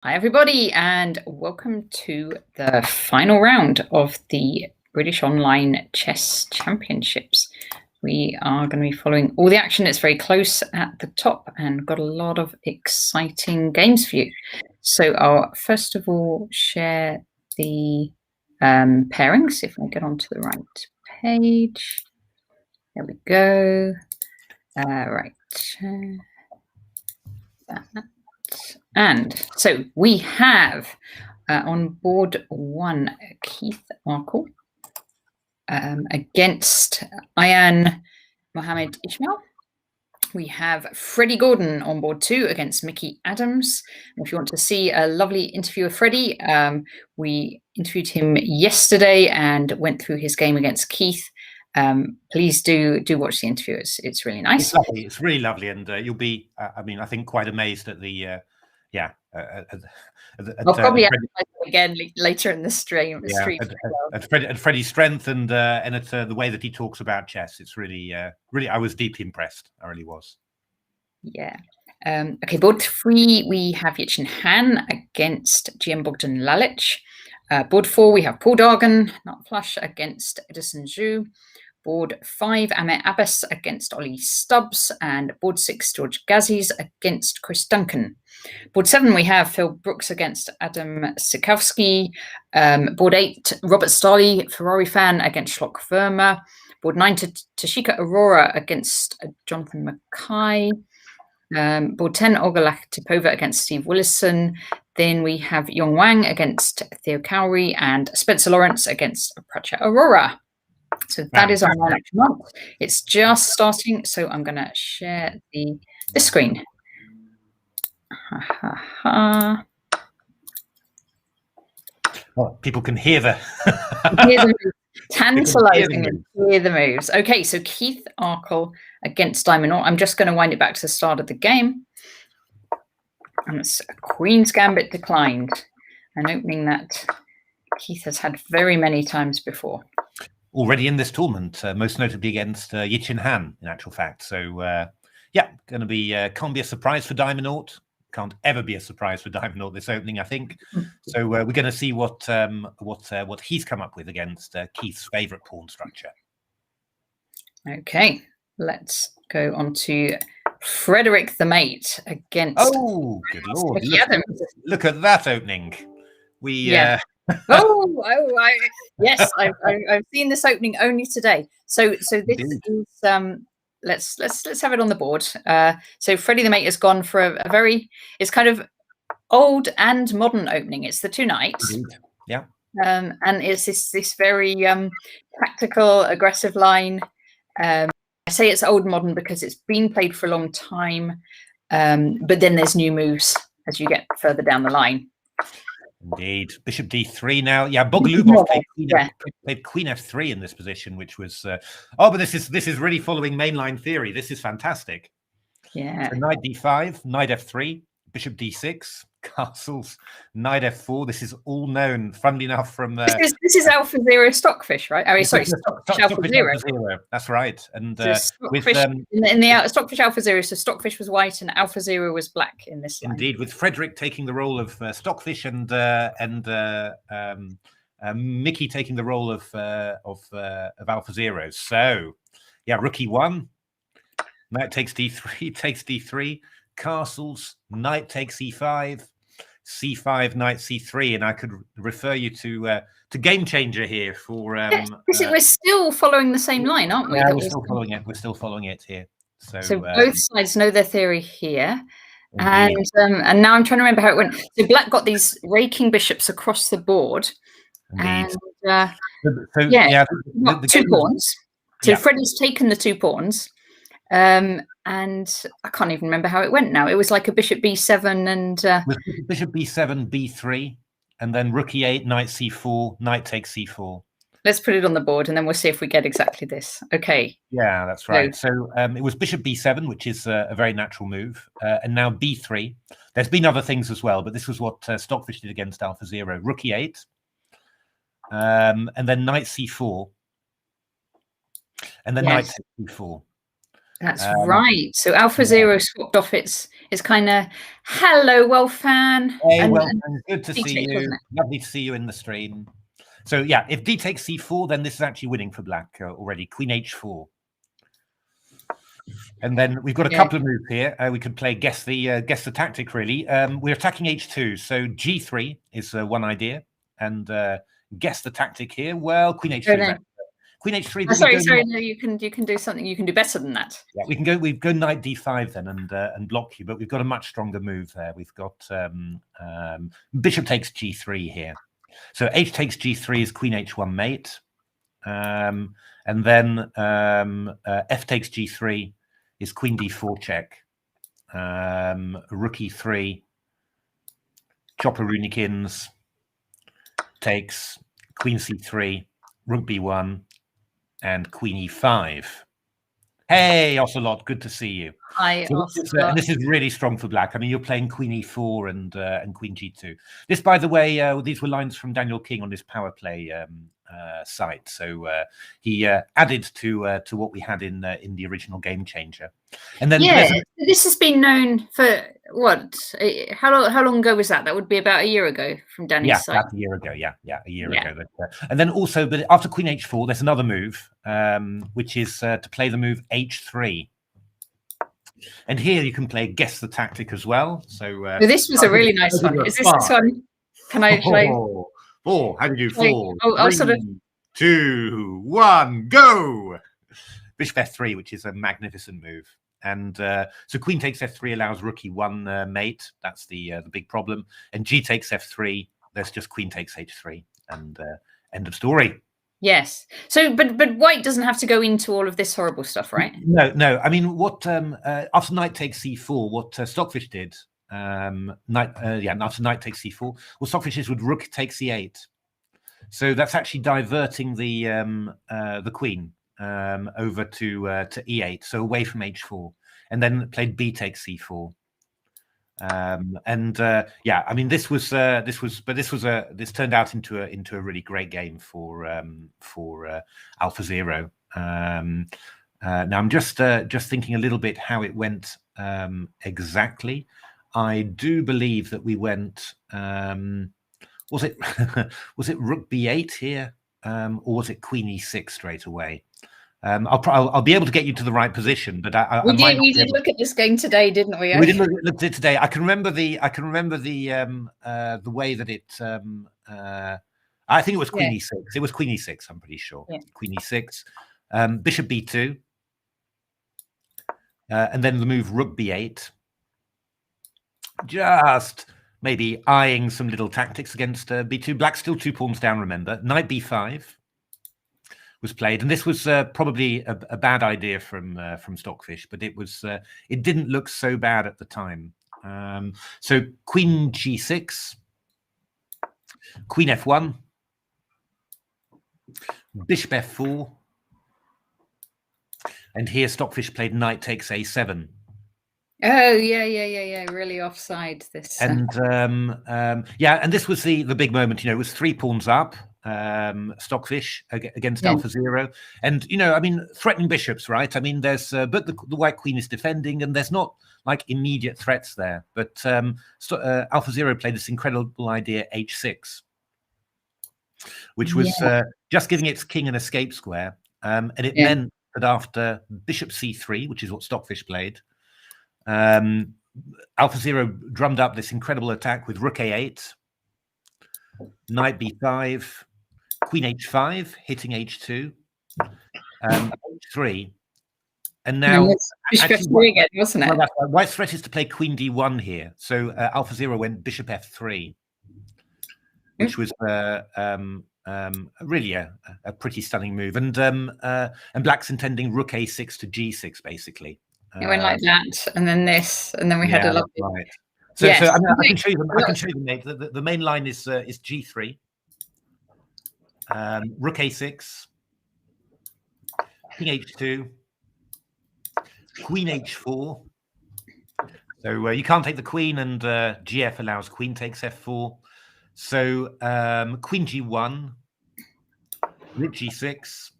Hi everybody, and welcome to the final round of the British Online Chess Championships. We are going to be following all the action. It's very close at the top and got a lot of exciting games for you. So I'll first of all share the pairings, if I get onto the right page. There we go. Right. And so we have on board one Keith Arkle against Ayan Mohammed Ismail. We have Freddie Gordon on board two against Mickey Adams. If you want to see a lovely interview of Freddie, we interviewed him yesterday and went through his game against Keith. Please do watch the interview. It's really nice. It's lovely. It's really lovely, and you'll be, I think, quite amazed at the, I'll probably again later in the stream. At Freddie's strength and at the way that he talks about chess. It's really, I was deeply impressed. I really was. Yeah. Okay, board three, we have Yichin Han against GM Bogdan Lalic. Board four, we have Paul Dargan, not flush, against Edison Zhu. Board five, Ahmet Abbas against Ollie Stubbs. And board six, George Gazis against Chris Duncan. Board seven, we have Phil Brooks against Adam Sikowski. Board eight, Robert Starley, Ferrari fan, against Schlock Verma. Board nine, Tashika Aurora against Jonathan Mackay. Board 10, Olga Lakatipova against Steve Willison. Then we have Yong Wang against Theo Cowrie and Spencer Lawrence against Pracha Aurora. So that is our next month. It's just starting, so I'm going to share the screen. Well, people can hear the tantalizing and hear the moves. Okay, so Keith Arkle against Diamond Or. I'm just going to wind it back to the start of the game. And it's a Queen's Gambit declined, an opening that Keith has had very many times before. Already in this tournament, most notably against Yichin Han, in actual fact. So, yeah, going to be, can't be a surprise for Diamond Or. Can't ever be a surprise for Diamond Or this opening, I think. So we're going to see what he's come up with against Keith's favourite pawn structure. Okay, let's go on to Frederick the Mate against. Oh, good lord! Look at that opening. Yes, I've seen this opening only today. So this is let's have it on the board. So Freddie the Mate has gone for it's kind of old and modern opening. It's the two knights. Yeah. And it's this very tactical, aggressive line. I say it's old and modern because it's been played for a long time. But then there's new moves as you get further down the line. Indeed. Bishop d3 now. Yeah, Bogolubov played Queen f3 in this position, which was but this is really following mainline theory. This is fantastic. Yeah. So knight d5, knight f3, bishop d6, castles, knight f4. This is all known, funnily enough, from this is AlphaZero Stockfish, right? Oh, sorry, Stockfish AlphaZero. That's right. And with in the Stockfish AlphaZero, so Stockfish was white and AlphaZero was black in this line. Indeed, with Frederick taking the role of Stockfish and Mickey taking the role of AlphaZero. So, yeah, rook e1, knight takes d3, takes d3, castles, knight takes e5, c5, knight c3, and I could refer you to Game Changer here for. We're still following the same line, aren't we? Yeah, we're still following it. We're still following it here. So both sides know their theory here. And now I'm trying to remember how it went. So black got these raking bishops across the board. Indeed. And two pawns. So Freddie's taken the two pawns. And I can't even remember how it went now. It was like a bishop b7 and bishop b7, b3, and then rook e8, knight c4, knight takes c4. Let's put it on the board and then we'll see if we get exactly this. Okay. Yeah, that's right. So it was bishop b7, which is a very natural move, and now b3. There's been other things as well, but this was what Stockfish did against AlphaZero. Rook e8, and then knight c4, and then knight takes c4. That's right. So AlphaZero swapped off its kind of hello, Wolfan. Hey, and Wolfan, good to see D6, you. Lovely to see you in the stream. So yeah, if D takes C4, then this is actually winning for black already. Queen H4. And then we've got a couple of moves here. We could play guess the tactic, really. We're attacking H2, so G3 is one idea. And guess the tactic here. Well, Queen H3. Queen H3. Oh, sorry. No, you can do something. You can do better than that. Yeah, we can go. We go Knight D5 then and block you, but we've got a much stronger move there. We've got Bishop takes G3 here. So H takes G3 is Queen H1 mate, and then F takes G3 is Queen D4 check. Rook E3, chopper runikins takes Queen C3, Rook B1. And Queen E5. Hey, Ocelot, good to see you. Hi, and this is really strong for black. I mean, you're playing Queen E4 and Queen G2. This, by the way, these were lines from Daniel King on his Power Play site. So he added to what we had in the original Game Changer. And then this has been known for what? How long ago was that? That would be about a year ago from Danny's site. About a year ago. Yeah, a year ago. And then also, but after Queen H4, there's another move, which is to play the move H3. And here you can play guess the tactic as well. So this was a really nice one. Is this one? Can I play? Four. How do you do? 4, I'll sort of 2, 1, go. Bishop F3, which is a magnificent move. And so Queen takes F3 allows Rook E1 mate. That's the big problem. And G takes F3. There's just Queen takes H3, and end of story. Yes. So, but White doesn't have to go into all of this horrible stuff, right? No. I mean, what after Knight takes C4, what Stockfish did, after Knight takes C4, what Stockfish is with Rook takes C8. So that's actually diverting the Queen over to E8, so away from H4, and then played B takes C4. I mean, this turned out into a really great game for AlphaZero. Now I'm just thinking a little bit how it went exactly. I do believe that we went. Was it Rook B8 here, or was it Queen E6 straight away? I'll be able to get you to the right position, but we did look at this game today, didn't we? We did look at it today. I can remember the way that it. I think it was Queen E6. It was Queen E6. I'm pretty sure. Yeah. Queen E6, Bishop B2, and then the move Rook B8. Just maybe eyeing some little tactics against B2. Black still 2 pawns down. Remember, Knight B5 was played, and this was probably a bad idea from Stockfish, but it was it didn't look so bad at the time. So Queen G6, Queen F1, Bishop F4, and here Stockfish played Knight takes A7. Oh yeah, really offside this. And and this was the big moment. It was 3 pawns up. Stockfish against AlphaZero, and I mean, threatening bishops, right? I mean, there's but the White Queen is defending, and there's not like immediate threats there. But AlphaZero played this incredible idea H6, which was just giving its king an escape square, and it meant that after Bishop C3, which is what Stockfish played, AlphaZero drummed up this incredible attack with Rook A8, Knight B5. Queen H5, hitting H2, H3, and now again, wasn't it? White's threat is to play Queen D1 here. So AlphaZero went Bishop F3, which was really a pretty stunning move, and Black's intending Rook A6 to G6, basically. It went like that, and then this, and then we had a lovely. Right. So I can show you them. I can show you the main line is G3. Rook A6, King H2, Queen H4. So you can't take the Queen, and GF allows Queen takes F4. So Queen G1, Rook G6,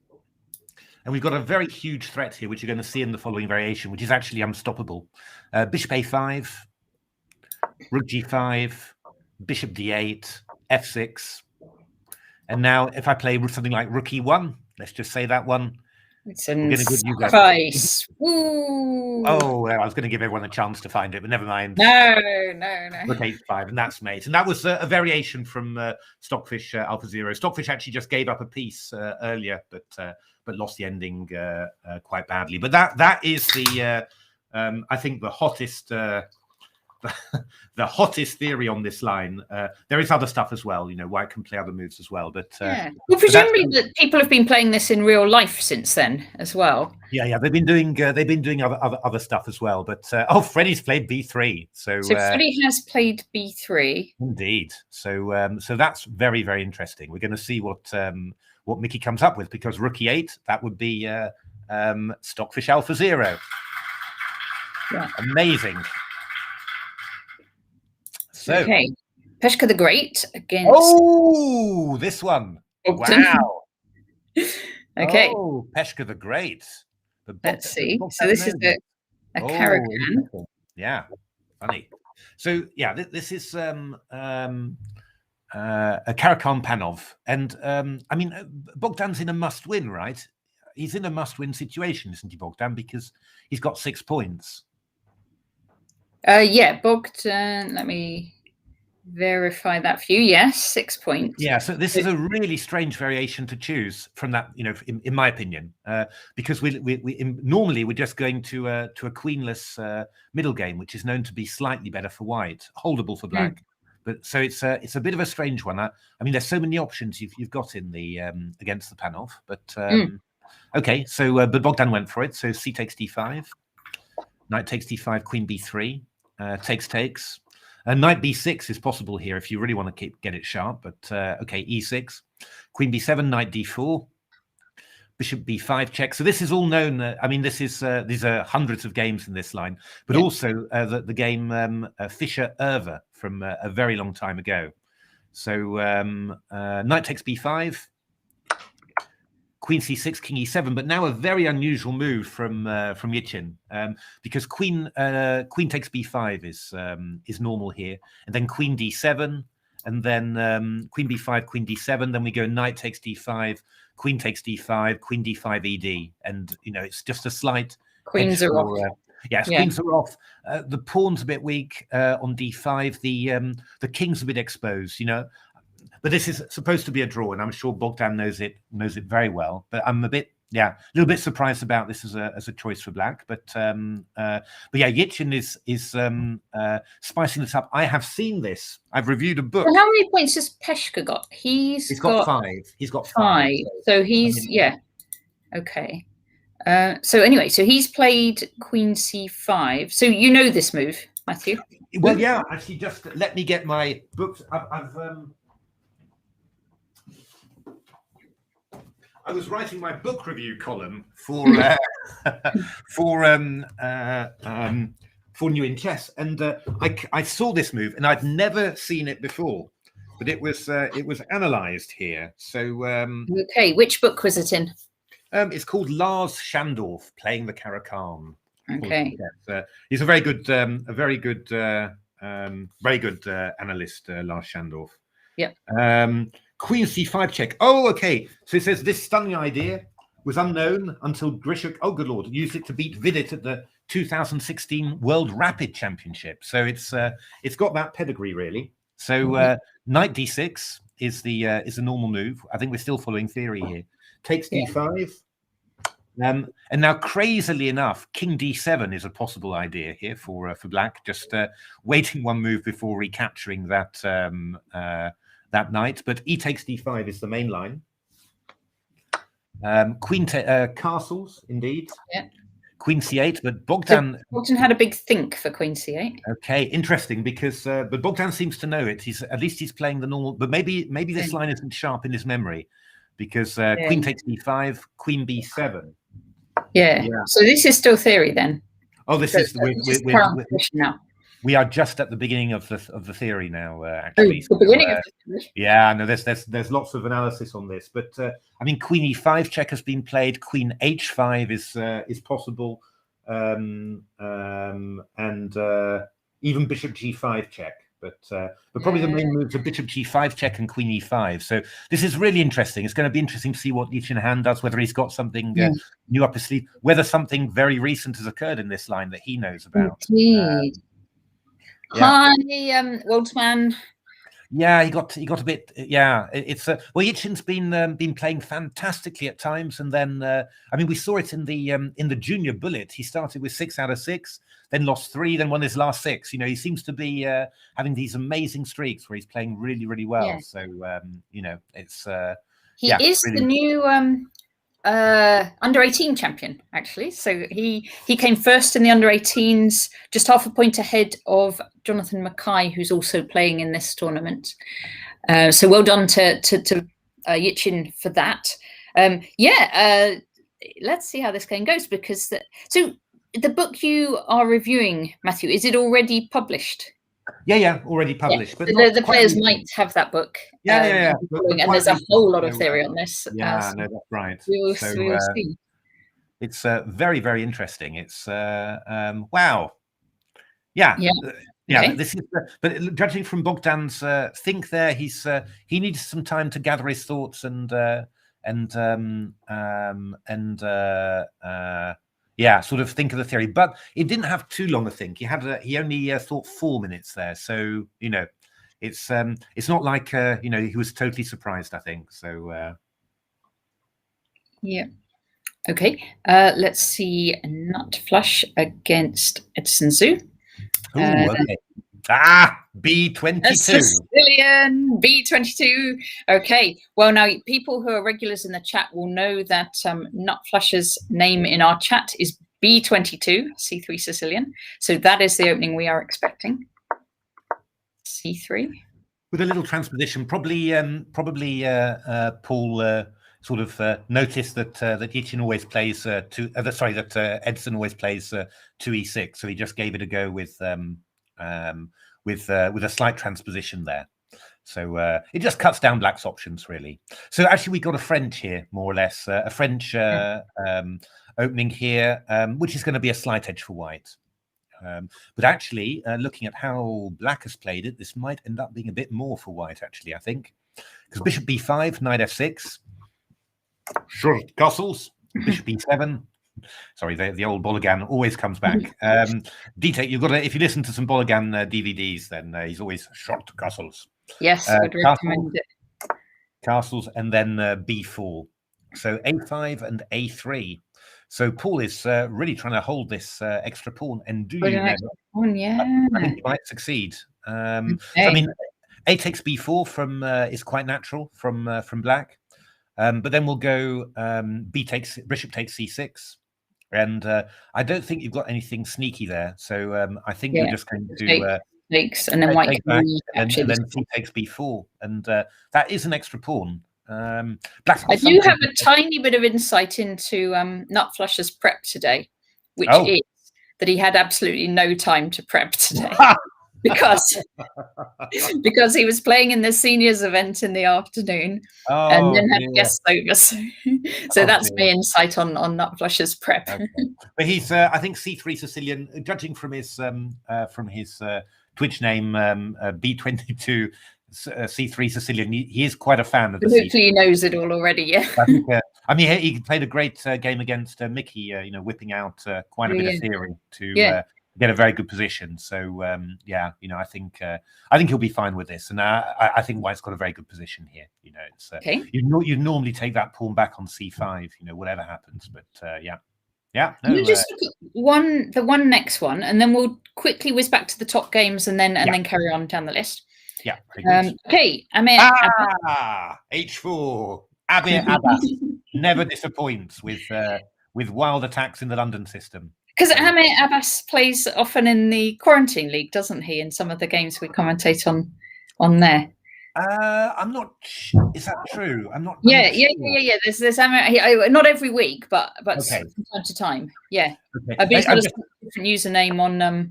And we've got a very huge threat here, which you're going to see in the following variation, which is actually unstoppable. Bishop a5, rook g5, bishop d8, f6. And now if I play something like rook e1, let's just say that one. It's a sacrifice. Oh, well, I was going to give everyone a chance to find it, but never mind. No. Rook a5, and that's mate. And that was a variation from Stockfish AlphaZero. Stockfish actually just gave up a piece earlier, but lost the ending quite badly. But that is the I think the hottest the hottest theory on this line. There is other stuff as well. White can play other moves as well. But well, presumably that people have been playing this in real life since then as well. Yeah, they've been doing other stuff as well. But Freddie's played b3. So Freddie has played b3. Indeed. So that's very, very interesting. We're going to see what Mickey comes up with, because rook e8, that would be Stockfish AlphaZero. Yeah. Amazing. So, okay, Peshka the Great against. Oh, this one! Bogdan. Wow. Okay. Oh, Peshka the Great. Let's see. So this is a Caracan. Yeah, funny. So yeah, this is a Caracan Panov, and I mean Bogdan's in a must-win, right? He's in a must-win situation, isn't he, Bogdan? Because he's got 6 points. Yeah, Bogdan, let me verify that for you. Yes, 6 points. Yeah, so this is a really strange variation to choose from that, in my opinion, because we normally we're just going to a queenless middle game, which is known to be slightly better for white, holdable for black. But so it's a bit of a strange one. I mean, there's so many options you've got in the against the Panov, but okay. So but Bogdan went for it. So c takes d5, knight takes d5, queen b3. Takes. Knight b6 is possible here if you really want to get it sharp. But okay, e6, queen b7, knight d4, bishop b5 check. So this is all known. I mean, these are hundreds of games in this line, but also the game Fischer-Erver from a very long time ago. So knight takes b5. Queen c6, king e7, but now a very unusual move from Yichin, because queen takes b5 is normal here, and then queen d7, and then queen b5, queen d7. Then we go knight takes d5, queen takes d5, queen d5 ed, and it's just a slight. Queens are off. Yes, queens are off. The pawn's a bit weak on d5. The king's a bit exposed. But this is supposed to be a draw, and I'm sure Bogdan knows it very well. But I'm a little bit surprised about this as a choice for black. But yeah, Yichin is spicing this up. I have seen this. I've reviewed a book. Well, how many points has Peshka got? He's got 5. He's got 5. So he's okay. So anyway, so he's played queen c5. So you know this move, Matthew? Well, yeah. Actually, just let me get my books. I was writing my book review column for New in Chess, and I saw this move, and I'd never seen it before, but it was analysed here. So okay, which book was it in? It's called Lars Schandorf, Playing the Caracan. Okay, he's a very good analyst, Lars Schandorf. Yep. Queen c5 check. Oh, okay. So it says this stunning idea was unknown until Grishuk, oh good lord, used it to beat Vidit at the 2016 World Rapid Championship. So it's got that pedigree really. So knight d6 is the normal move. I think we're still following theory here. Takes d5. And now, crazily enough, king d7 is a possible idea here for black. Just waiting one move before recapturing that knight, but e takes d5 is the main line. Queen castles, indeed. Yeah. Queen c8, but Bogdan had a big think for queen c8. Okay, interesting, because but Bogdan seems to know it. He's playing the normal, but maybe this line isn't sharp in his memory, because queen takes d5, queen b7. Yeah. So this is still theory then. Oh, this is now. we are just at the beginning of the theory now, actually. The beginning of the theory. Yeah, no, there's lots of analysis on this, but I mean, Queen E5 check has been played. Queen H5 is possible, and even Bishop G5 check. But probably the main moves are Bishop G5 check and Queen E5. So this is really interesting. It's going to be interesting to see what each in hand does, whether he's got something new up his sleeve, whether something very recent has occurred in this line that he knows about. Indeed. Hi, Woldsman. Yeah, he got a bit. Yeah, it's well, Yichin's been playing fantastically at times, and then I mean, we saw it in the junior bullet. He started with 6 out of 6, then lost 3, then won his last 6. You know, he seems to be having these amazing streaks where he's playing really, really well. Yeah. So you know, it's he is really the new under 18 champion, actually. So he came first in the under 18s, just half a point ahead of Jonathan Mackay, who's also playing in this tournament. So well done to Yichin for that. Let's see how this game goes, because so the book you are reviewing, Matthew, is it already published? Yeah, already published. Yeah. But the players might have that book. Yeah. And there's a whole lot of theory on this. Yeah, no, that's right. We will see. It's very, very interesting. It's wow. Yeah. Okay. This is. But judging from Bogdan's think there, he needs some time to gather his thoughts and yeah, sort of think of the theory, but it didn't have too long a think. He only thought 4 minutes there, so you know, it's not like you know, he was totally surprised, I think. So yeah, okay. Let's see, Nut Flush against Edson Zhu. Okay. B22. Sicilian B22. Okay. Well, now people who are regulars in the chat will know that Nut Flush's name in our chat is B22, C3 Sicilian. So that is the opening we are expecting. C3. With a little transposition, probably Paul sort of noticed that Yichin always plays that Edson always plays 2e6, so he just gave it a go with a slight transposition there. So it just cuts down black's options, really. So actually we got a French here, more or less, a French opening here, which is going to be a slight edge for white. But actually, looking at how black has played it, this might end up being a bit more for white, actually, I think. Because Bishop b5, Knight f6, short castles, Bishop b7. Sorry, the old Bologan always comes back. You've got to, if you listen to some Bologan DVDs, then he's always short castles. Yes, I would recommend it. Castles, and then b4. So a5 and a3. So Paul is really trying to hold this extra pawn, and do you know? I think he might succeed. Okay. So, I mean, a takes b4 from is quite natural from black, but then we'll go bishop takes c6. And I don't think you've got anything sneaky there. So I think you're just going to takes, and then white back, and then c takes b4, and that is an extra pawn. I do have a tiny bit of insight into Nut Flush's prep today, which is that he had absolutely no time to prep today. because he was playing in the seniors event in the afternoon and then had guests over. So that's my insight on Nut Flush's prep. Okay. But he's, I think, C3 Sicilian, judging from his Twitch name, B22 C3 Sicilian. He is quite a fan of the C3. He knows it all already. Yeah. I mean, he played a great game against Mickey. You know, whipping out quite a bit of theory to. Get a very good position. So yeah, you know, I think he'll be fine with this, and I think White's got a very good position here. You know, it's you'd normally take that pawn back on c5. You know, whatever happens, but yeah. No, can you just look at the next one, and then we'll quickly whiz back to the top games, and then carry on down the list. Yeah. Okay, Amir. H4. Amir Abbas never disappoints with wild attacks in the London system. Because Amir Abbas plays often in the Quarantine League, doesn't he? In some of the games we commentate on there. I'm not. Is that true? I'm not. Yeah. There's Amir. Not every week, but from time to time. Yeah. Okay. I've been different username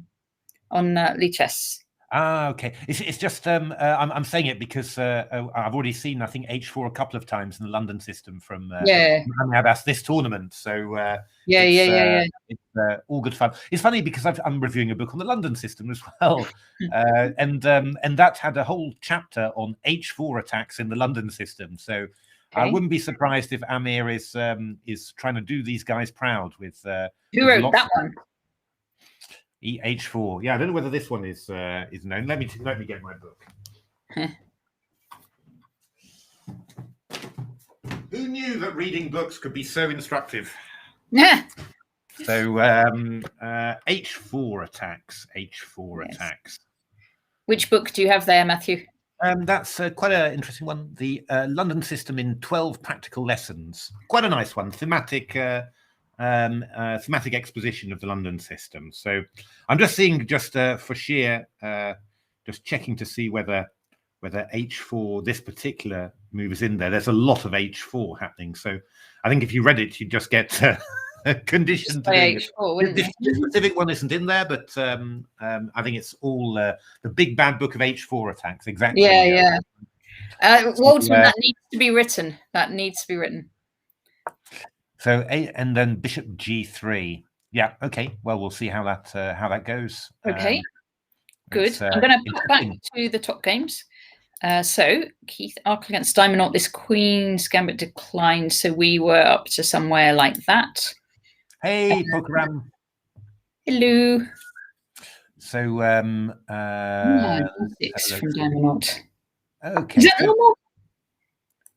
on Lichess. Ah, okay. It's just I'm saying it because I've already seen, I think, H4 a couple of times in the London system from Abbas this tournament. So it's all good fun. It's funny because I'm reviewing a book on the London system as well, and that had a whole chapter on H4 attacks in the London system. So I wouldn't be surprised if Amir is trying to do these guys proud with. Who wrote that one? H4. Yeah, I don't know whether this one is known. Let me get my book. Who knew that reading books could be so instructive? Yeah. So H4 attacks. H4 attacks. Which book do you have there, Matthew? That's quite an interesting one. The London system in 12 practical lessons. Quite a nice one. Thematic exposition of the London system. So I'm just seeing, just for sheer, just checking to see whether H4, this particular move is in there. There's a lot of H4 happening. So I think if you read it, you'd just get conditioned to doing H4, this specific one isn't in there, but I think it's all the big bad book of H4 attacks. Exactly. Yeah. Waldman, that needs to be written. That needs to be written. So and then Bishop G3. Yeah. Okay. Well, we'll see how that goes. Okay. Good. I'm going to put back to the top games. So Keith Ark against Diamond. This Queen's Gambit declined, so we were up to somewhere like that. Hey, Pokeram. Hello. So 6 from Diamond. Okay. Is that normal?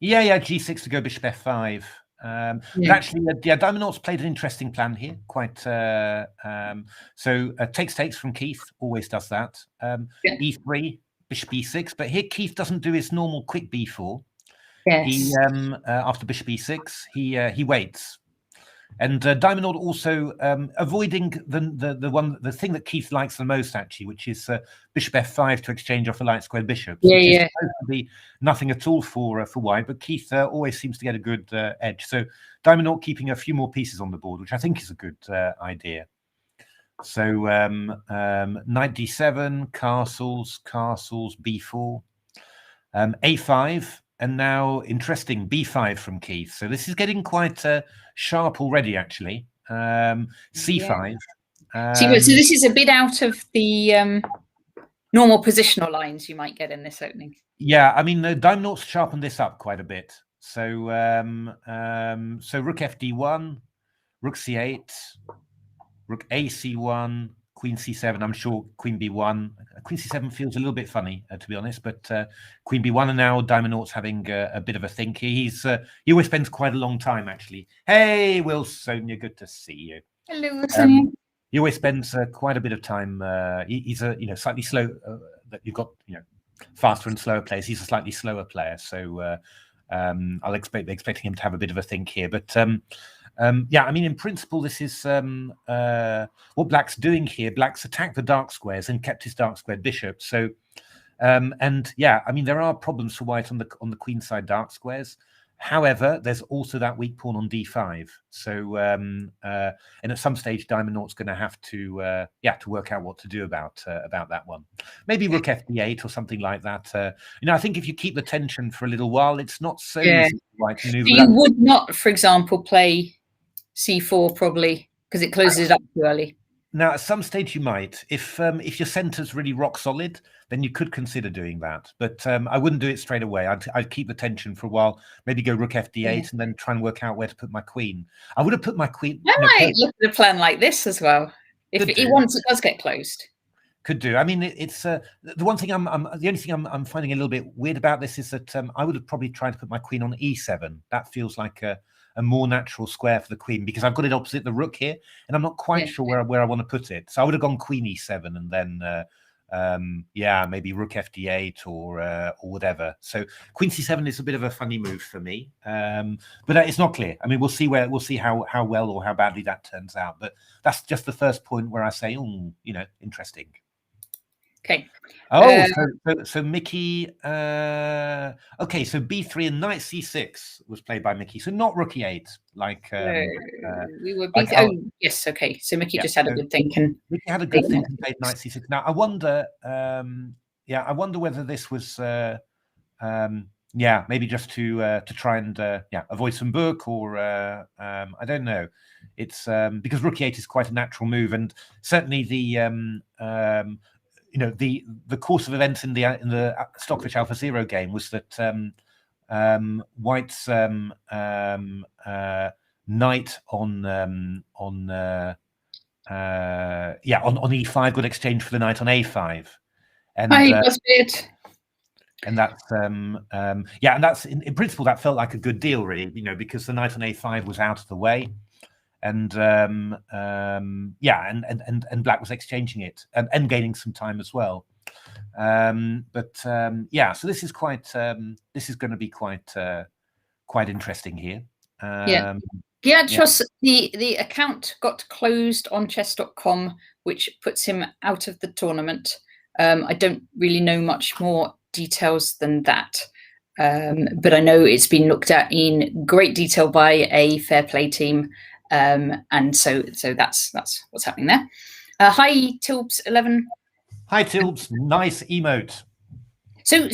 Yeah. G6 to go Bishop F5. But actually, Diamond played an interesting plan here. Quite so takes from Keith, always does that. E3, Bishop E6, but here Keith doesn't do his normal quick B4. Yes. He after Bishop E6, he waits. And Diamond also avoiding the thing that Keith likes the most, actually, which is Bishop F5 to exchange off the light squared bishops. Which is supposed to be nothing at all for white, but Keith always seems to get a good edge. So Diamond keeping a few more pieces on the board, which I think is a good idea. So knight D7, castles, B4, A5. And now, interesting, B5 from Keith. So this is getting quite sharp already, actually. C5. So this is a bit out of the normal positional lines you might get in this opening. Yeah, I mean, Diamond sharpened this up quite a bit. So so Rook FD1, Rook C8, Rook AC1, Queen C7. I'm sure Queen B1. Queen C7 feels a little bit funny, to be honest. But Queen B1, and now Diamond having a bit of a think. He always spends quite a long time, actually. Hey, Will Sonia, good to see you. Hello, Sonia. He always spends quite a bit of time. He's a slightly slow. That you've got faster and slower players. He's a slightly slower player, so I'll expecting him to have a bit of a think here. But yeah, I mean, in principle, this is what Black's doing here. Black's attacked the dark squares and kept his dark squared bishop. So, and yeah, I mean, there are problems for white on the queen side dark squares. However, there's also that weak pawn on d5. So, and at some stage, Diamond going to have to work out what to do about that one. Maybe Rook FD8 or something like that. I think if you keep the tension for a little while, it's not so easy to white maneuver. You would not, for example, play C4 probably because it closes it up too early. Now, at some stage, you might. If your center's really rock solid, then you could consider doing that. But I wouldn't do it straight away. I'd keep the tension for a while. Maybe go Rook FD8 and then try and work out where to put my queen. I would have put my queen. I might look at a plan like this as well. If once it does get closed. Could do. I mean, it's the one thing the only thing I'm finding a little bit weird about this is that I would have probably tried to put my queen on E7. That feels like a more natural square for the queen because I've got it opposite the rook here, and I'm not quite sure where I want to put it. So I would have gone Queen E7 and then maybe Rook FD8 or whatever. So Queen C7 is a bit of a funny move for me, but it's not clear. I mean, we'll see how well or how badly that turns out. But that's just the first point where I say, interesting. Okay. Oh, so Mickey. Okay, so B3 and knight C6 was played by Mickey. So not rook E8, like we were like oh yes, okay. So Mickey yeah, just had a good think, and Mickey had a good think and played knight C6. Now I wonder, yeah, I wonder whether this was, yeah, maybe just to try and yeah, avoid some book, or I don't know. It's because rook E8 is quite a natural move, and certainly the you know, the course of events in the Stockfish AlphaZero game was that White's knight on E5 got exchanged for the knight on A5, and and that's yeah, and that's in principle that felt like a good deal, really, you know, because the knight on A5 was out of the way. And yeah, and Black was exchanging it and gaining some time as well. But yeah, so this is quite this is going to be quite interesting here. Yeah. Giatros, the account got closed on chess.com, which puts him out of the tournament. I don't really know much more details than that. But I know it's been looked at in great detail by a fair play team. And so that's what's happening there. Hi Tilbs11. Hi Tilbs, nice emote. So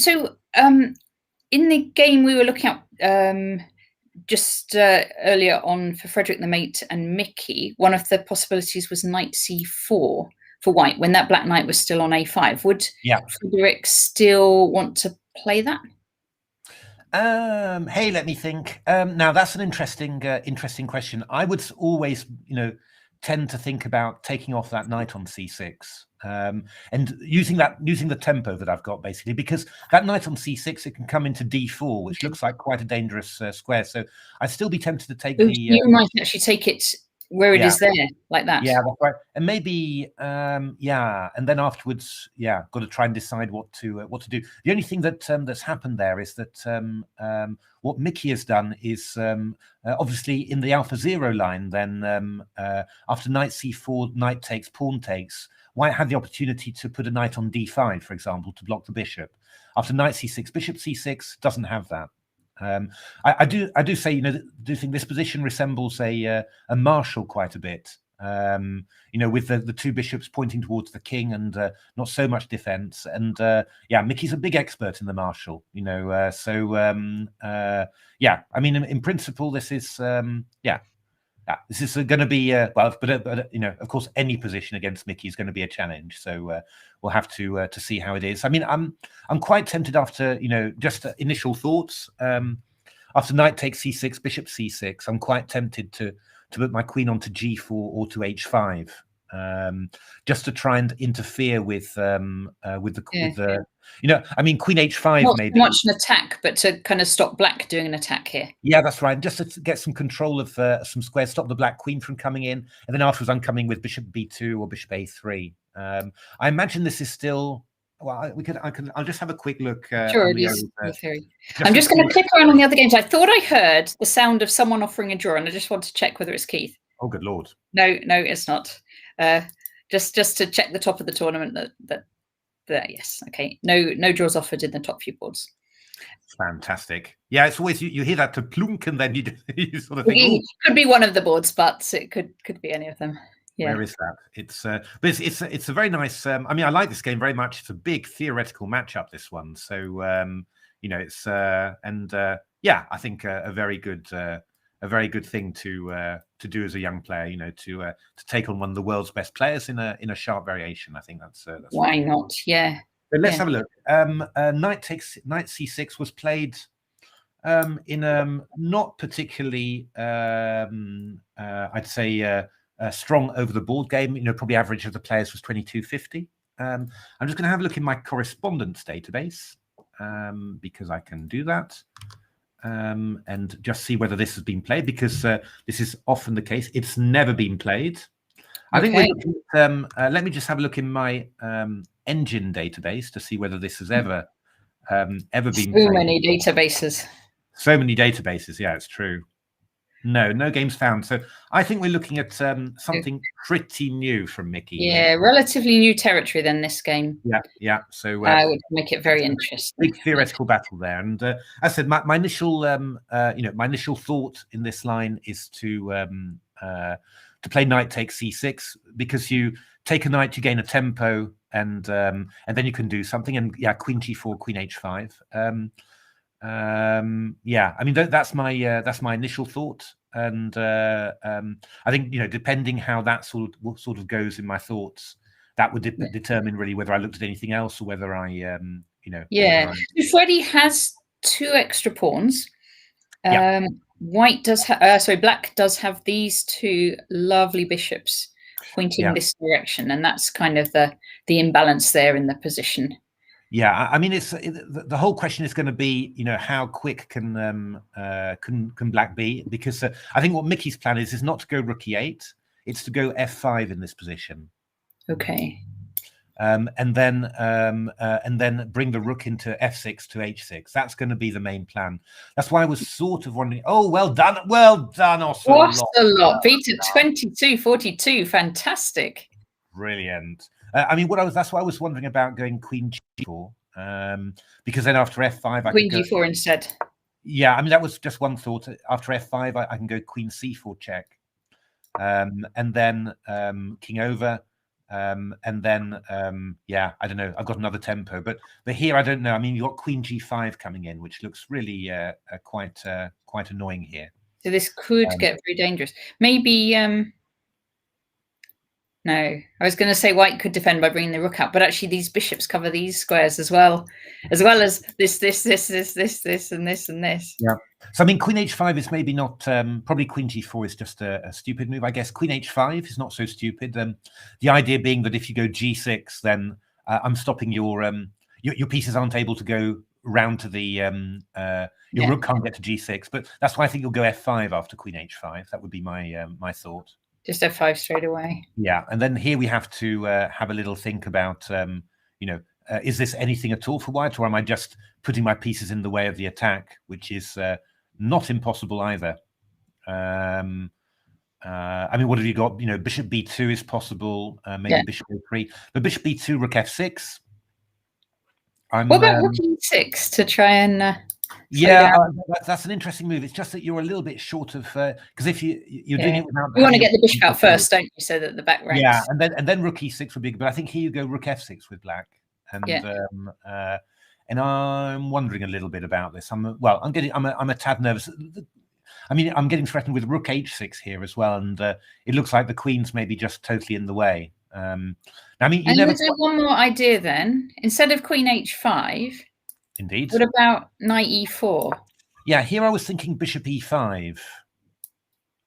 in the game we were looking at just earlier on for Frederick the Mate and Mickey, one of the possibilities was knight c4 for White when that black knight was still on a5. Would Frederick still want to play that? Hey, let me think. Now that's an interesting question. I would always, you know, tend to think about taking off that knight on c6 and using the tempo that I've got, basically, because that knight on c6, it can come into d4, which looks like quite a dangerous square. So I'd still be tempted to take the. You might actually take it where it is there, like that. Yeah, that's right. And maybe, yeah, and then afterwards, yeah, got to try and decide what to do. The only thing that that's happened there is that what Mickey has done is obviously in the AlphaZero line. Then after knight c4, knight takes, pawn takes, White had the opportunity to put a knight on d5, for example, to block the bishop. After knight c6, bishop c6 doesn't have that. I do say, you know, do think this position resembles a marshal quite a bit. You know, with the two bishops pointing towards the king and not so much defense. And yeah, Mickey's a big expert in the marshal. You know, so yeah, I mean, in principle, this is yeah. This is going to be well, but you know, of course, any position against Mickey is going to be a challenge. So we'll have to see how it is. I mean, I'm quite tempted after, you know, just initial thoughts. After knight takes c6, bishop c6, I'm quite tempted to put my queen onto g4 or to h5, just to try and interfere with the you know, I mean, queen h5 not maybe. Not much an attack, but to kind of stop Black doing an attack here. Yeah, that's right. Just to get some control of some squares, stop the black queen from coming in, and then afterwards I'm coming with bishop b2 or bishop a3. I imagine this is still. Well, I'll just have a quick look. Sure, it is the theory. I'm just going to click around on the other games. I thought I heard the sound of someone offering a draw, and I just want to check whether it's Keith. Oh, good lord! No, it's not. Just to check the top of the tournament. That yes, okay. No draws offered in the top few boards. Fantastic. Yeah, it's always you hear that to plunk, and then you sort of think, it could be one of the boards, but it could be any of them. Yeah. Where is that? It's but it's a very nice. I mean, I like this game very much. It's a big theoretical matchup, this one. So you know, it's and yeah, I think a very good thing to do as a young player. You know, to take on one of the world's best players in a sharp variation. I think that's why not? Yeah. But let's have a look. Knight c6 was played in not particularly, I'd say, strong over the board game. You know, probably average of the players was 2250. I'm just going to have a look in my correspondence database because I can do that and just see whether this has been played, because this is often the case. It's never been played. I think we're looking at, let me just have a look in my engine database to see whether this has ever been played. So many databases. So many databases. Yeah, it's true. No games found. So I think we're looking at something pretty new from Mickey. Yeah, relatively new territory then this game. Yeah. So would make it very interesting. Big theoretical battle there. And as I said, my initial my initial thought in this line is to play knight takes c6, because you take a knight, you gain a tempo, and then you can do something. And yeah, queen g4, queen h5. Yeah, I mean that's my initial thought, and I think depending how that sort of goes in my thoughts, that would determine really whether I looked at anything else or whether I Yeah. Freddie has 2 extra pawns. White does Black does have these 2 lovely bishops pointing this direction, and that's kind of the imbalance there in the position. Yeah, I mean, the whole question is going to be, how quick can Black be? Because I think what Mickey's plan is not to go rook e8; it's to go f5 in this position. Okay. And then bring the rook into f6 to h6. That's going to be the main plan. That's why I was sort of wondering. Oh, well done, Ocelot. What a lot! Beat at 22-42. Fantastic. Brilliant. I mean, that's what I was wondering about going queen g4, because then after f5 I queen could g4 instead. Yeah, I mean that was just one thought. After f5 I can go queen c4 check, and then king over, and then yeah, I don't know. I've got another tempo, but here I don't know. I mean, you've got queen g5 coming in, which looks really quite annoying here. So this could get very dangerous. Maybe. No, I was going to say white could defend by bringing the rook out, but actually these bishops cover these squares as well as this, and this. Yeah. So I mean, queen h5 is maybe not. Probably queen g4 is just a stupid move, I guess. Queen h5 is not so stupid. The idea being that if you go g6, then I'm stopping your pieces aren't able to go round to the your rook can't get to g6. But that's why I think you'll go f5 after queen h5. That would be my my thought. Just f5 straight away. Yeah, and then here we have to have a little think about, is this anything at all for white, or am I just putting my pieces in the way of the attack, which is not impossible either. I mean, what have you got? Bishop b2 is possible, maybe bishop a3, but bishop b2, rook f6. What about rook e6 to try and... yeah, that's an interesting move. It's just that you're a little bit short of because if you're doing it without, you want to get the bishop out first, don't you, so that the back ranks. Yeah, and then rook e6 would be good. But I think here you go rook f6 with black, and and I'm wondering a little bit about this. I'm a tad nervous. I mean, I'm getting threatened with rook h6 here as well, and it looks like the queen's maybe just totally in the way. I mean, you never. Do one more idea then. Instead of queen h5. Indeed. What about knight e4? Yeah, here I was thinking bishop e5.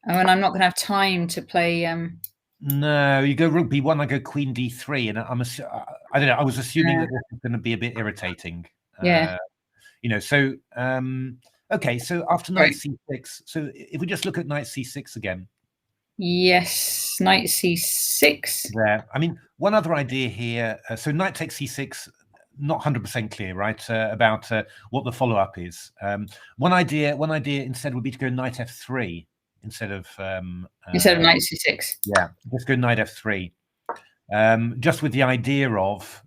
Oh, and I'm not going to have time to play. No, you go rook b1, I go queen d3, and I don't know. I was assuming that this was going to be a bit irritating. Yeah. So okay. So after knight c6, so if we just look at knight c6 again. Yes, knight c6. There. I mean, one other idea here. So knight takes c6. Not 100% clear, right? About what the follow-up is. One idea instead would be to go knight f3 instead of knight c6. Yeah, just go knight f3. Just with the idea of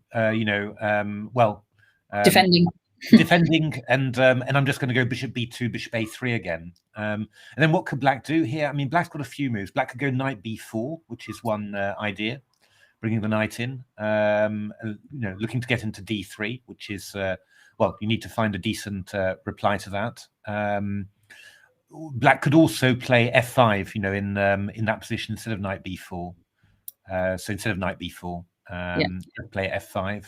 defending, and I'm just going to go bishop b2, bishop a3 again. And then what could black do here? I mean, black's got a few moves. Black could go knight b4, which is one idea. Bringing the knight in, looking to get into d3, which is you need to find a decent reply to that. Black could also play f5, in that position instead of knight b4. So instead of knight b4, play f5.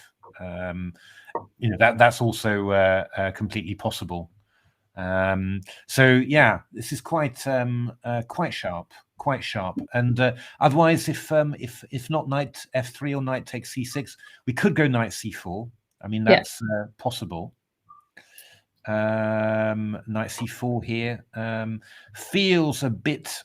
That's also completely possible. So yeah, this is quite sharp. Quite sharp, and otherwise, if not knight f3 or knight takes c6, we could go knight c4. I mean, that's possible. Knight c4 here feels a bit.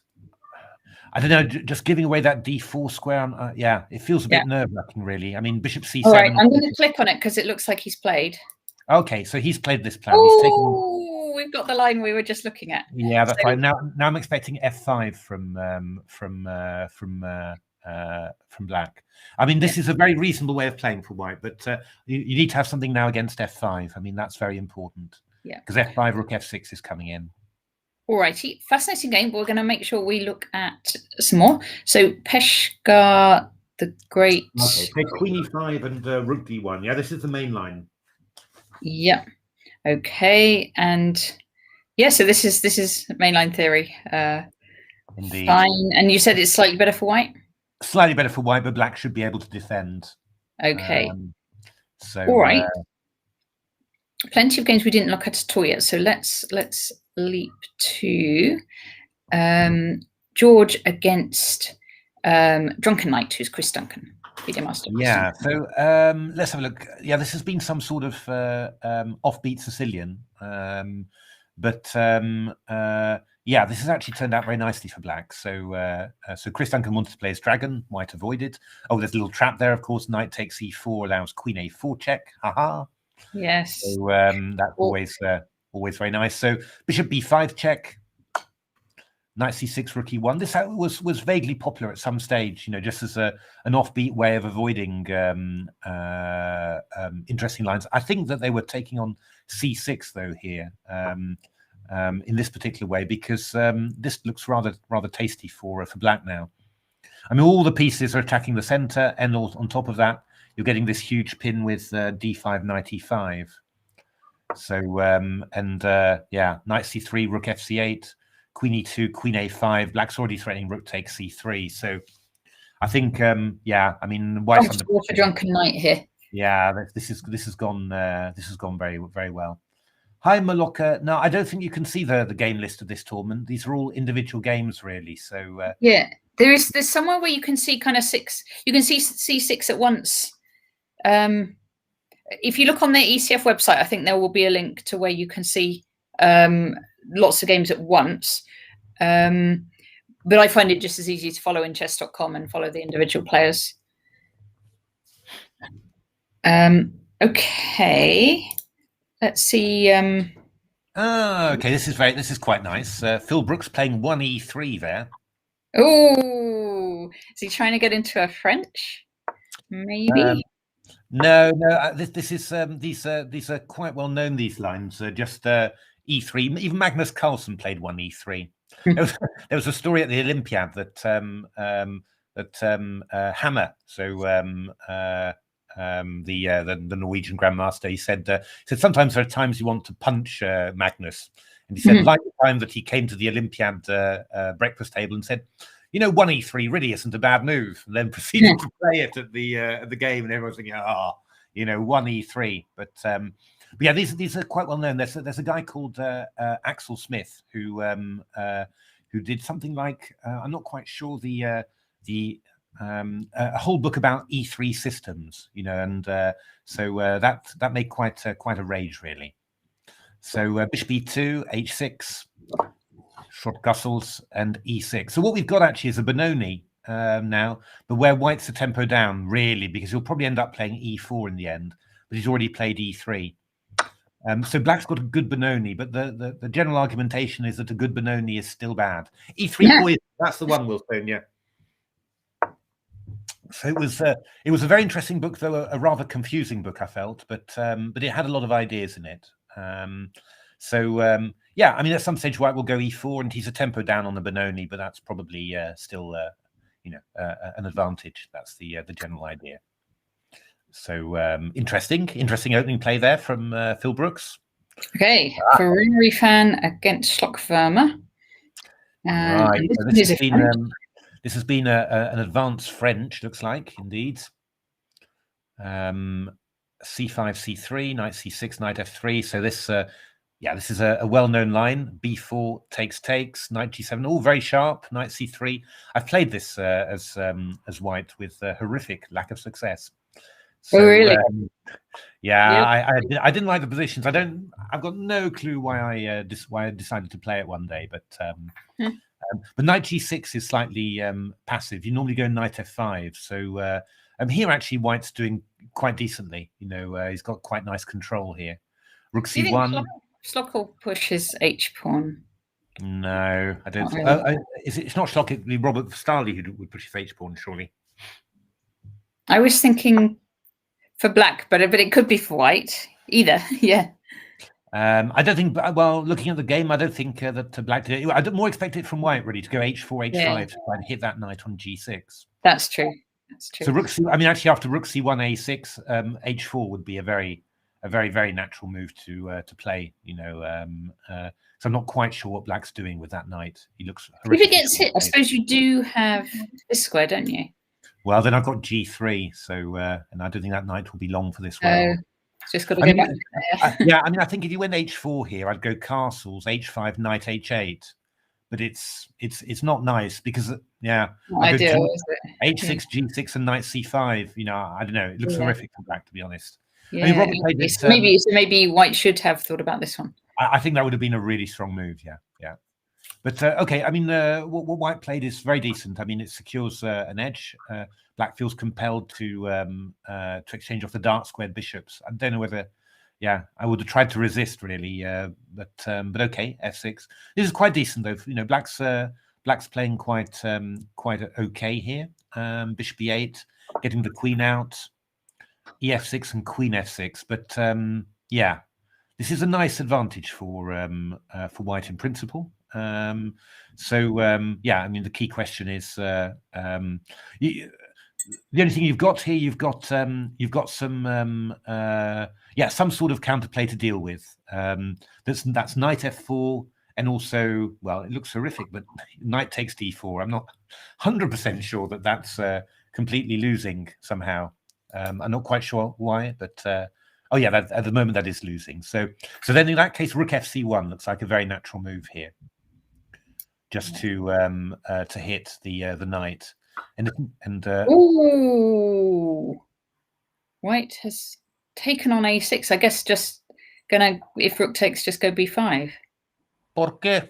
I don't know, just giving away that d4 square. Yeah, it feels a bit nerve-wracking, really. I mean, bishop c7. All right, I'm going to click on it because it looks like he's played. Okay, so he's played this plan. Oh, we've got the line we were just looking at. Yeah, that's right. Now I'm expecting f5 from black. I mean, this is a very reasonable way of playing for white, but you need to have something now against f5. I mean, that's very important. Yeah, because f5, rook f6 is coming in. Alrighty, fascinating game. We're going to make sure we look at some more. So Peshka the Great. Okay, take queen e5 and rook d1. Yeah, this is the main line. Yeah. Okay, and yeah, so this is mainline theory. Indeed. Fine. And you said it's slightly better for white? Slightly better for white, but black should be able to defend. Okay. So all right. Plenty of games we didn't look at all yet. So let's leap to George against Drunken Knight, who's Chris Duncan, FIDE Master. Yeah, so let's have a look. Yeah, this has been some sort of offbeat Sicilian, but yeah, this has actually turned out very nicely for black. So so Chris Duncan wanted to play his dragon, white avoided. Oh, there's a little trap there, of course. Knight takes e4 allows queen a4 check. Haha. Yes. So that's always very nice. So bishop b5 check. Knight c6, rook e1. This was vaguely popular at some stage, you know, just as an offbeat way of avoiding interesting lines. I think that they were taking on c6 though here in this particular way, because this looks rather tasty for black now. I mean, all the pieces are attacking the center, and on top of that, you're getting this huge pin with d5, knight e5. So yeah, knight c3, rook fc8. Queen e2, queen a5. Black's already threatening rook takes c3. So I think, yeah, I mean, white's under for Drunken Knight here. Yeah, this has gone very well. Hi, Maloka. No, I don't think you can see the game list of this tournament. These are all individual games, really. So yeah, there's somewhere where you can see kind of six. You can see c6 at once. If you look on the ECF website, I think there will be a link to where you can see lots of games at once. But I find it just as easy to follow in chess.com and follow the individual players. Okay, let's see. Okay, this is quite nice. Phil Brooks playing 1e3 there. Oh, is he trying to get into a French? Maybe. No. This is these are quite well known. These lines just e3. Even Magnus Carlsen played 1e3. There was a story at the Olympiad that Hammer, so the Norwegian Grandmaster, he said sometimes there are times you want to punch Magnus, and he said like the time that he came to the Olympiad breakfast table and said, you know, 1e3 really isn't a bad move, and then proceeded to play it at the game, and everyone's thinking, you know, 1e3. But yeah, these are quite well known. There's a guy called Axel Smith who did something like I'm not quite sure a whole book about E3 systems, you know, and so that made quite a rage, really. So bishop e2, h6, short castles, and e6. So what we've got actually is a Benoni now, but where white's a tempo down, really, because he'll probably end up playing e4 in the end, but he's already played e3. So black's got a good Benoni, but the general argumentation is that a good Benoni is still bad. E3 poison, that's the one, Wilson, yeah. So it was a very interesting book, though a rather confusing book, I felt, but it had a lot of ideas in it. Yeah, I mean, at some stage white will go e4, and he's a tempo down on the Benoni, but that's probably still you know, an advantage. That's the general idea. So interesting opening play there from Phil Brooks. Okay, Ferrari fan against Schlockvermer. Right, so this has been an advanced French, looks like, indeed. c5, c3, knight c6, knight f3. So this, yeah, this is a well-known line. b4 takes, knight g7, all very sharp. Knight c3. I've played this as white with horrific lack of success. So, oh, really? Yeah, I didn't like the positions. I've got no clue why I decided to play it one day, but knight g6 is slightly passive. You normally go knight f5. So here actually white's doing quite decently. You know, he's got quite nice control here. Rook c1. Schlock will push his H pawn. No, I don't. It's not Schlock. It'd be Robert Starley who would push his H pawn, surely. I was thinking for black, but it could be for white. Either, yeah. I don't think. Well, looking at the game, I don't think that black. I'd more expect it from white, really, to go H4, H5 to try and hit that knight on G6. That's true. That's true. So Rook C. I mean, actually, after Rook C1, A6, H4 would be a very, very natural move to play. You know, so I'm not quite sure what black's doing with that knight. He looks. If it gets hit, I suppose you do have this square, don't you? Well, then I've got G3, so and I don't think that knight will be long for this one. Just got to go back there. Yeah, I mean, I think if you went H4 here, I'd go castles, H5, knight H8, but it's not nice because ideal, H6, G6, and knight C5. You know, I don't know. It looks horrific for black, to be honest. Yeah. I mean, Robert played this, maybe white should have thought about this one. I think that would have been a really strong move. Yeah. But okay, I mean, what white played is very decent. I mean, it secures an edge. Black feels compelled to exchange off the dark squared bishops. I don't know whether, I would have tried to resist really, but okay, F6. This is quite decent though. You know, black's playing quite okay here. Bishop E8, getting the queen out, EF6 and queen F6. But this is a nice advantage for white in principle. I mean, the key question is the only thing you've got here. You've got some sort of counterplay to deal with. That's knight F4, and also, well, it looks horrific, but knight takes D4. I'm not 100% sure that that's completely losing somehow. I'm not quite sure why, but at the moment that is losing. So then in that case, Rook FC1 looks like a very natural move here, just to hit the knight. White has taken on A6. I guess just gonna, if Rook takes, just go B5. ¿Por qué?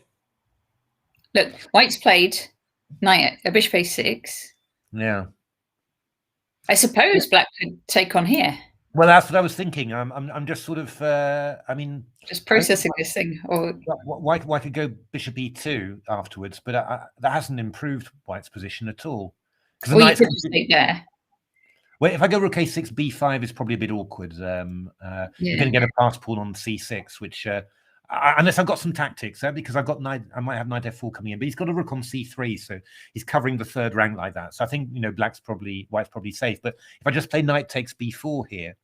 Look, White's played knight, a bishop A6. Yeah. I suppose Black could take on here. Well, that's what I was thinking. I'm just sort of, just processing this thing. Or White could go bishop E2 afterwards, but that hasn't improved White's position at all. Because you could just take there. Well, if I go Rook A6, B5 is probably a bit awkward. You're going to get a pass pawn on C6, which unless I've got some tactics, because I've got knight, I might have knight F4 coming in, but he's got a rook on C3, so he's covering the third rank like that. So I think White's probably safe. But if I just play knight takes B4 here,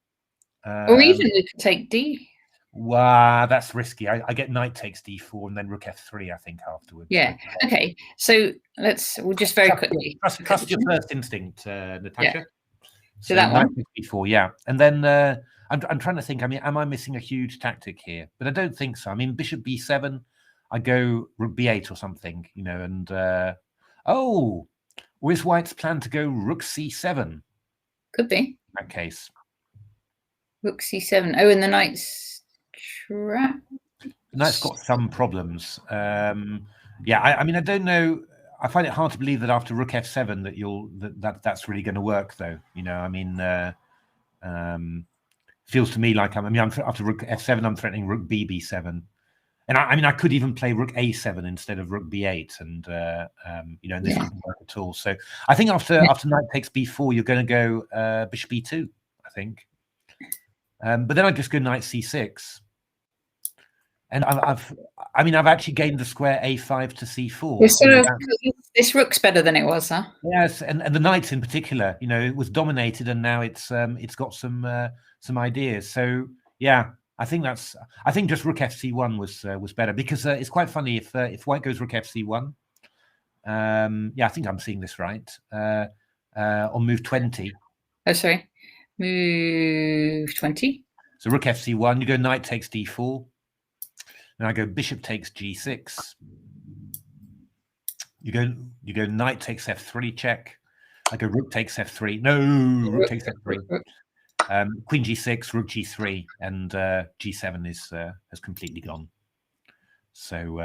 or even you could take D. Wow, that's risky. I get knight takes D4 and then rook F3, I think, afterwards. Yeah. Okay. So we'll just very quickly trust your first instinct, Natasha. Yeah. So that one before, yeah, and then I'm trying to think. I mean, am I missing a huge tactic here? But I don't think so. I mean, bishop B7, I go rook B8 or something, and or is White's plan to go rook C7? Could be. In that case, rook C7. Oh, and the knight's trapped. The knight's got some problems. I mean, I don't know. I find it hard to believe that after rook F7 that's really going to work, though. I mean, feels to me like after rook F7, I'm threatening rook B7, and I could even play rook A7 instead of rook B8, and this wouldn't work at all. So I think after knight takes B4, you're going to go bishop B2, I think, but then I just go knight C6. And I've actually gained the square A5 to C4. This rook's better than it was, huh? Yes, and the knights in particular, it was dominated, and now it's got some ideas. So yeah, I think just rook FC1 was better, because it's quite funny if White goes rook FC1. I think I'm seeing this right. On move 20. Oh, sorry, move 20. So rook FC1, you go knight takes D4. Then I go bishop takes G6. You go knight takes F3 check. I go rook takes F3. No, rook takes F3. Queen G6, rook G3, and G7 has completely gone. So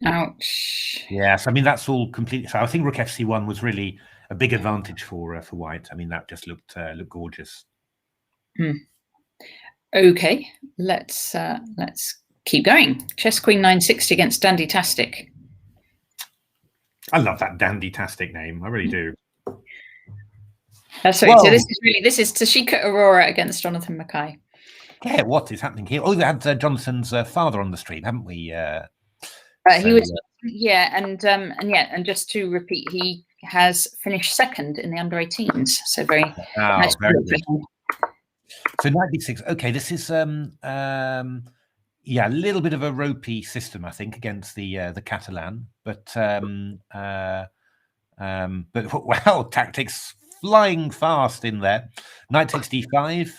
ouch. Yes, I mean that's all completely. So I think rook FC1 was really a big advantage for White. I mean that just looked gorgeous. Okay, let's keep going. Chess Queen 960 against Dandy-tastic. I love that Dandy-tastic name. I really do. Sorry, so this is Tashika Aurora against Jonathan Mackay. Yeah, what is happening here? Oh, we had Jonathan's father on the stream, haven't we? He was, and just to repeat, he has finished second in the under-18s. So very nice. Very good. So knight b6. Okay, this is yeah, a little bit of a ropey system, I think, against the Catalan, but wow, tactics flying fast in there. Knight takes d5.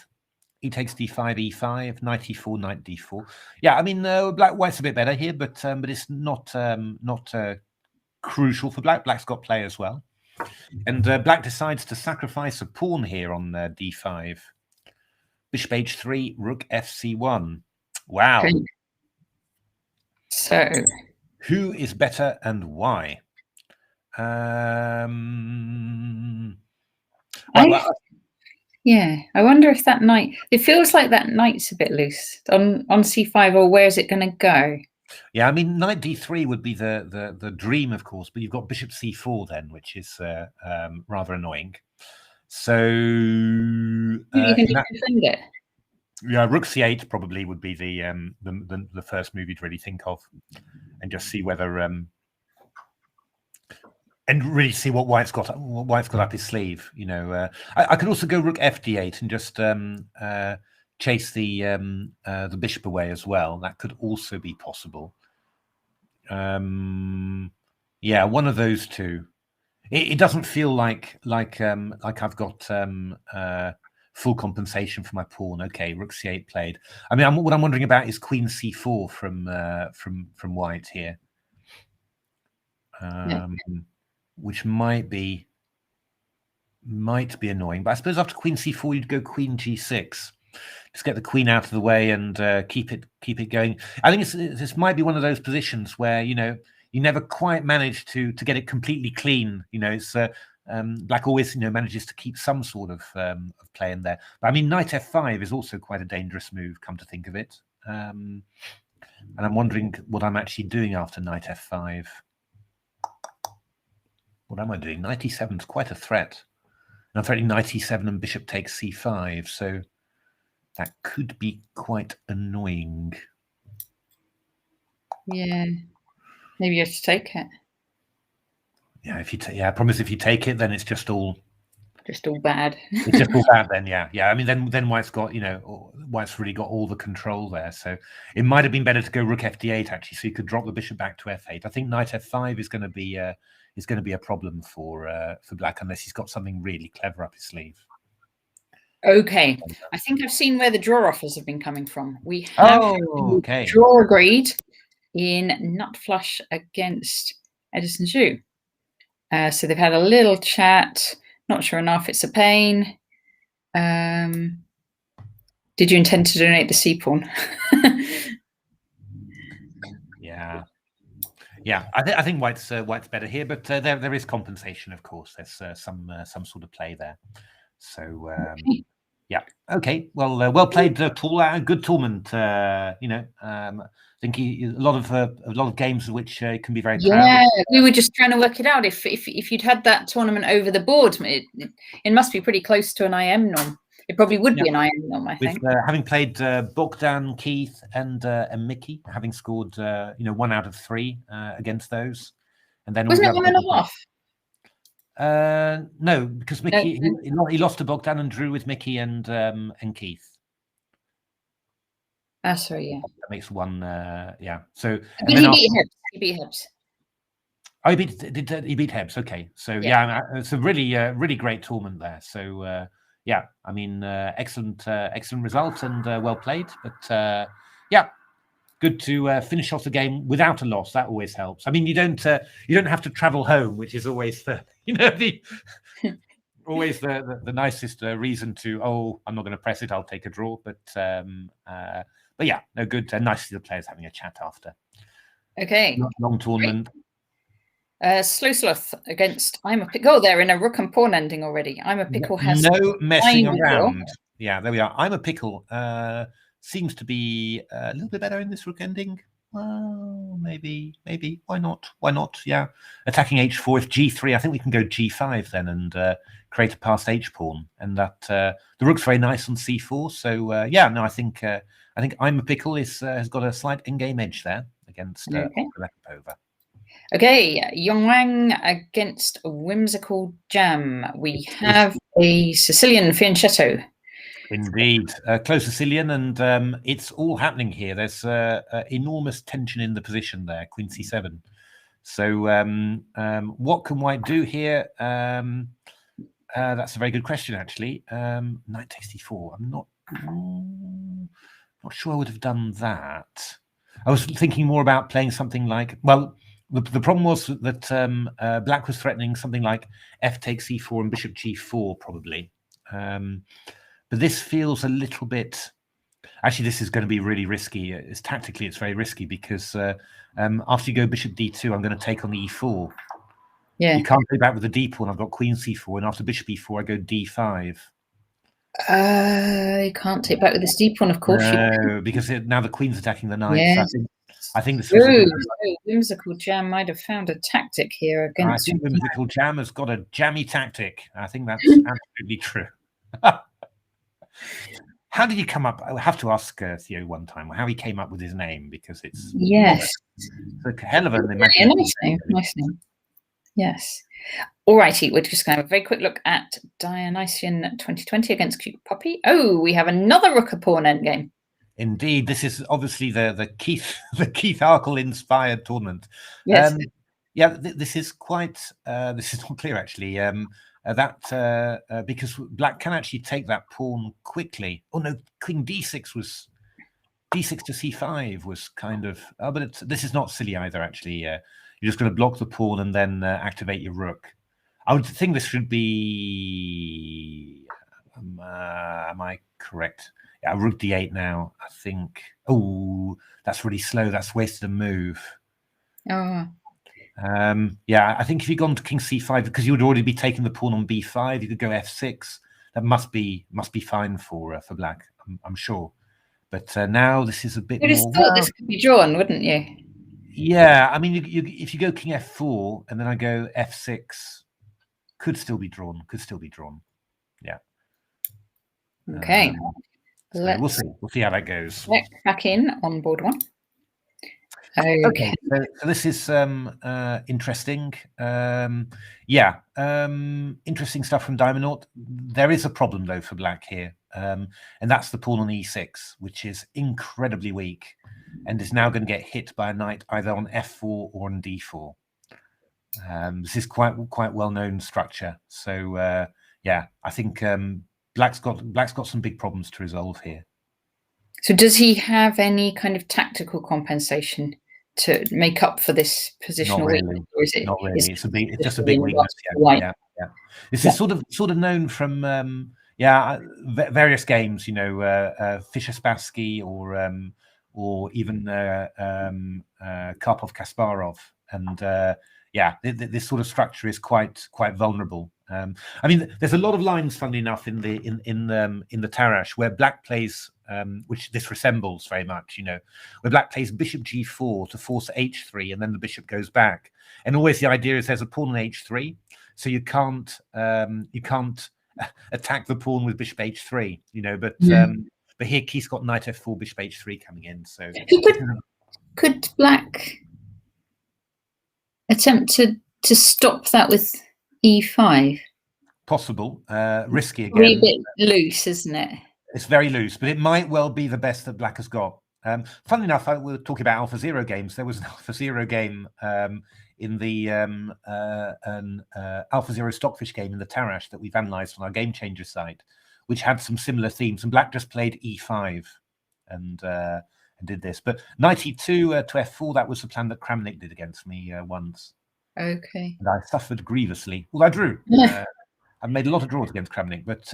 E takes d5, e5, knight e4, knight d4. Yeah, I mean, white's a bit better here, but it's not crucial for black. Black's got play as well, and black decides to sacrifice a pawn here on d5. Bishop h3, rook fc1. Wow. Okay. So, who is better and why? Yeah, I wonder if that knight, it feels like that knight's a bit loose on c5, or where is it going to go? Yeah, I mean, knight d3 would be the dream, of course, but you've got bishop c4 then, which is rather annoying. So you can just defend it. Yeah, rook c8 probably would be the first move you'd really think of, and just see whether and really see what white's got up his sleeve. You know, I could also go rook fd8 and just chase the bishop away as well. That could also be possible. Yeah, one of those two. It doesn't feel like I've got full compensation for my pawn. Okay, rook c8 played. I mean, what I'm wondering about is queen c4 from white here, which might be annoying. But I suppose after queen c4, you'd go queen g6. Just get the queen out of the way and keep it going. I think this might be one of those positions where you never quite manage to get it completely clean. You know, it's black always manages to keep some sort of play in there. But I mean, knight f5 is also quite a dangerous move, come to think of it. And I'm wondering what I'm actually doing after knight f5. What am I doing? Knight e7 is quite a threat. And I'm threatening knight e7 and bishop takes c5, so that could be quite annoying. Yeah, maybe you have to take it. Yeah, I promise if you take it, then it's just all bad. It's just all bad then. Yeah. I mean, then white's got white's really got all the control there. So it might have been better to go rook fd8 actually, so you could drop the bishop back to f8. I think knight f5 is going to be a problem for black unless he's got something really clever up his sleeve. Okay, I think I've seen where the draw offers have been coming from. We have draw agreed in nut flush against Edison Zhu. So they've had a little chat. Not sure enough. It's a pain. Did you intend to donate the C pawn? Yeah. I think white's better here, but there is compensation, of course. There's some sort of play there. So okay. Yeah. Okay. Well, well played, Paul. Good tournament. I think a lot of games which can be very proud. Yeah, we were just trying to work it out. If you'd had that tournament over the board, it must be pretty close to an IM norm. It probably would be an IM norm, I think. Having played Bogdan, Keith, and Mickey, having scored 1 out of 3 against those, and then wasn't it 1.5? No, because Mickey he lost to Bogdan and drew with Mickey and Keith. Sorry, yeah. That makes 1. Yeah. So but he beat Hebs. He beat Hebs. Oh, he beat Hebs. Okay. So yeah, it's a really great tournament there. So yeah, I mean, excellent result and well played. But yeah, good to finish off the game without a loss. That always helps. I mean, you don't have to travel home, which is always always the nicest reason to. Oh, I'm not going to press it. I'll take a draw. But yeah, no good. Nice to see the players having a chat after. Okay. Long tournament. Slow Sloth against I'm a Pickle. Oh, they're in a rook and pawn ending already. I'm a Pickle has no messing around. Yeah, there we are. I'm a Pickle seems to be a little bit better in this rook ending. Well, maybe. Why not? Yeah. Attacking h4. If g3, I think we can go g5 then and create a passed h pawn. And that the rook's very nice on c4. So yeah, no, I think I'm a Pickle has got a slight endgame edge there against Lekapova. Okay, Yongwang against Whimsical Jam. We have a Sicilian fianchetto. Indeed, close Sicilian, and it's all happening here. There's enormous tension in the position there, Queen c7. So what can White do here? That's a very good question, actually. Knight takes d4. I'm not sure I would have done that. I was thinking more about playing something like, well, the problem was that Black was threatening something like f takes e4 and bishop g4, probably. But this feels a little bit... Actually, this is going to be really risky. Tactically, it's very risky because after you go bishop d2, I'm going to take on the e4. Yeah. You can't play back with the d pawn. I've got queen c4, and after bishop e4, I go d5. You can't take back with this d pawn, of course. No, because now the queen's attacking the knight. Yeah. So I think this was Whimsical Jam might have found a tactic here against... I think Whimsical Jam has got a jammy tactic. I think that's absolutely true. How did he come up? I have to ask Theo one time how he came up with his name, because it's it's a hell of an nice name. Yes. All righty, we're just going to have a very quick look at Dionysian 2020 against Cute Puppy. Oh, we have another rook pawn endgame. Indeed, this is obviously the Keith Arkle inspired tournament. Yes. Yeah, this is quite. This is not clear actually. Because Black can actually take that pawn quickly. Oh no, Queen d6 was d6 to c5 was kind of. Oh, but this is not silly either. Actually, you're just going to block the pawn and then activate your rook. I would think this should be. Am I correct? Yeah, rook d8 now. I think. Oh, that's really slow. That's wasted a move. Oh. Yeah, I think if you'd gone to king c5, because you would already be taking the pawn on b5, you could go f6. That must be fine for Black, I'm sure. But now this is a bit more. Thought this could be drawn, wouldn't you? Yeah, I mean, if you go king f4 and then I go f6, could still be drawn. Yeah. Okay. So we'll see. We'll see how that goes. Let's back in on board one. Okay, so this is interesting. Interesting stuff from Diamondaut. There is a problem though for Black here, and that's the pawn on e6, which is incredibly weak, and is now going to get hit by a knight either on f4 or on d4. This is quite well-known structure. So yeah, I think Black's got some big problems to resolve here. So does he have any kind of tactical compensation to make up for this positional weakness? Or is it, not really. It's just a big weakness. Yeah. This is sort of known from various games. You know, Fischer Spassky or even Karpov Kasparov, and this sort of structure is quite vulnerable. I mean, there's a lot of lines, funnily enough, in the Tarrasch where Black plays, which this resembles very much, you know, where Black plays bishop g4 to force h3, and then the bishop goes back. And always the idea is there's a pawn on h3, so you can't attack the pawn with bishop h3, you know. But here Keith's got knight f4, bishop h3 coming in. So could Black attempt to stop that with e5? Possible. Risky again. Really a bit loose, isn't it? It's very loose, but it might well be the best that Black has got. Funnily enough, we were talking about AlphaZero games. There was an AlphaZero game in the AlphaZero Stockfish game in the Tarrasch that we've analysed on our Game Changer site, which had some similar themes. And Black just played e5 and did this. But knight e2 to f4, that was the plan that Kramnik did against me once. Okay. And I suffered grievously. Well, I drew. I made a lot of draws against Kramnik, but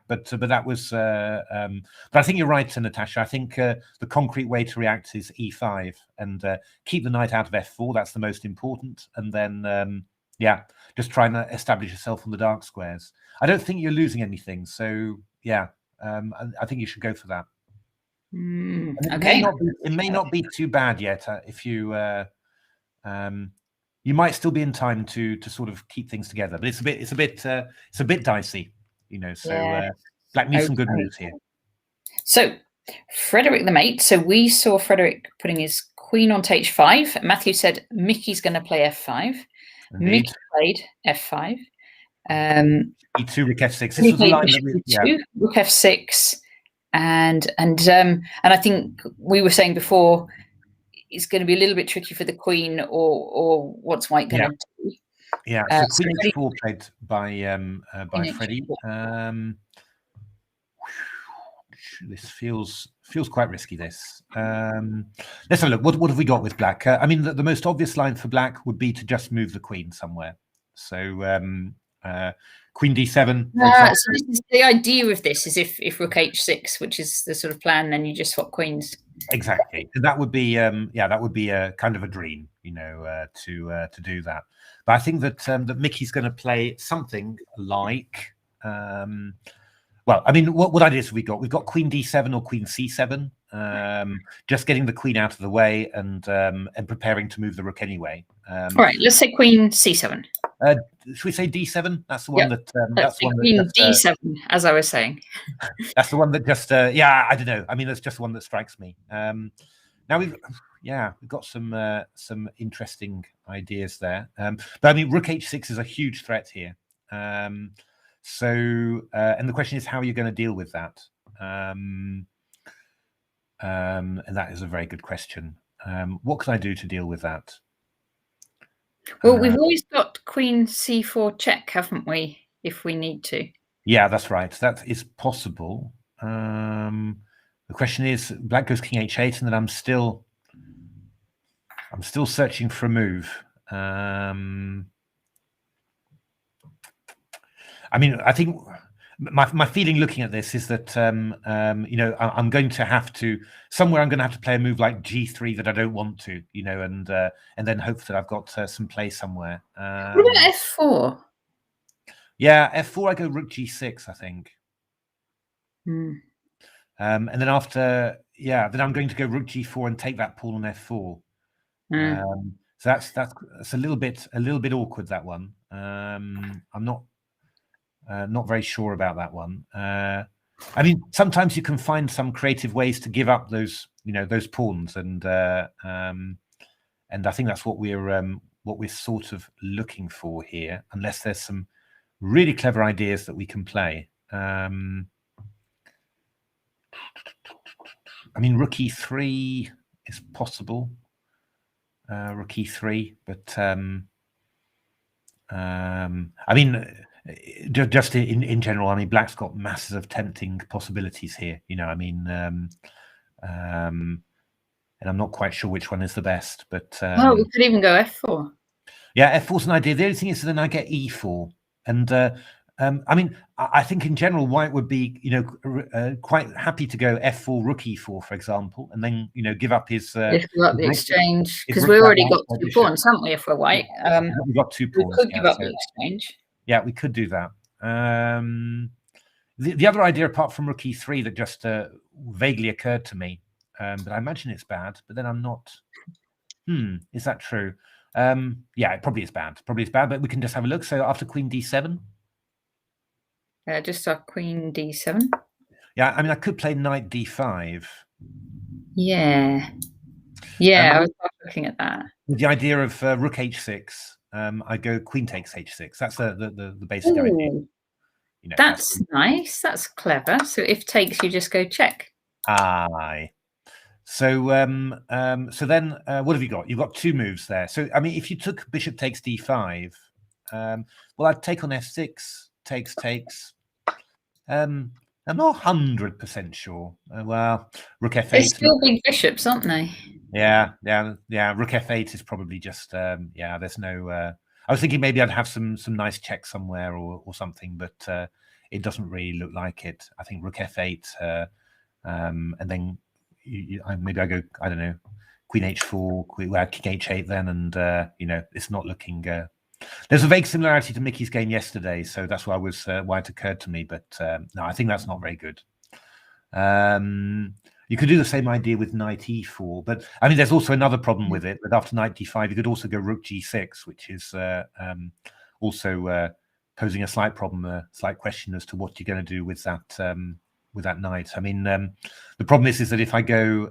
but that was. But I think you're right, Natasha. I think the concrete way to react is e5 and keep the knight out of f4. That's the most important, and then just try and establish yourself on the dark squares. I don't think you're losing anything, so yeah, I think you should go for that. Okay. It may not be too bad yet. If you you might still be in time to sort of keep things together, but it's a bit dicey, you know. So Black needs some good moves here. So Frederick the mate. So we saw Frederick putting his queen onto h5. Matthew said Mickey's going to play f5. Indeed. Mickey played f5. E2, rook f6. This was the line that rook f6, and I think we were saying before it's going to be a little bit tricky for the queen, or what's white going to do? Yeah. So queen h4 played by Freddie. This feels quite risky. This. Let's have a look. What have we got with black? I mean, the most obvious line for black would be to just move the queen somewhere. So queen d7. So this is the idea of this is if rook h6, which is the sort of plan, then you just swap queens. Exactly. That would be that would be a kind of a dream, you know, to do that. But I think that that Mickey's going to play something like. Well, I mean, what ideas have we got? We've got queen d7 or queen c7. Just getting the queen out of the way and preparing to move the rook anyway. All right, let's say queen c7. Should we say d7? That's the one that. That's the one queen d7, as I was saying. That's the one that just. Yeah, I don't know. I mean, that's just one that strikes me. Now we've got some interesting ideas there. But I mean, rook h6 is a huge threat here. So, and the question is, how are you going to deal with that? And that is a very good question. What can I do to deal with that? Well, we've always got queen c4 check, haven't we? If we need to. Yeah, that's right. That is possible. The question is, black goes king h8, and then I'm still searching for a move. I mean, I think my feeling looking at this is that you know, I'm going to have to play a move like g3 that I don't want to, you know, and then hope that I've got some play somewhere. What about f4? Yeah, f4. I go rook g6, I think. And then after, then I'm going to go rook g4 and take that pawn on f4. So that's a little bit awkward, that one. I'm not very sure about that one. I mean, sometimes you can find some creative ways to give up those, you know, those pawns, and I think that's what we're sort of looking for here, unless there's some really clever ideas that we can play. I mean, rook e3 is possible. Rook e3, but I mean. Just in general, I mean, black's got masses of tempting possibilities here. You know, I mean, and I'm not quite sure which one is the best. But we could even go f4. Yeah, f4's an idea. The only thing is, then I get e4, and I mean, I think in general, white would be, you know, quite happy to go f4, rook e4, for example, and then, you know, give up his. Give up the exchange, because we already got 2 pawns, haven't we? If we're white, we've got 2 pawns. We could give up the exchange. Yeah, we could do that. The other idea, apart from rook e3, that just vaguely occurred to me, but I imagine it's bad, but then I'm not. Is that true? Yeah, it probably is bad. But we can just have a look. So after queen d7. Just our queen d7. Yeah, I mean, I could play knight d5. Yeah. Yeah, I was looking at that. With the idea of rook h6. I go queen takes h6. That's the basic idea. You know, that's nice. That's clever. So if takes, you just go check. Aye. So so then what have you got? You've got 2 moves there. So I mean, if you took bishop takes d5, well, I'd take on f6. Takes. I'm not 100% sure. Well, rook f8. They're still big bishops, aren't they? Yeah. Rook f8 is probably just there's no. I was thinking maybe I'd have some nice check somewhere or something, but it doesn't really look like it. I think rook f8, and then maybe I go, I don't know, queen h4, king h8 then, and you know, it's not looking. There's a vague similarity to Mickey's game yesterday, so that's why why it occurred to me. But no, I think that's not very good. You could do the same idea with knight e4, but I mean, there's also another problem with it. That after knight d5, you could also go rook g6, which is also posing a slight problem, a slight question as to what you're going to do with that knight. I mean, the problem is that if I go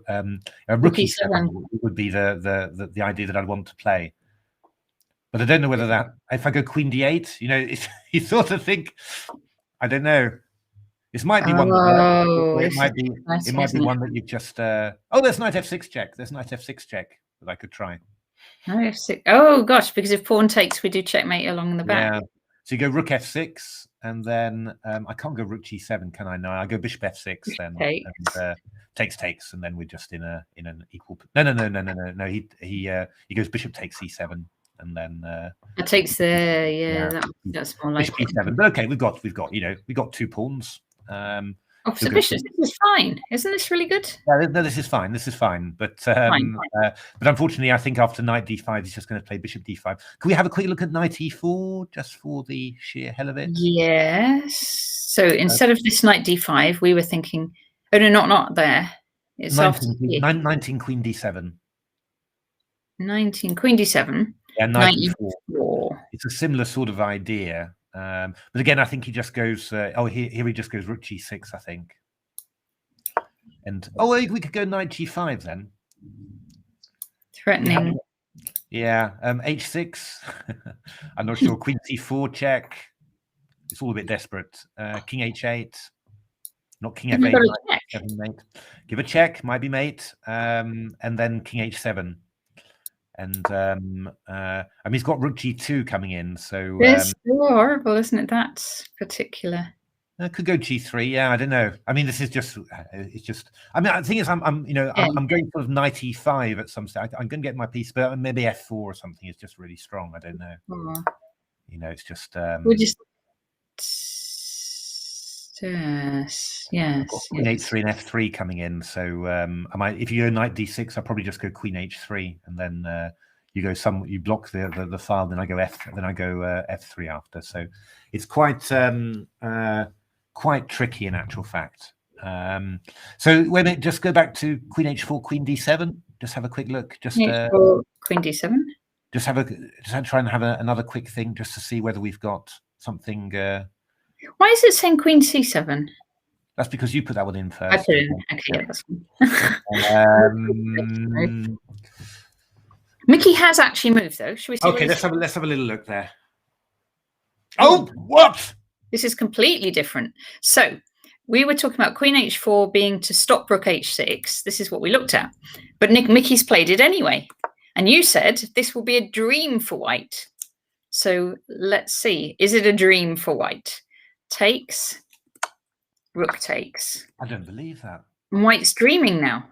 rook e7 would be the idea that I'd want to play. But I don't know whether that, if I go queen d8, you know, you sort of think, I don't know. This might be one. It might be one that you just. Oh, there's knight f6 check. There's knight f6 check that I could try. Knight f6. Oh gosh, because if pawn takes, we do checkmate along the back. Yeah. So you go rook f6, and then I can't go rook g7, can I? No, I go bishop f6 then, and takes, and then we're just in an equal. No. He goes bishop takes e7. And then it takes that's more like bishop e7. But okay, we've got 2 pawns. So bishops, this is fine, isn't this really good? No, this is fine. This is fine. But but unfortunately, I think after knight d5, he's just going to play bishop d5. Can we have a quick look at knight e4 just for the sheer hell of it? Yes. So instead of this knight d5, we were thinking, oh no, not there. It's 19 queen d7. 19 queen d7. Yeah, knight e4. It's a similar sort of idea. But again, I think he just goes. Here he just goes rook g6, I think. And we could go knight g5 then. Threatening. Yeah, h6. I'm not sure. Queen c4 check. It's all a bit desperate. King h8. Not king f8. Mate. Give a check. Might be mate. And then king h7. And I mean, he's got rook g2 coming in, so it's horrible, isn't it? That particular. I could go g3. Yeah, I don't know. I mean, this is just. It's just. I mean, the thing is, I'm going sort of knight e5 at some stage. I'm going to get my piece, but maybe f4 or something is just really strong. I don't know. You know, it's just. We just. Yes. Queen h3 and f3 coming in. So I might, if you go knight d6, I'll probably just go queen h3, and then you go you block the file, then I go f3 after. So it's quite tricky in actual fact. So wait a minute, just go back to queen h4, queen d7. Just have a quick look. Just queen d7. Just try and have another quick thing just to see whether we've got something. Why is it saying queen c7? That's because you put that one in first. I put it in. Okay, yeah, that's fine. Mickey has actually moved, though. Should we see? Okay, let's have a little look there. Oh, what? This is completely different. So we were talking about queen h4 being to stop rook h6. This is what we looked at. But Mickey's played it anyway. And you said this will be a dream for white. So let's see. Is it a dream for white? Takes, rook takes. I don't believe that. White's dreaming now.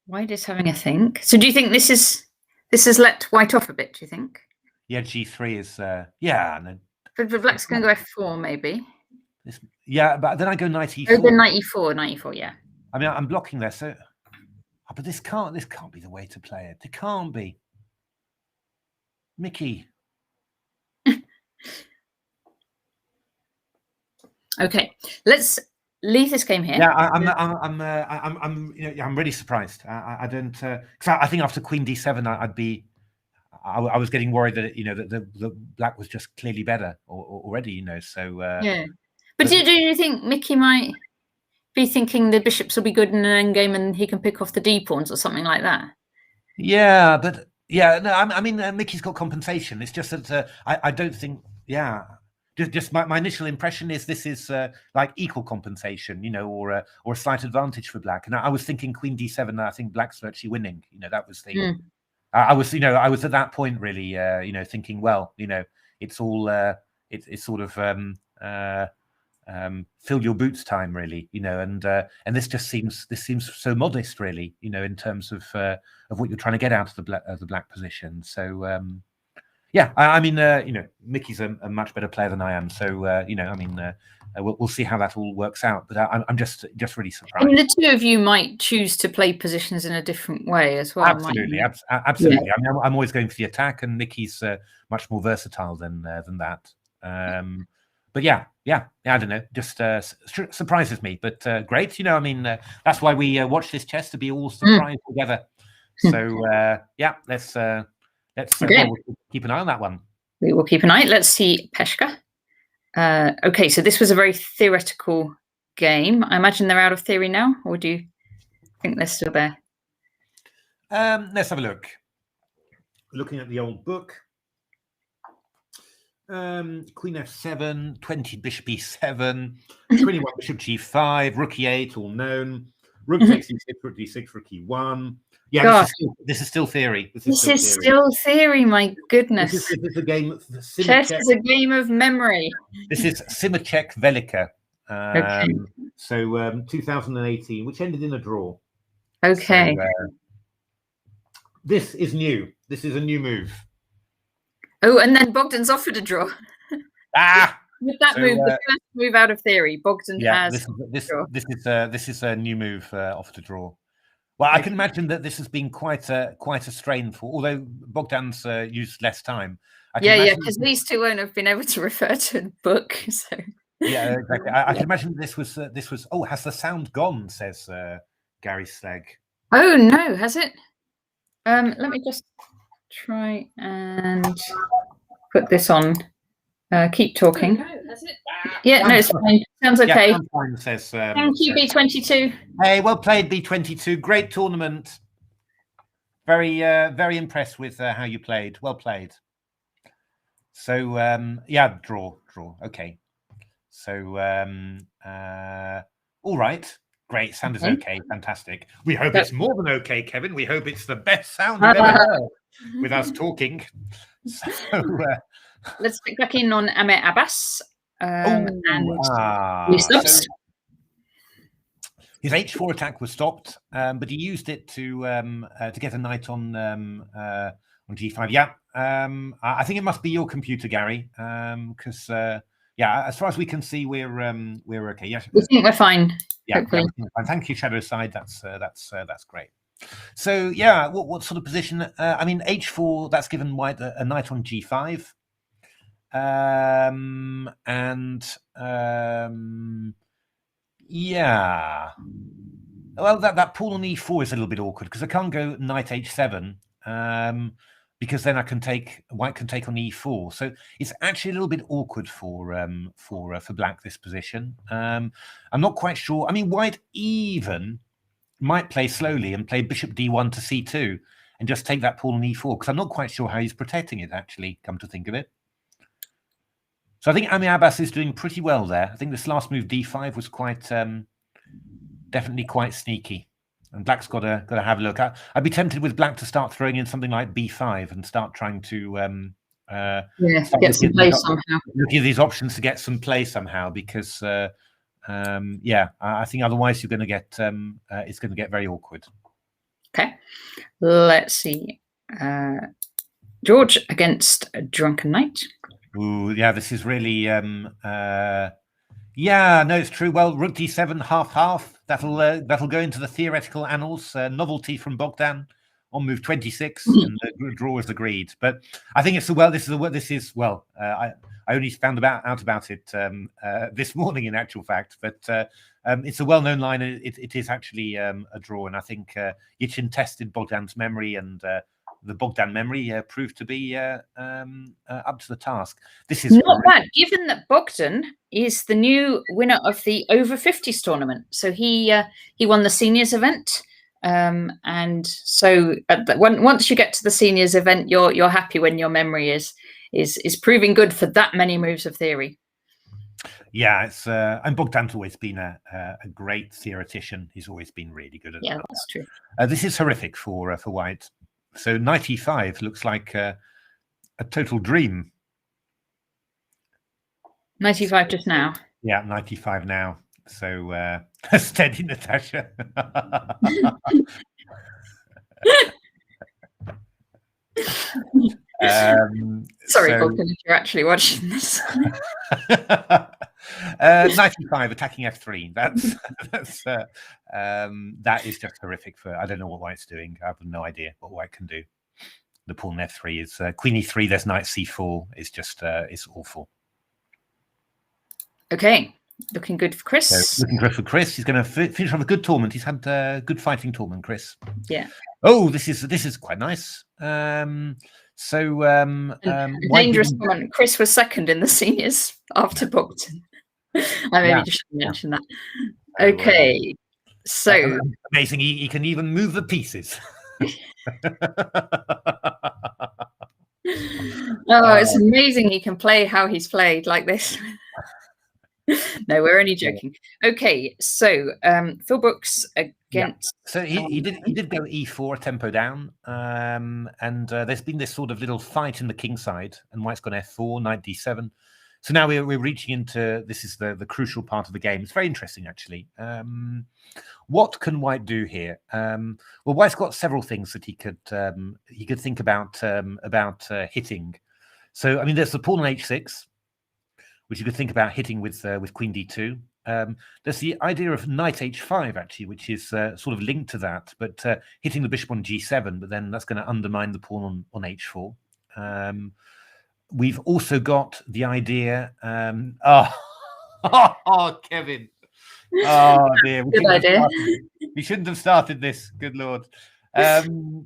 White is having a think. So do you think this has let white off a bit, do you think? Yeah, g3 is yeah. No. But black's going to go f4 maybe. Yeah, but then I go knight e4. Oh, then knight e4, yeah. I mean, I'm blocking there, so but this can't be the way to play it. It can't be. Mickey. Okay, let's leave this game here. Yeah, I'm really surprised. I don't because I think after queen d7 I was getting worried that that the black was just clearly better already. So yeah. But do you think Mickey might be thinking the bishops will be good in an endgame and he can pick off the d pawns or something like that? Yeah, but yeah, no, I mean Mickey's got compensation. It's just that I don't think. Yeah. Just my initial impression is this is like equal compensation, or a slight advantage for black. And I was thinking queen d7. I think black's virtually winning. That was the. I was at that point really, thinking, well, it's all it's sort of fill your boots time really, and this just seems so modest really, in terms of what you're trying to get out of the black position. So. Yeah, I mean, Mickey's a much better player than I am, so we'll see how that all works out. But I'm just really surprised. I mean, the two of you might choose to play positions in a different way as well. Absolutely, absolutely. Yeah. I mean, I'm always going for the attack, and Mickey's much more versatile than that. But yeah, yeah, I don't know, just surprises me, but great. You know, I mean, that's why we watch this chess, to be all surprised together. So yeah, let's Okay. we'll keep an eye on that one. We will keep an eye. Let's see Peshka. Okay, so this was a very theoretical game. I imagine they're out of theory now, or do you think they're still there? Let's have a look. Looking at the old book. Queen f7, 20 bishop e7, 21 bishop g5, rook e8, all known. Rook takes e6, rook d6, rook e1. Yeah, this is still theory. This is still theory. My goodness. This is a game. Chess is a game of memory. This is Simacek Velika. So 2018, which ended in a draw. Okay. So, this is new. This is a new move. Oh, and then Bogdan's offered a draw. With that move, the first move out of theory, Bogdan has. This is a new move offered a draw. Well, I can imagine that this has been quite a strain for, although Bogdan's used less time. Yeah, because these two won't have been able to refer to the book. So. Yeah, exactly. I can imagine this was. Oh, has the sound gone? Says Gary Slegg. Oh no, has it? Let me just try and put this on. Keep talking. Oh, no, has it? Yeah, no, it's fine. Sounds okay. Yeah, fine, says, thank you, B22. Hey, well played, B22. Great tournament. Very, very impressed with how you played. Well played. So, yeah, draw. Okay. So, all right. Great. Sound is okay. Fantastic. We hope it's more than okay, Kevin. We hope it's the best sound we've ever heard with us talking. So, let's pick back in on Amir Abbas. So his h4 attack was stopped, but he used it to get a knight on g5. Yeah, I think it must be your computer, Gary, because yeah, as far as we can see, we're okay. Yes, we think we're fine. Yeah, fine. Thank you, Shadow Side. That's great. So yeah, what sort of position? I mean, h4. That's given white a knight on g5. Yeah. Well, that pawn on e4 is a little bit awkward because I can't go knight h7 because then white can take on e4. So it's actually a little bit awkward for black, this position. I'm not quite sure. I mean, white even might play slowly and play bishop d1 to c2 and just take that pawn on e4 because I'm not quite sure how he's protecting it, actually, come to think of it. So I think Amir Abbas is doing pretty well there. I think this last move d5 was quite definitely quite sneaky, and black's got to have a look. I'd be tempted with black to start throwing in something like b5 and start trying to get some play somehow. Looking at these options to get some play somehow, because yeah, I think otherwise you're going to get it's going to get very awkward. Okay, let's see. George against a Drunken Knight. Ooh, yeah, this is really yeah, no, it's true. Well, rook d7, half. That'll go into the theoretical annals. Novelty from Bogdan on move 26, and the draw is agreed. But I think it's I only found out about it this morning, in actual fact. But it's a well-known line. It is actually a draw, and I think Yichin tested Bogdan's memory, and the Bogdan memory proved to be up to the task. This is not bad, given that Bogdan is the new winner of the over 50s tournament. So he won the seniors event, and so once you get to the seniors event, you're happy when your memory is proving good for that many moves of theory. Yeah, it's and Bogdan's always been a great theoretician. He's always been really good at that. Yeah, that's true. This is horrific for white. So knight e5 looks like a total dream. Knight e5 just now. Yeah, knight e5 now. So steady, Natasha. Sorry, Bogdan, if you're actually watching this. Knight e5 attacking f3. That is just horrific for. I don't know what white's doing. I have no idea what white can do. The pawn f3 is queen e3. There's knight c4. It's just it's awful. Okay, looking good for So Chris. looking good for Chris. He's going to finish off a good tournament. He's had good fighting tournament, Chris. Yeah. Oh, this is quite nice. Dangerous comment. Chris was second in the seniors after Bogdan. I maybe just should mention that. Okay, so amazing. He can even move the pieces. Oh, it's amazing he can play how he's played like this. No, we're only joking. Okay, so Phil Brooks against. So he did go E4, tempo down, and there's been this sort of little fight in the king side, and White's gone F4, knight D7. So now we're reaching into, this is the crucial part of the game. It's very interesting, actually. What can White do here? Well, White's got several things that he could think about hitting. So I mean, there's the pawn on H6, which you could think about hitting with Queen D2. There's the idea of knight H5, actually, which is sort of linked to that, but hitting the bishop on G7, but then that's going to undermine the pawn on H4. We've also got the idea. Kevin. Oh dear. Good idea. We shouldn't have started this. Good Lord. Bishop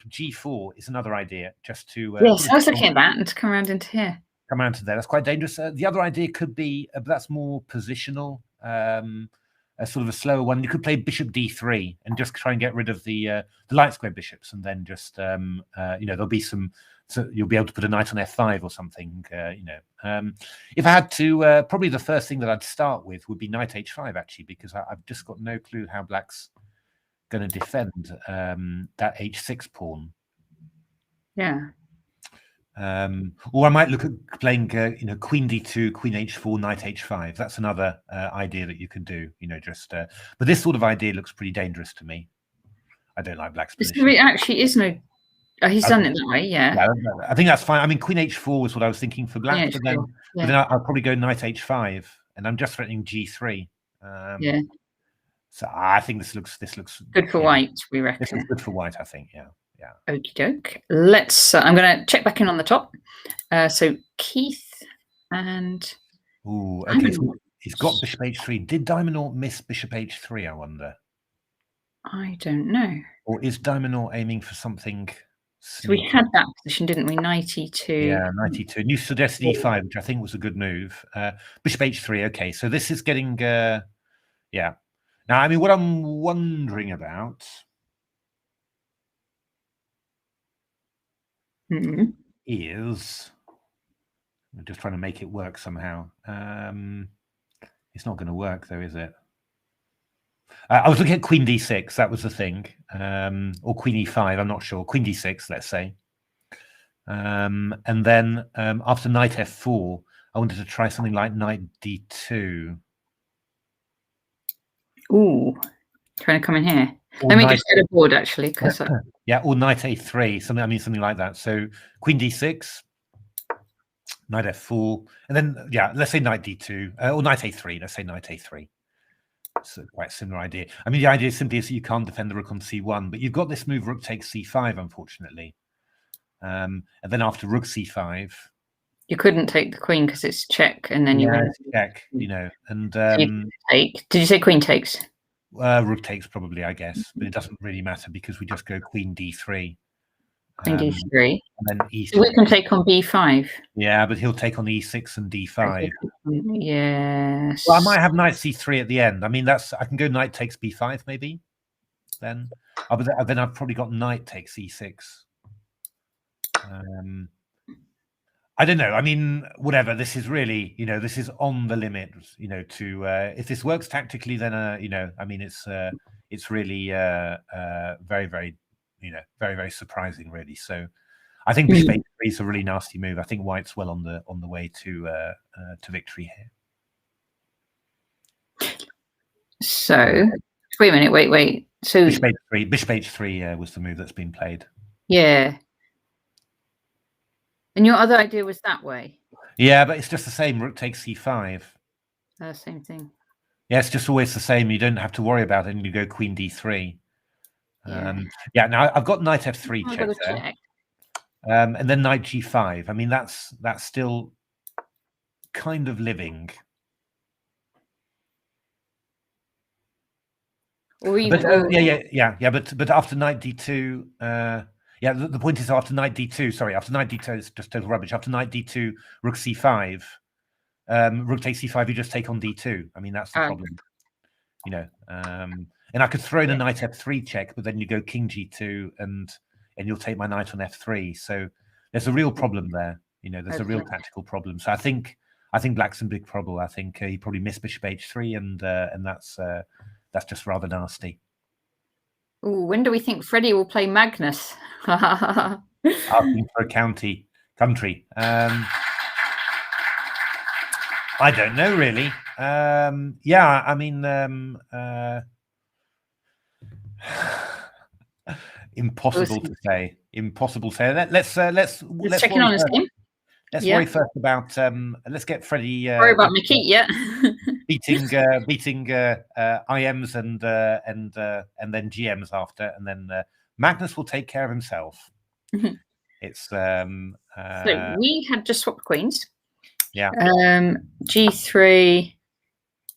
G4 is another idea, just to. Yes, I was looking at that and to come around into here. Come around to there. That's quite dangerous. The other idea could be, but that's more positional. A sort of a slower one. You could play Bishop D3 and just try and get rid of the light square bishops, and then just there'll be some. So you'll be able to put a knight on F5 or something. If I had to, probably the first thing that I'd start with would be knight H5, actually, because I've just got no clue how Black's going to defend that H6 pawn. Yeah. Or I might look at playing, Queen D2, Queen H4, Knight H5. That's another idea that you can do. But this sort of idea looks pretty dangerous to me. I don't like Black's position. There actually is no. Oh, he's done it that way, yeah. I think that's fine. I mean, Queen H4 was what I was thinking for Black, but then I'll probably go Knight H5, and I'm just threatening G3. Yeah. So I think this looks good for White. We reckon this looks good for White. I think, yeah. Okie doke. Let's. I'm going to check back in on the top. So Keith and. Ooh, okay. So he's got Bishop H3. Did Diamond miss Bishop H3? I wonder. I don't know. Or is Diamond aiming for something? So we had that position, didn't we? Knight E2. Yeah, knight E2. And you suggested E5, which I think was a good move. Bishop H3. Okay, so this is getting. Now, I mean, what I'm wondering about. Is I'm just trying to make it work somehow. It's not going to work though, is it? I was looking at Queen D6. That was the thing, or Queen E5. I'm not sure. Queen D6, let's say. And then after Knight F4, I wanted to try something like Knight D2. Ooh, trying to come in here. Let me just get a board actually, because yeah, or Knight A3, something like that. So Queen D6, Knight F4, and then let's say Knight D2 or Knight A3. Let's say Knight A3. It's quite a similar idea. I mean, the idea simply is that you can't defend the rook on C1, but you've got this move Rook takes C5, unfortunately, and then after Rook C5, you couldn't take the Queen because it's check, and then you went check, and take. Did you say Queen takes? Rook takes probably, I guess, but it doesn't really matter because we just go Queen D3. Queen D3. And then E6. So we can take on B5. Yeah, but he'll take on E6 and D5. Yes. Well, I might have Knight C3 at the end. I mean, I can go Knight takes B5 maybe. Then, then I've probably got Knight takes E6. I don't know. I mean, whatever. This is really, this is on the limit. To if this works tactically, then I mean, it's really very, very, very, very surprising, really. So, I think Bishop A3 is a really nasty move. I think White's well on the way to victory here. So, wait a minute. Wait. So Bishop H3 was the move that's been played. Yeah. And your other idea was that way? Yeah, but it's just the same. Rook takes C5. Same thing. Yeah, it's just always the same. You don't have to worry about it, and you go Queen D3. Now I've got Knight F3 check there. And then Knight G5. I mean, that's still kind of living. But but after knight d2, the point is after knight d2. Sorry, after knight d2, it's just total rubbish. After knight d2, rook c5, rook takes c5. You just take on d2. I mean, that's the problem, you know. And I could throw in a knight f3 check, but then you go king g2, and you'll take my knight on f3. So there's a real problem there. You know, there's a real tactical problem. So I think black's in big trouble. I think he probably missed bishop h3, and that's just rather nasty. Ooh, when do we think Freddie will play Magnus? Asking for a country. I don't know really. Yeah, I mean, impossible to say. Impossible to say. Let's check in on his game. Let's worry first about. Let's get Freddie. Worry about Mickey, yeah. beating IMs and then GMs after, and then Magnus will take care of himself. It's so we had just swapped queens. Yeah. G3,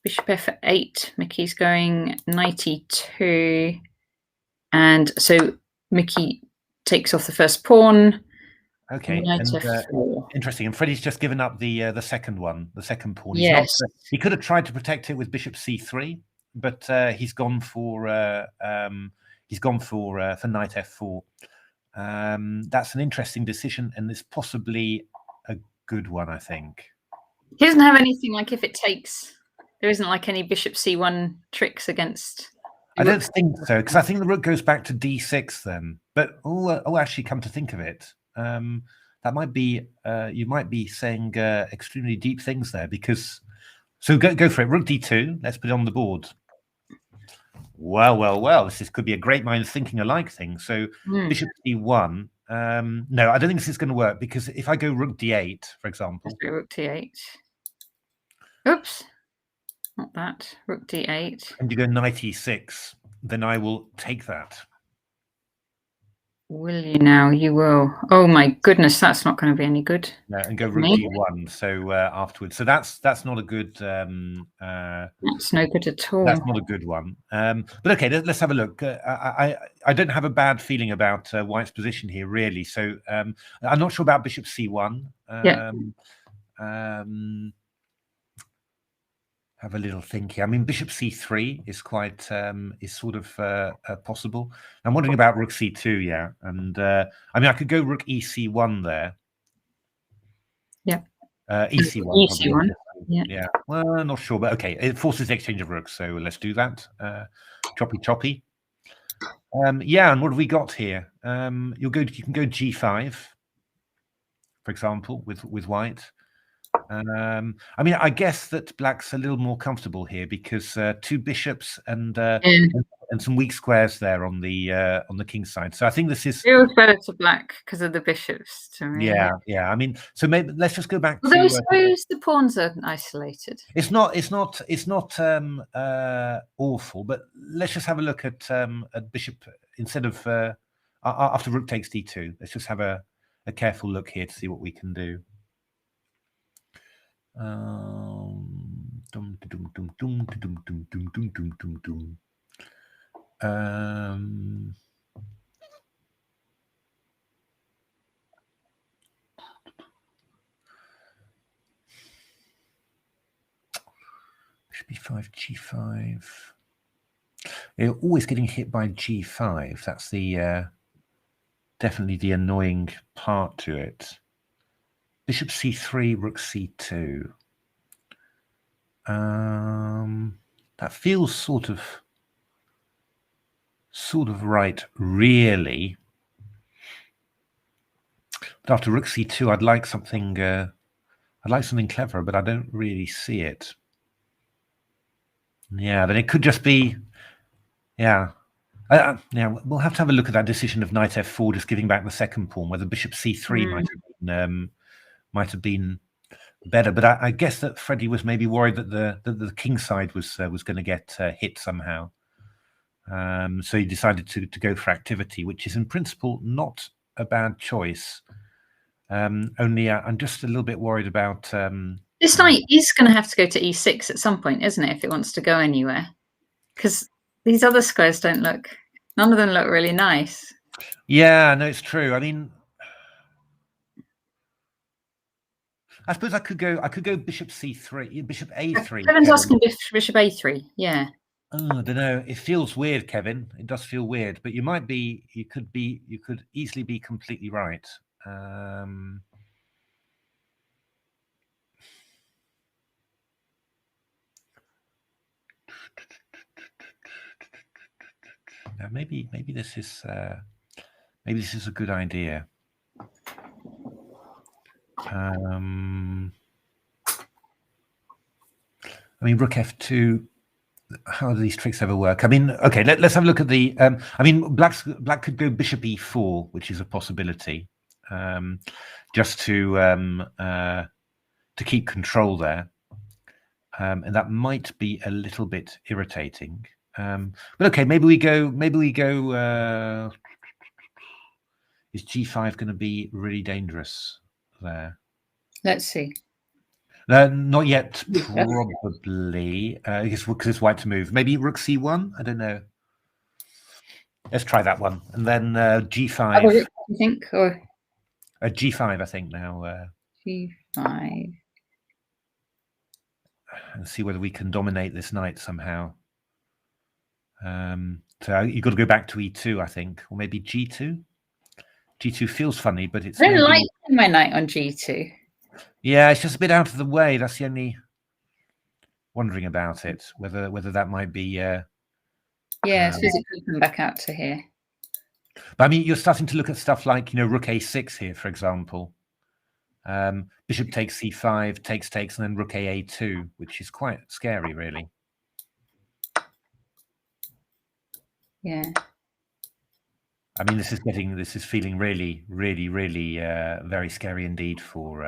bishop f8. Mickey's going knight e2, and so Mickey takes off the first pawn. Okay, interesting. And Freddie's just given up the second one, the second pawn. Yes, he could have tried to protect it with bishop c3, but he's gone for knight f4. That's an interesting decision, and it's possibly a good one, I think. He doesn't have anything like if it takes. There isn't like any bishop c1 tricks against. I don't think so, because I think the rook goes back to d6 then. But actually, come to think of it. That might be you might be saying extremely deep things there, because so go for it. Rook d2. Let's put it on the board. Well. This could be a great mind thinking alike thing. So bishop d1. No, I don't think this is going to work, because if I go rook d8, for example, rook d8. Oops, not that. Rook d8. And you go knight e6, then I will take that. Will you now? You will. Oh my goodness, that's not going to be any good. No, and go rook d1. So afterwards, so that's not a good. That's no good at all. That's not a good one. But okay, let's have a look. I don't have a bad feeling about White's position here, really. So I'm not sure about bishop c1. Have a little think here. I mean, bishop c3 is quite is sort of possible. I'm wondering about rook c2, yeah. And I mean, I could go rook ec1 there. Yeah. ec1. ec1. Yeah. Well, I'm not sure, but okay. It forces the exchange of rooks, so let's do that. Choppy. Yeah, and what have we got here? You can go g5, for example, with White. I mean, I guess that black's a little more comfortable here, because two bishops and some weak squares there on the king's side. So I think this is. It was better to black because of the bishops, to me. Yeah. I mean, so maybe let's just go back. Although I suppose the pawns are isolated. It's not awful, but let's just have a look at bishop instead of after rook takes d2. Let's just have a careful look here to see what we can do. b5, g5. You're always getting hit by g5. That's the definitely the annoying part to it. Bishop c3, rook c2. That feels sort of right, really. But after rook c2, I'd like something clever, but I don't really see it. Yeah, then it could just be, yeah. We'll have to have a look at that decision of knight f4, just giving back the second pawn, whether bishop c3 might have been better. But I guess that Freddie was maybe worried that the king side was going to get hit somehow. So he decided to go for activity, which is in principle not a bad choice. Only I'm just a little bit worried about This knight is going to have to go to e6 at some point, isn't it, if it wants to go anywhere? Because these other squares don't look, none of them look really nice. Yeah, no, it's true. I mean, I suppose I could go bishop c3, bishop a3. Kevin's asking bishop a3. Yeah. Oh, I don't know. It feels weird, Kevin. It does feel weird, but you could easily be completely right. Now maybe this is a good idea. I mean, rook f2. How do these tricks ever work? I mean, okay, let's have a look at the. I mean, black could go bishop e4, which is a possibility, just to keep control there, and that might be a little bit irritating. But okay, maybe we go. Is g5 going to be really dangerous there? Let's see. Not yet, probably. I guess because it's white to move. Maybe rook c1. I don't know. Let's try that one, and then g5. You think, or g5? I think now. g5. And see whether we can dominate this knight somehow. So you've got to go back to e2, I think, or maybe g2. G2 feels funny, but it's. I don't like my knight on g2. Yeah, it's just a bit out of the way. That's the only wondering about it. Whether that might be. Yeah, I suppose it could come back out to here. But I mean, you're starting to look at stuff like rook a6 here, for example. Bishop takes c5, takes, and then rook a2, which is quite scary, really. Yeah. I mean, this is feeling really, really, really very scary indeed for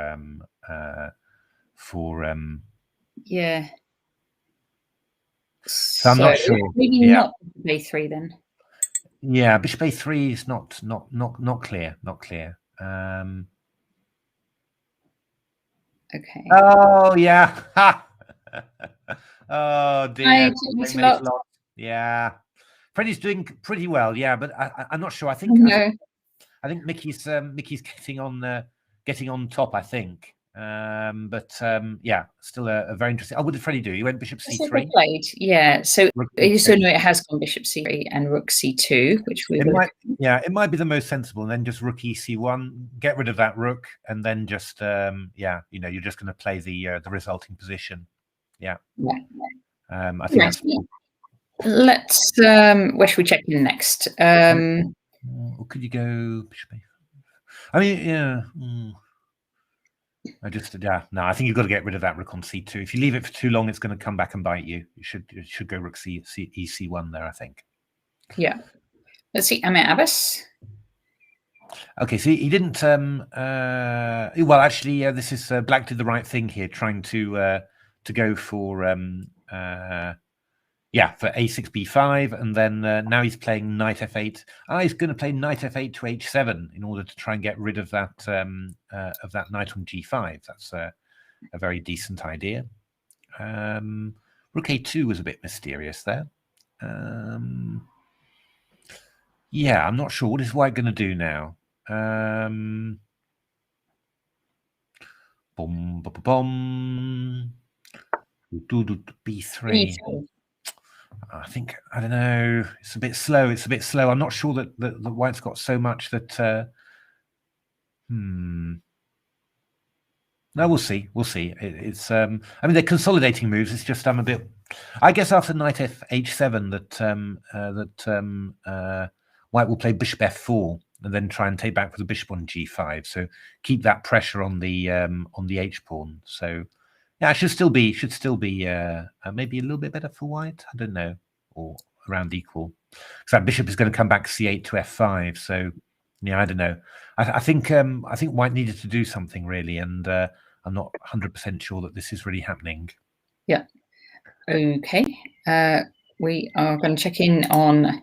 yeah. So I'm not sure. Maybe not a3 then. Yeah, bishop a3 is not clear. Not clear. Okay. Oh yeah. Oh dear. Yeah. Freddie's doing pretty well, yeah, but I'm not sure. I think Mickey's getting on top. I think, yeah, still a very interesting. Oh, what did Freddie do? He went bishop c3. Played, yeah. So it has gone bishop c3 and rook c2, which we it might be the most sensible, and then just rook ec1, get rid of that rook, and then just you're just going to play the resulting position. Yeah. I think that's. Let's where should we check in next? Or could you go bishop a? I mean, yeah. I think you've got to get rid of that rook on c2. If you leave it for too long, it's going to come back and bite you. You should go rook ec1 there, I think. Yeah. Let's see. Amir Abbas. Okay, so he didn't. Well, actually, this is black did the right thing here, trying to go for for a6 b5, and then now he's playing knight f8. He's going to play knight f8 to h7 in order to try and get rid of that knight on g5. That's a very decent idea. Rook a2 was a bit mysterious there. Yeah, I'm not sure. What is white going to do now? b3. I don't know. It's a bit slow. I'm not sure that the white's got so much that. No, we'll see. It's. I mean, they're consolidating moves. It's just I'm a bit. I guess after knight h7 that white will play bishop f4 and then try and take back with the bishop on g5. So keep that pressure on the h pawn. So. Yeah, it should still be maybe a little bit better for white. I don't know, or around equal. Because that bishop is going to come back c8 to f5. So yeah, I don't know. I think white needed to do something really, and I'm not 100% sure that this is really happening. Yeah. Okay. We are going to check in on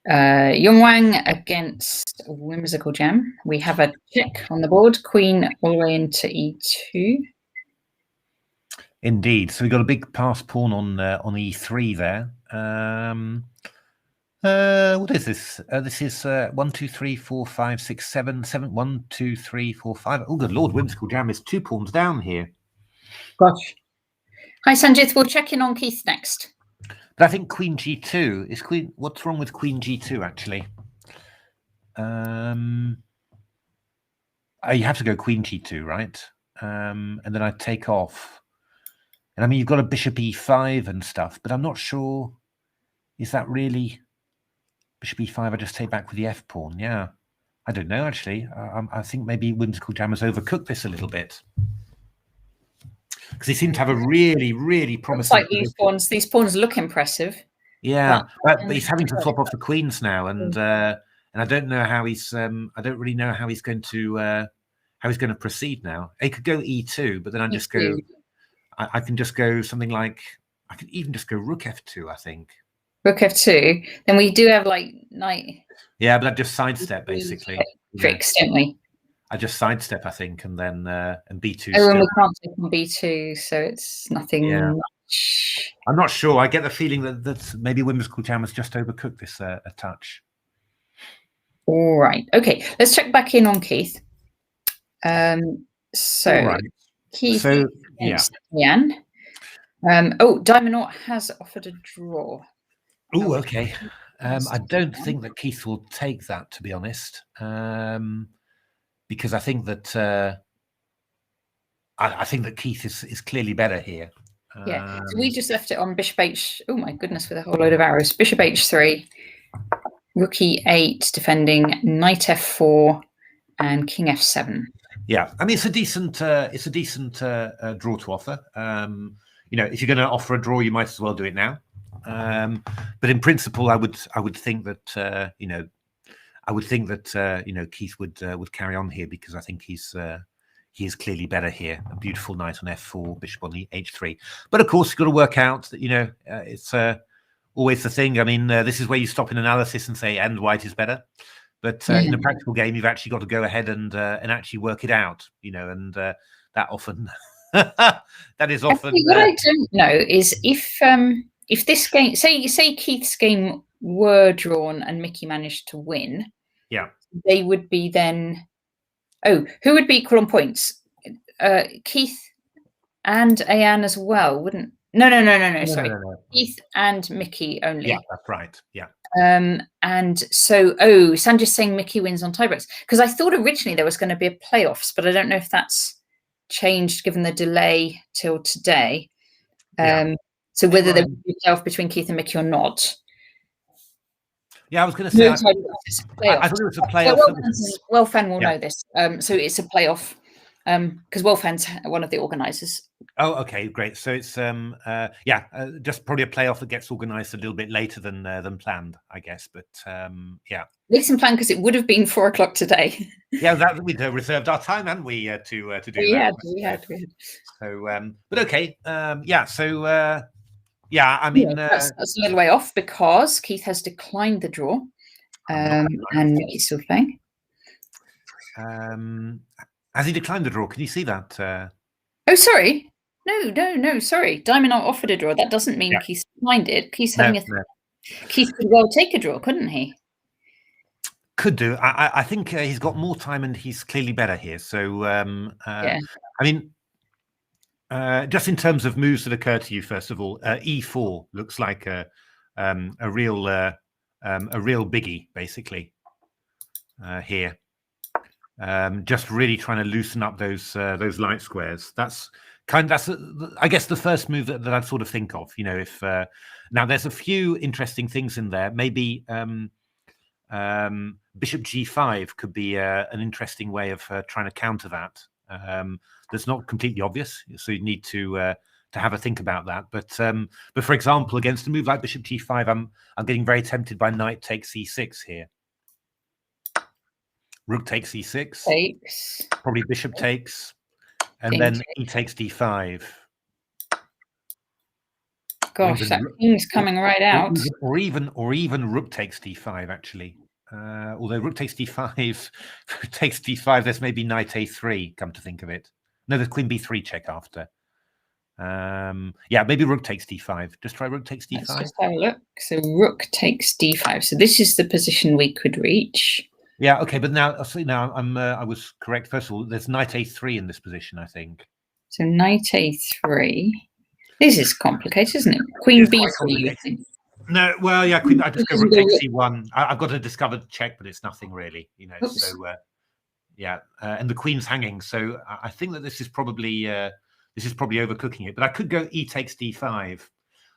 Yung Wang against Whimsical Gem. We have a check on the board. Queen all the way into e2. Indeed. So we got a big pass pawn on e3 there. What is this? This is 1, 2, 3, 4, 5, 6, 7, 7. 1, 2, 3, 4, 5. Oh, good Lord! Whimsical Jam is 2 pawns down here. Gosh. Hi, Sanjith. We'll check in on Keith next. But I think Queen G2 is Queen. What's wrong with Queen G2 actually? You have to go Queen G2, right? And then I take off. And I mean, you've got a Bishop E5 and stuff, but I'm not sure. Is that really Bishop E5? I just take back with the F pawn. Yeah, I don't know actually. I think maybe Whimsical Jam has overcooked this a little bit because he seemed to have a really, really promising. Like these pawns look impressive. Yeah, but he's having to flop off the queens now, and I don't know how he's. I don't really know how he's going to proceed now. He could go E2, but then I just go. I can just go something like. I could even just go Rook F2. I think. Rook F2. Then we do have like knight. Yeah, but I just sidestep basically. Tricks, don't we? I just sidestep, I think, and then and B2. Oh, and we can't take on B2, so it's nothing much. I'm not sure. I get the feeling that maybe Whimsical Jam has just overcooked this a touch. All right. Okay. Let's check back in on Keith. So right. Keith Yan. Diamond Knot has offered a draw. Oh, okay. I don't think that Keith will take that, to be honest, because I think that I think that Keith is clearly better here. Yeah. So we just left it on Bishop H. Oh my goodness, with a whole load of arrows. Bishop H3, Rook E8, defending Knight F4, and King F7. Yeah, I mean it's a decent draw to offer. If you're going to offer a draw, you might as well do it now. But in principle, I would think that Keith would carry on here because I think he is clearly better here. A beautiful knight on F4, bishop on the H3. But of course, you've got to work out that it's always the thing. I mean, this is where you stop in analysis and say, and white is better. But in a practical game, you've actually got to go ahead and actually work it out. And that often that is often. Actually, what I don't know is if this game, say Keith's game were drawn and Mickey managed to win, they would be then. Oh, who would be equal on points? Keith and Ayan as well, wouldn't? No. Sorry, no. Keith and Mickey only. Yeah, that's right. Yeah. And so, Sanjay's saying Mickey wins on tiebreaks because I thought originally there was going to be a playoffs, but I don't know if that's changed given the delay till today. So whether there would be a playoff between Keith and Mickey or not. Yeah, I was going to say. I thought it was a playoff. Welfan will know this. So it's a playoff because Welfan's one of the organisers. Oh, okay, great. So it's just probably a playoff that gets organised a little bit later than planned, I guess. But later than planned because it would have been 4 o'clock today. Yeah, that we'd reserved our time, hadn't we, to do that? We had. So, but okay, I mean, that's a little way off because Keith has declined the draw, and Mickey's still playing. Has he declined the draw? Can you see that? Oh, sorry. No. Sorry. Diamond Knot offered a draw. That doesn't mean Keith declined it. Keith's having Keith could well take a draw, couldn't he? Could do. I think he's got more time and he's clearly better here. So, I mean, just in terms of moves that occur to you, first of all, E4 looks like a real biggie, basically. Here, just really trying to loosen up those light squares. I guess the first move that I'd sort of think of. If now there's a few interesting things in there. Maybe Bishop G5 could be an interesting way of trying to counter that. That's not completely obvious, so you need to have a think about that. But for example, against a move like Bishop G5, I'm getting very tempted by Knight takes E6 here. Rook takes E6. Takes. Probably Bishop takes, and then he takes D5. Gosh, that king's coming right out. Or even Rook takes D5 actually. Although Rook takes D5, there's maybe Knight A3. Come to think of it, no, there's Queen B3 check after. Yeah, maybe rook takes d5. Just try rook takes d5. Let's just have a look. So rook takes d5. So this is the position we could reach. Yeah, okay, but now I was correct. First of all, there's knight a3 in this position, I think. So knight a3. This is complicated, isn't it? Queen b3, you think? No, well, yeah, queen. I just go rook takes c1. I've got a discovered check, but it's nothing really, you know. Oops. So yeah, and the queen's hanging. So I think that this is probably overcooking it. But I could go e takes d5.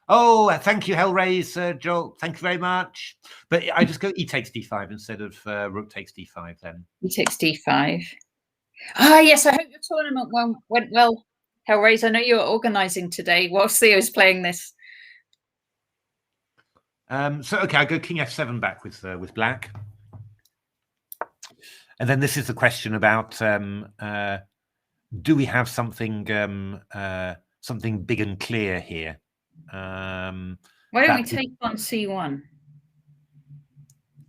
Oh, thank you, Hellraise, Joel. Thank you very much. But I just go e takes d5 instead of rook takes d5 then. E takes d5. Ah, yes, I hope your tournament went well, Hellraise. I know you were organising today while Theo's playing this. So, okay, I go king f7 back with black. And then this is the question about, do we have something something big and clear here? Why don't we take on c1?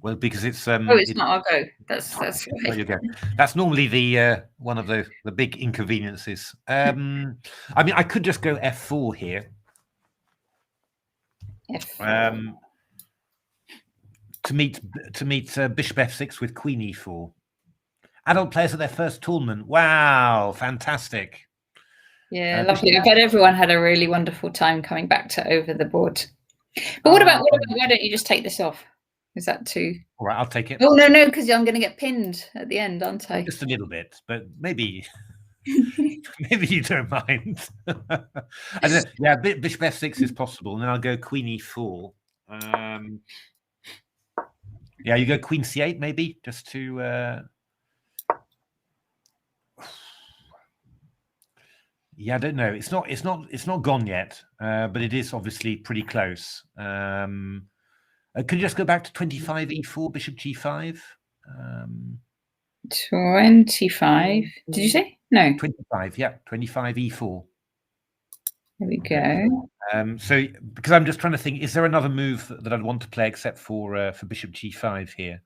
Well, because it's oh, it's not our go. That's there you go. That's normally the one of the big inconveniences. I mean, I could just go f4 here. F4. To meet bishop f6 with queen e4. Adult players at their first tournament. Wow, fantastic. Yeah, lovely. I bet everyone had a really wonderful time coming back to Over the Board. But what about why don't you just take this off? Is that too? All right, I'll take it. Oh, no, because I'm going to get pinned at the end, aren't I? Just a little bit, but maybe maybe you don't mind. I don't know. Yeah, bishop f6 is possible, and then I'll go queen e4. Yeah, you go queen c8 maybe, just to... Yeah, I don't know. It's not gone yet, but it is obviously pretty close. Could you just go back to 25 e4, bishop g5? 25. Did you say? No. 25, yeah. 25 e4. There we go. So, because I'm just trying to think, is there another move that I'd want to play except for bishop g5 here?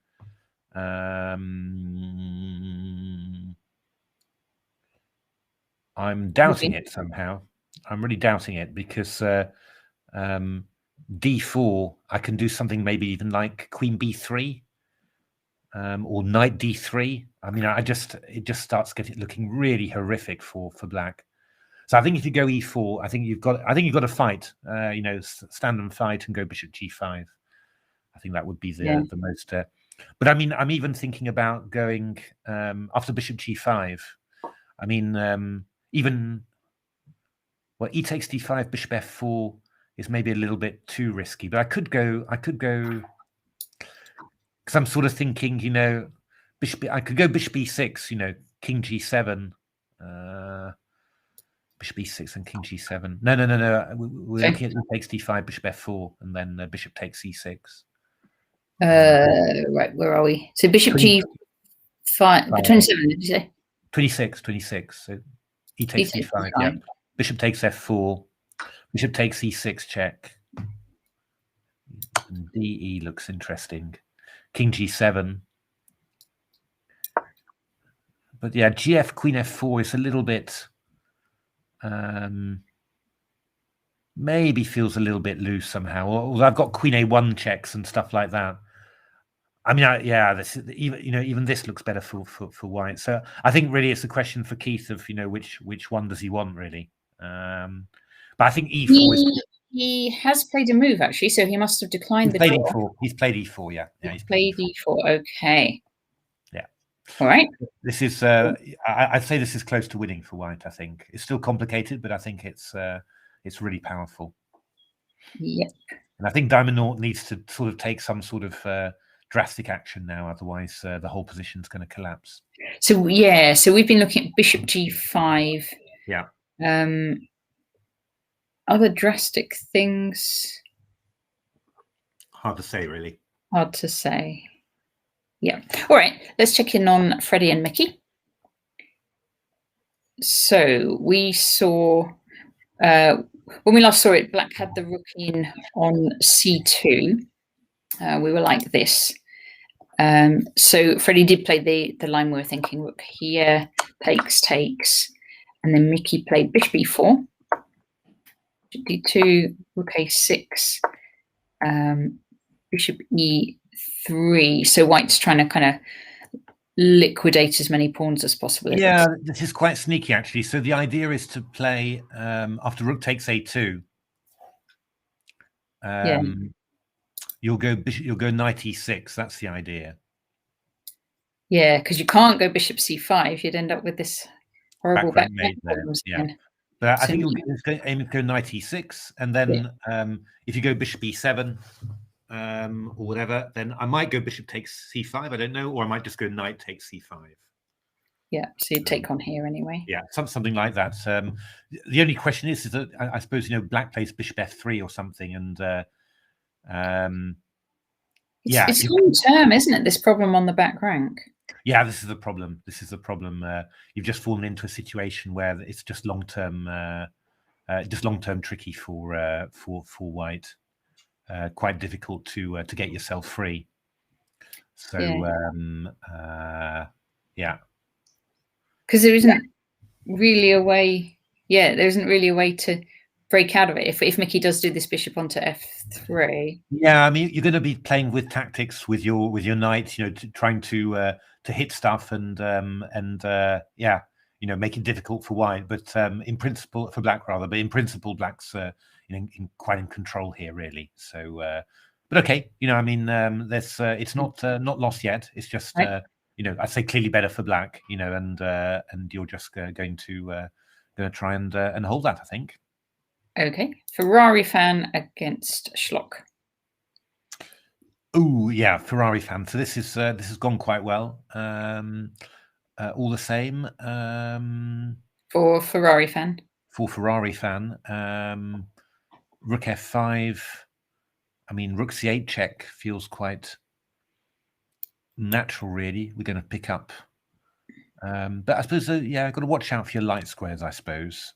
I'm doubting it somehow. I'm really doubting it because d4, I can do something maybe even like queen b3 or knight d3. I mean, it just starts looking really horrific for black. So I think if you go e4, I think you've got to fight. You know, stand and fight and go bishop g5. I think that would be the most. But I mean, I'm even thinking about going after bishop g5. I mean, even e takes d5, bishop f4 is maybe a little bit too risky. But I could go because I'm sort of thinking, you know, I could go bishop e6. You know, king g7. Bishop e6 and king g7. No. We're looking at e takes d5, bishop f4, and then bishop takes e6. Right, where are we? So bishop g5, 27, did you say? 26. So e takes d5, yeah. Bishop takes f4, bishop takes e6 check. And de looks interesting. King g7. But yeah, gf, queen f4 is a little bit... maybe feels a little bit loose somehow. Although I've got queen a1 checks and stuff like that. I mean, yeah, this even this looks better for white. So I think really it's a question for Keith of which one does he want really. But I think e4 he has played a move actually, so he must have declined the draw. He's played e4, yeah. He's played e4. Okay. Yeah. All right. This is I'd say this is close to winning for white. I think it's still complicated, but I think it's really powerful. Yep. And I think Diamond Nought needs to sort of take some sort of drastic action now, otherwise the whole position is going to collapse. So yeah, so we've been looking at bishop g5. Yeah. Other drastic things? Hard to say, really. Hard to say. Yeah. All right. Let's check in on Freddie and Mickey. So we saw when we last saw it, black had the rook in on c2. We were like this. So Freddie did play the line we were thinking, rook here, takes, and then Mickey played bishop e4. d2, rook a6, bishop e3. So white's trying to kind of liquidate as many pawns as possible. Yeah, this is quite sneaky actually. So the idea is to play after rook takes a2. You'll go knight e6. That's the idea. Yeah, because you can't go bishop c5. You'd end up with this horrible back problems. Yeah, but I think you'll aim to go knight e6, and then if you go bishop e7 or whatever, then I might go bishop takes c5. I don't know, or I might just go knight takes c5. Yeah, so you take on here anyway. Yeah, something like that. The only question is that I suppose black plays bishop f3 or something, and it's long term, isn't it? This problem on the back rank. Yeah, this is the problem. You've just fallen into a situation where it's just long term tricky for white. Quite difficult to get yourself free. So yeah. Because there isn't really a way. Yeah, there isn't really a way to break out of it. If Mickey does do this bishop onto f3. Yeah, I mean you're going to be playing with tactics with your knight, trying to hit stuff and make it difficult for white. But in principle, for black rather. But in principle, black's quite in control here, really. So, but okay, I mean, it's not lost yet. It's just right. I'd say clearly better for black. And you're just going to try and hold that, I think. Okay, Ferrari fan against Schlock. Oh yeah, Ferrari fan. So this has gone quite well. All the same. For Ferrari fan. For Ferrari fan, rook f5. I mean, rook c8 check feels quite natural, really. We're going to pick up, but I suppose I've got to watch out for your light squares. I suppose.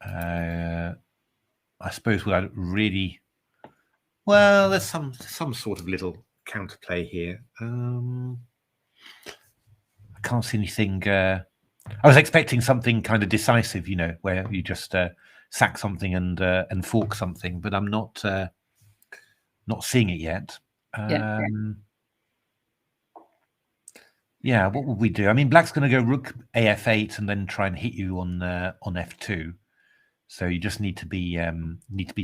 I suppose without really. Well, there's some sort of little counterplay here. I can't see anything. I was expecting something kind of decisive, where you just sack something and fork something, but I'm not seeing it yet. Yeah, what would we do? I mean, black's going to go rook af8 and then try and hit you on f2. So you just need to be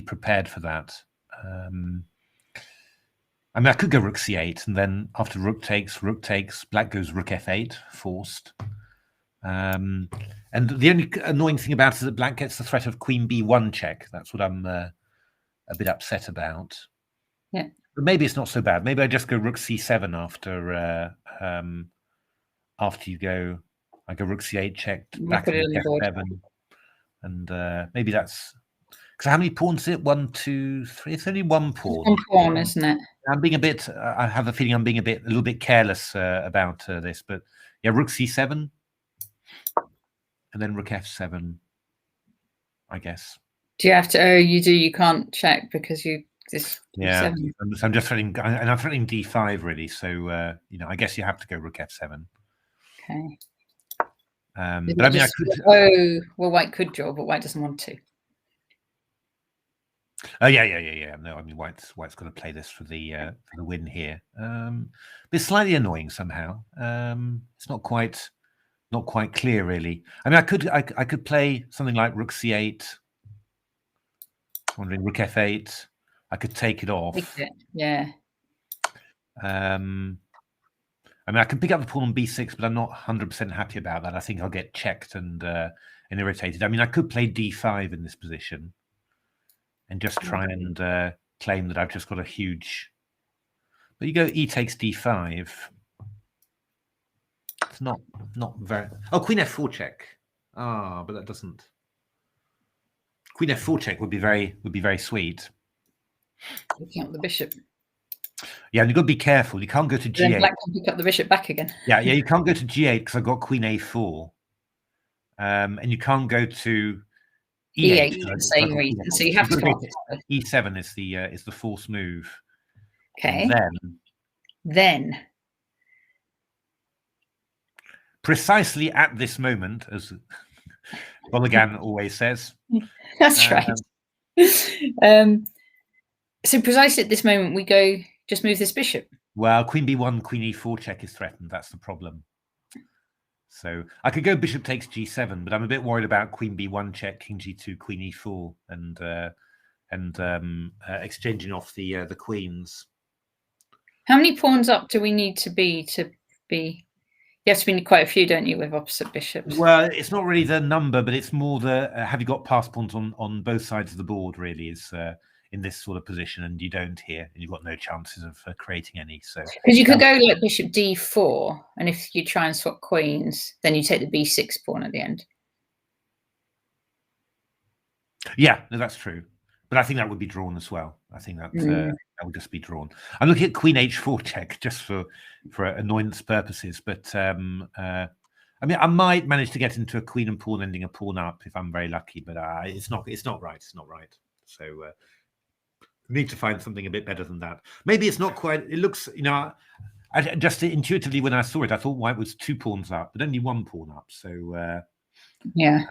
prepared for that. I mean, I could go rook c8, and then after rook takes, black goes rook f8, forced. And the only annoying thing about it is that black gets the threat of queen b1 check. That's what I'm a bit upset about. Yeah. But maybe it's not so bad. Maybe I just go rook c7 after you go. I go rook c8 checked, back to f7, and maybe that's. Because how many pawns is it? 1, 2, 3. It's only one pawn. One pawn, isn't it? I'm being a bit. I have a feeling I'm being a little bit careless about this. But yeah, rook c7, and then rook f7. I guess. Do you have to? Oh, you do. You can't check because you this. Yeah. So I'm just threatening, and I'm threatening d5 really. So I guess you have to go rook f7. Okay. But I mean, I could. Oh well, white could draw, but white doesn't want to. Oh yeah. No, I mean white's going to play this for the win here. But it's slightly annoying somehow. It's not quite clear really. I mean, I could play something like rook c8. Wondering rook f8. I could take it off. Yeah. I mean, I can pick up the pawn on b6, but I'm not 100% happy about that. I think I'll get checked and irritated. I mean, I could play d5 in this position. And just try and claim that I've just got a huge. But you go e takes d5. It's not very. Oh, queen f4 check. Ah, but that doesn't. Queen f4 check would be very sweet. Picking up the bishop. Yeah, and you've got to be careful. You can't go to g8. Then black can pick up the bishop back again. Yeah, you can't go to g8 because I've got queen a4. And you can't go to E8 for the same reason, so you have to come up. E7 is the forced move. Okay. And then precisely at this moment, as Bologan always says. That's right. So precisely at this moment, we go just move this bishop. Well, queen b1, queen e4 check is threatened. That's the problem. So I could go bishop takes g7, but I'm a bit worried about queen b1 check, king g2, queen e4, and exchanging off the queens. How many pawns up do we need to be You have to be quite a few, don't you, with opposite bishops? Well, it's not really the number, but it's more the have you got pass pawns on both sides of the board, really, is in this sort of position, and you don't here, and you've got no chances of creating any. So because you could go like bishop d4, and if you try and swap queens, then you take the b6 pawn at the end. Yeah, no, that's true. But I think that would be drawn as well. I think that that would just be drawn. I'm looking at queen h4 check just for annoyance purposes. But I mean, I might manage to get into a queen and pawn ending a pawn up if I'm very lucky. But it's not right. It's not right. So need to find something a bit better than that. Maybe it's not quite. It looks, I just intuitively when I saw it, I thought white was 2 pawns up, but only 1 pawn up. So yeah,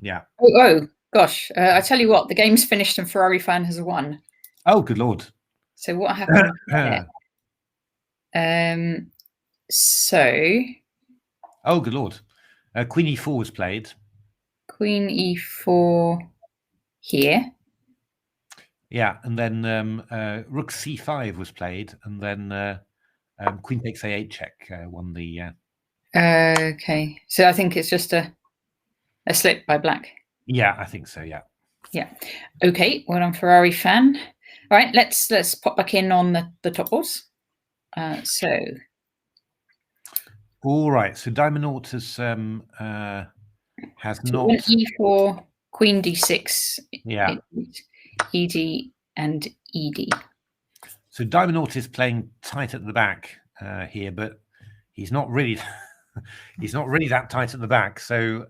yeah. Oh gosh, I tell you what, the game's finished and Ferrari fan has won. Oh, good lord! So what happened there? So. Oh, good lord! Queen e4 was played. Queen e4 here. Yeah, and then rook c5 was played, and then queen takes a8 check won the. Okay, so I think it's just a slip by black. Yeah, I think so. Yeah. Yeah. Okay. Well done, Ferrari fan. All right. Let's pop back in on the top balls. So. All right. So Diamond Naught has not e4, queen d6. Yeah. ed and ed. So Diamond Naught is playing tight at the back here, but he's not really that tight at the back. So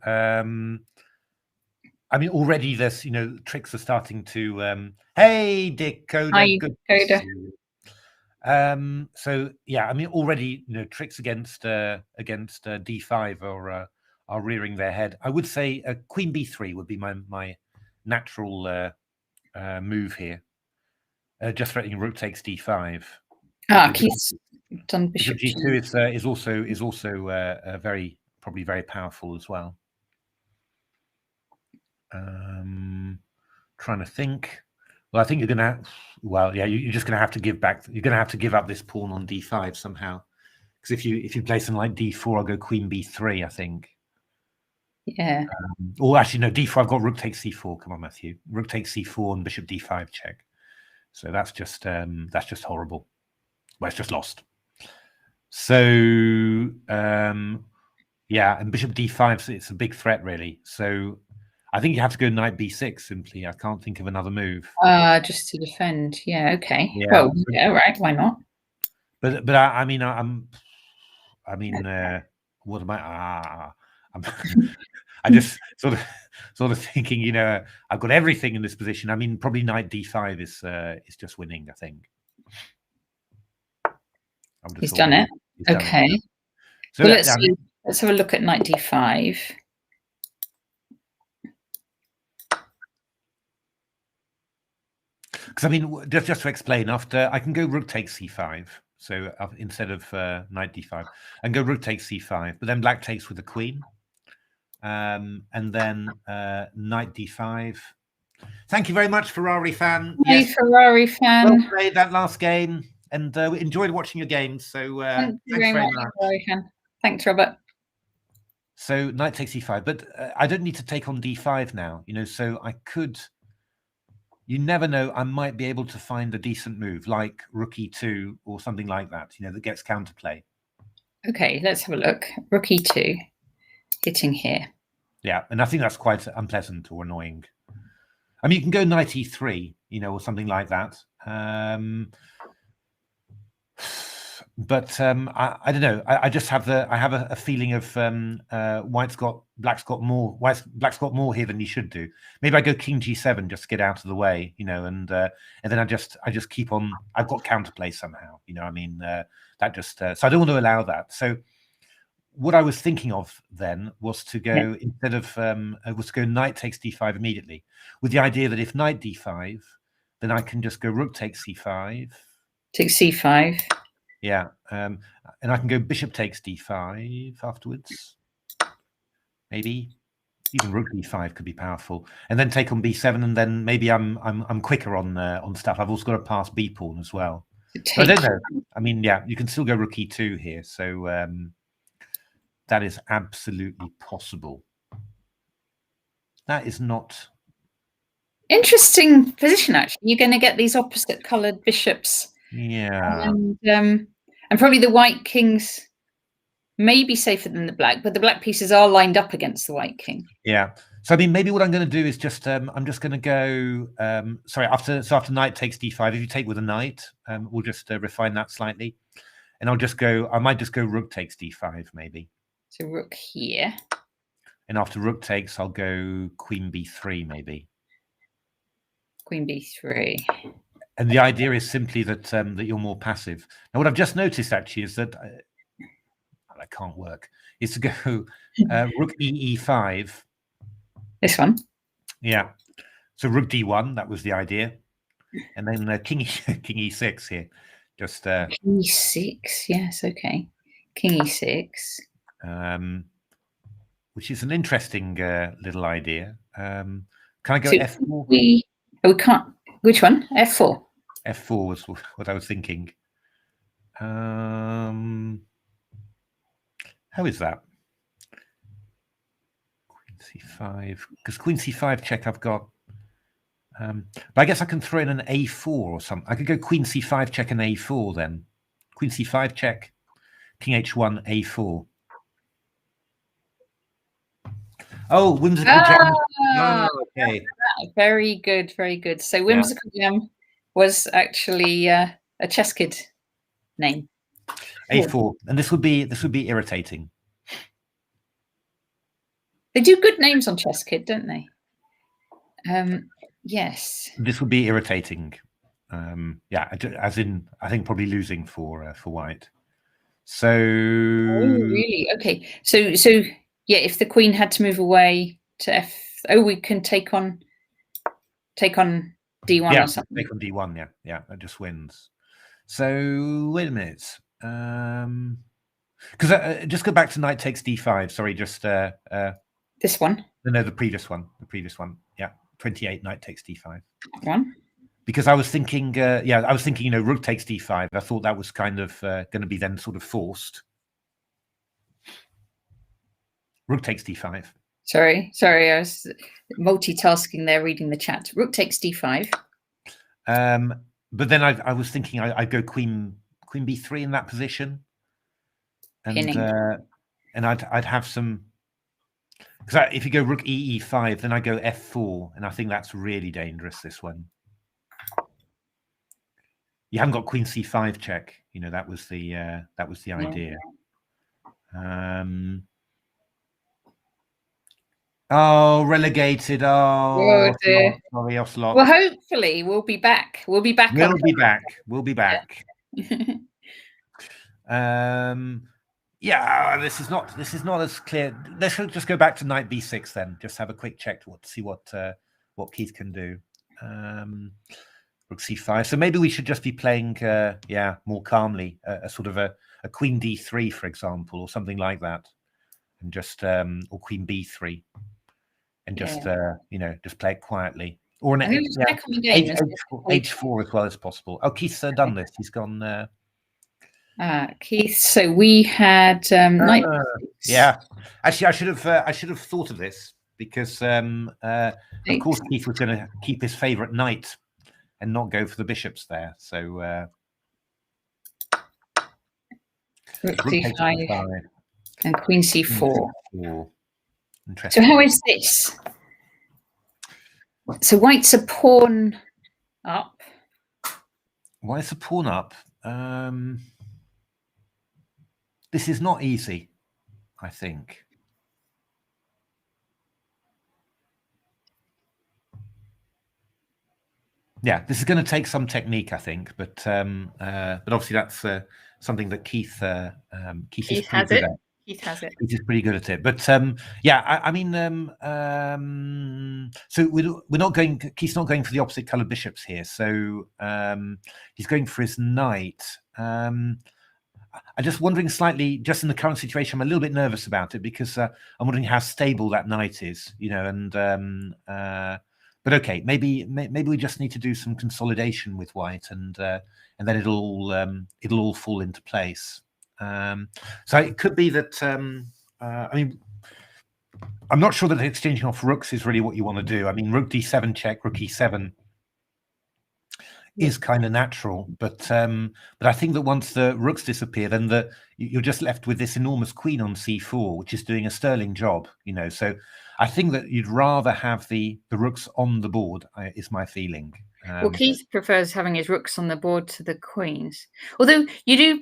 I mean, already there's tricks are starting to. Hey, Dick Coda. Hi, Coda. So yeah, I mean, already tricks against d5 are rearing their head. I would say queen b3 would be my natural move here. Just threatening rook takes d5. Keith's done bishop g2 is also probably very powerful as well. Trying to think. Well, I think you're gonna. Well, yeah, you're just gonna have to give back. You're gonna have to give up this pawn on d5 somehow. Because if you play something like d4, I'll go queen b3. I think. Yeah. Or actually, no, d4. I've got rook takes c4. Come on, Matthew. Rook takes c4 and bishop d5 check. So that's just horrible. Well, it's just lost. So yeah, and bishop d5. So it's a big threat, really. So. I think you have to go knight b6 simply. I can't think of another move. Just to defend. Yeah. Okay. Yeah. Well, yeah. Right. Why not? But I mean, what am I? I just sort of thinking. I've got everything in this position. I mean, probably knight d5 is just winning. I think. He's done it. Okay. So let's have a look at knight d5. Because I mean, just to explain, after I can go rook takes c5, so instead of knight d5, and go rook takes c5, but then black takes with the queen, and then knight d5. Thank you very much, Ferrari fan. Hey, yes. Ferrari fan. Well played that last game, and we enjoyed watching your games. So thanks very much, Ferrari fan. Thanks, Robert. So knight takes c5, but I don't need to take on d5 now. So I could. You never know. I might be able to find a decent move like rook e2 or something like that, that gets counterplay. Okay, let's have a look. Rook e2, hitting here. Yeah, and I think that's quite unpleasant or annoying. I mean, you can go knight e3, or something like that. But I don't know. I just have a feeling of black's got more here than he should do. Maybe I go king g7 just to get out of the way, and then I just keep on. I've got counterplay somehow, I mean that just so I don't want to allow that. So what I was thinking of then was to go instead of was to go knight takes d5 immediately, with the idea that if knight d5, then I can just go rook takes c5. Take c5. Yeah, and I can go bishop takes d5 afterwards. Maybe even rook d5 could be powerful, and then take on b7, and then maybe I'm quicker on stuff. I've also got to pass b pawn as well. I don't know. I mean, yeah, you can still go rook e2 here, so that is absolutely possible. That is not interesting position. Actually, you're going to get these opposite coloured bishops. Yeah, and probably the white kings may be safer than the black, but the black pieces are lined up against the white king. Yeah. So I mean, maybe what I'm going to do is just I'm just going to go after knight takes d5. If you take with a knight, we'll just refine that slightly, and I'll just go. I might just go rook takes d5 maybe. So rook here, and after rook takes, I'll go queen b3 maybe. Queen b3. And the idea is simply that that you're more passive. Now, what I've just noticed actually is that that can't work. Is to go rook e5. This one. Yeah. So rook d1. That was the idea, and then king e6 here. Just king e6. Yes. Okay. King e6. Which is an interesting little idea. Can I go so f4? We can't. Which one? F4. F4 was what I was thinking. How is that? Queen c5. Because queen c5 check I've got. But I guess I can throw in an a4 or something. I could go queen c5 check and a4 then. Queen c5 check. King h1 a4. Oh, whimsical jam. Oh, okay. Very good, very good. So whimsical jam was actually a chess kid name. A4, and this would be irritating. They do good names on Chess Kid, don't they? Yes. This would be irritating. Yeah, as in I think probably losing for white. So really? Okay. So yeah, if the queen had to move away to F, we can take on d1 or something. Take on d1. Yeah, that just wins. So wait a minute. Because just go back to knight takes d5. Sorry, just this one. No, the previous one. Yeah, 28. Knight takes d5. One. Because I was thinking, rook takes d5. I thought that was kind of going to be then sort of forced. Rook takes d5. Sorry, I was multitasking there, reading the chat. Rook takes d5. But then I was thinking I'd go queen b3 in that position, and I'd have some. Because if you go rook e5, then I go f4, and I think that's really dangerous. This one. You haven't got queen c5 check. You know, that was the idea. Oh, relegated. Oh, sorry, Ocelot. Well, hopefully we'll be back. We'll be back. We'll be back. Yeah, this is not as clear. Let's just go back to knight b6 then. Just have a quick check to see what Keith can do. Rook c5. So maybe we should just be playing, more calmly, a sort of a queen d3, for example, or something like that, and just or queen b3, and just just play it quietly, or an h4 as well as possible. Oh, Keith's done this. He's gone. Keith. So we had knight. Yeah, actually, I should have thought of this because of course Keith was going to keep his favorite knight and not go for the bishops there. So rook c5 and queen c4. Interesting. So how is this? So white's a pawn up. White's a pawn up. This is not easy, I think. Yeah, this is going to take some technique, I think, but obviously that's something that Keith is pretty good at. Keith has it. He's pretty good at it. But yeah, I mean, so we're not going. Keith's not going for the opposite coloured bishops here. So he's going for his knight. I'm just wondering slightly, just in the current situation, I'm a little bit nervous about it because I'm wondering how stable that knight is, you know. And but okay, maybe we just need to do some consolidation with white, and then it'll all fall into place. So it could be that I mean, I'm not sure that exchanging off rooks is really what you want to do. I mean, rook d7 check, rook e7 is kind of natural, but I think that once the rooks disappear, then you're just left with this enormous queen on c4, which is doing a sterling job, you know. So I think that you'd rather have the rooks on the board, is my feeling. Well, Keith prefers having his rooks on the board to the queens, although you do,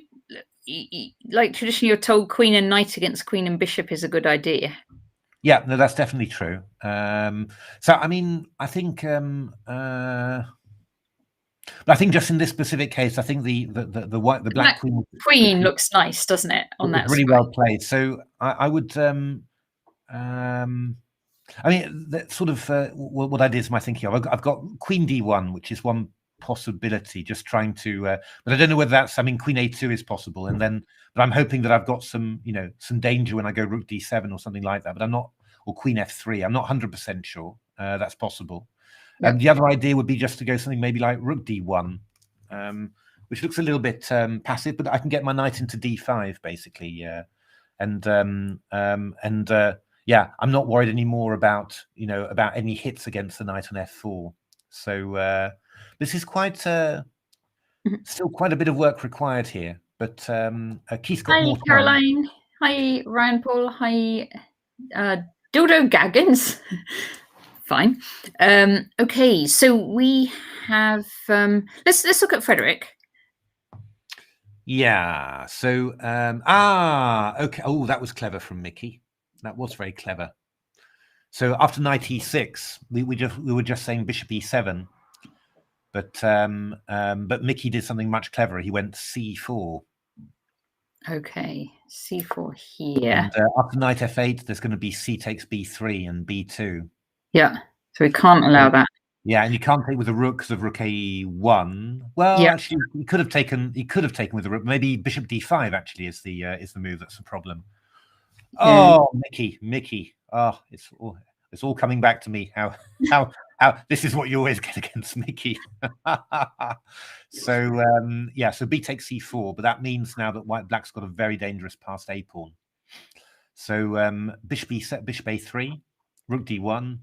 like traditionally you're told queen and knight against queen and bishop is a good idea. Yeah, no, that's definitely true. So I mean, I think just in this specific case, I think the black queen looks nice, doesn't it? On that really well played. So I would I mean, that sort of what ideas am I thinking of? I've got queen d1, which is one possibility, just trying to but I don't know whether that's, I mean, queen a2 is possible, and then but I'm hoping that I've got some, you know, some danger when I go rook d7 or something like that, but I'm not, or queen f3, I'm not 100% sure that's possible. Yep. The other idea would be just to go something maybe like rook d1, which looks a little bit passive, but I can get my knight into d5 basically. Yeah, and yeah, I'm not worried anymore about, you know, about any hits against the knight on f4. So this is quite still quite a bit of work required here. But Keith's got more time. Hi, Caroline. Hi, Ryan Paul. Hi, Dildo Gaggins. Fine. Okay, so we have let's look at Frederick. Yeah. So okay. Oh, that was clever from Mickey. That was very clever. So after knight e6, we were just saying bishop e7, but Mickey did something much cleverer. He went c4. Okay, c4 here. And after knight f8, there's going to be c takes b3 and b2. Yeah, so we can't allow that. Yeah, and you can't take with a rook because of rook a1. Well, yeah. Actually, he could have taken with a rook. Maybe bishop d5 actually is the move that's the problem. Yeah. Oh, Mickey. Oh, it's all coming back to me. How this is what you always get against Mickey. So yeah, so b takes c4, but that means now that black's got a very dangerous passed a pawn. So bishop a3, rook d1,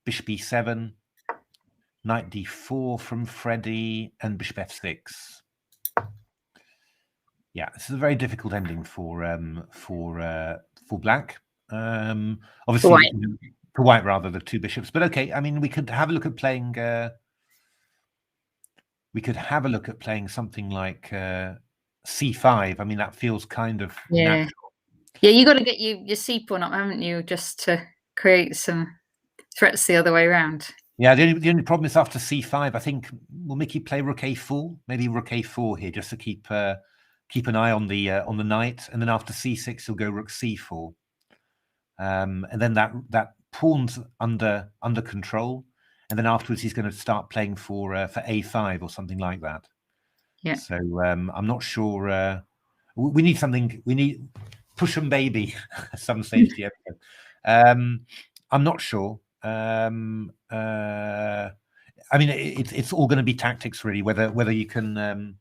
bishop e7, knight d4 from Freddie, and bishop f6. Yeah, this is a very difficult ending for black. Obviously, for white rather, the two bishops. But okay, I mean, we could have a look at playing. We could have a look at playing something like c5. I mean, that feels kind of natural. Yeah, you got to get your c pawn up, haven't you, just to create some threats the other way around. Yeah, the only problem is after c5, I think, will Mickey play rook a4? Maybe rook a4 here, just to keep an eye on the knight, and then after c6, he'll go rook c4, and then that pawn's under control, and then afterwards he's going to start playing for a5 or something like that. Yeah. So I'm not sure. We need something. We need push 'em baby. Some say to the episode. I'm not sure. I mean, it's all going to be tactics, really. Whether you can,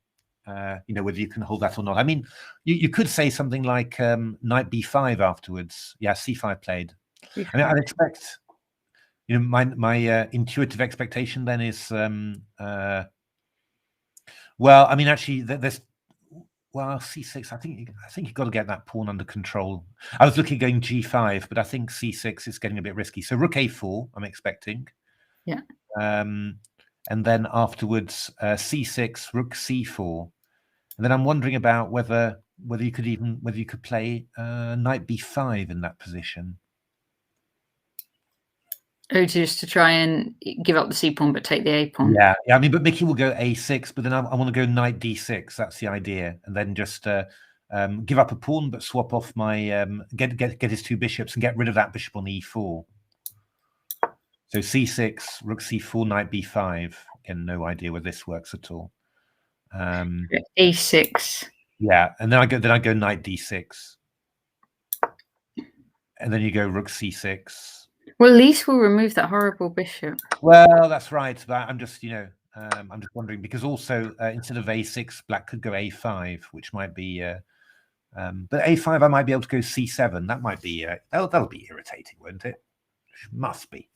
whether you can hold that or not. I mean, you could say something like knight b5 afterwards. Yeah, c5 played. I mean, I'd expect. You know, my intuitive expectation then is, well, I mean, actually, there's. Well, c6. I think you've got to get that pawn under control. I was looking at going g5, but I think c6 is getting a bit risky. So rook a4, I'm expecting. Yeah. And then afterwards, c6, rook c4, and then I'm wondering about whether you could play knight b5 in that position. Oh, just to try and give up the c pawn but take the a pawn. Yeah. I mean, but Mickey will go a6, but then I want to go knight d6. That's the idea, and then just give up a pawn, but swap off my get his 2 bishops and get rid of that bishop on e4. So c6, rook c4, knight b5. Again, no idea whether this works at all. a6. Yeah, and then I go knight d6, and then you go rook c6. Well, at least we'll remove that horrible bishop. Well, that's right. But I'm just I'm just wondering because also instead of a6, black could go a5, which might be. But a5, I might be able to go c7. That might be that'll be irritating, won't it? Must be.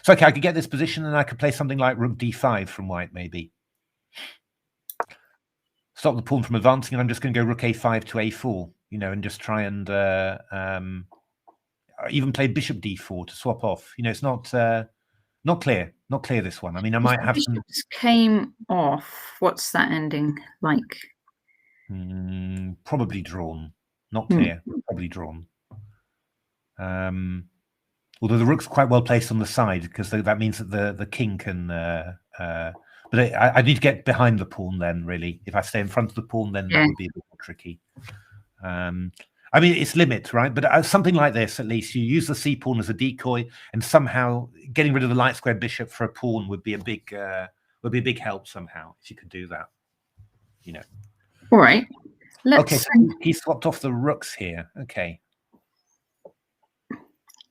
So okay, I could get this position, and I could play something like rook d5 from white, maybe. Stop the pawn from advancing, and I'm just going to go rook a5 to a4, and just try and even play bishop d4 to swap off. It's not clear. Not clear, this one. I mean, I might have some... came off. What's that ending like? Probably drawn. Not clear. Probably drawn. Although the rook's quite well placed on the side, because that means that the king can... but I need to get behind the pawn then, really. If I stay in front of the pawn, then that would be a bit more tricky. I mean, it's limit, right? But something like this, at least, you use the c-pawn as a decoy, and somehow getting rid of the light squared bishop for a pawn would be a big help somehow, if you could do that. All right. Okay, so he swapped off the rooks here. Okay.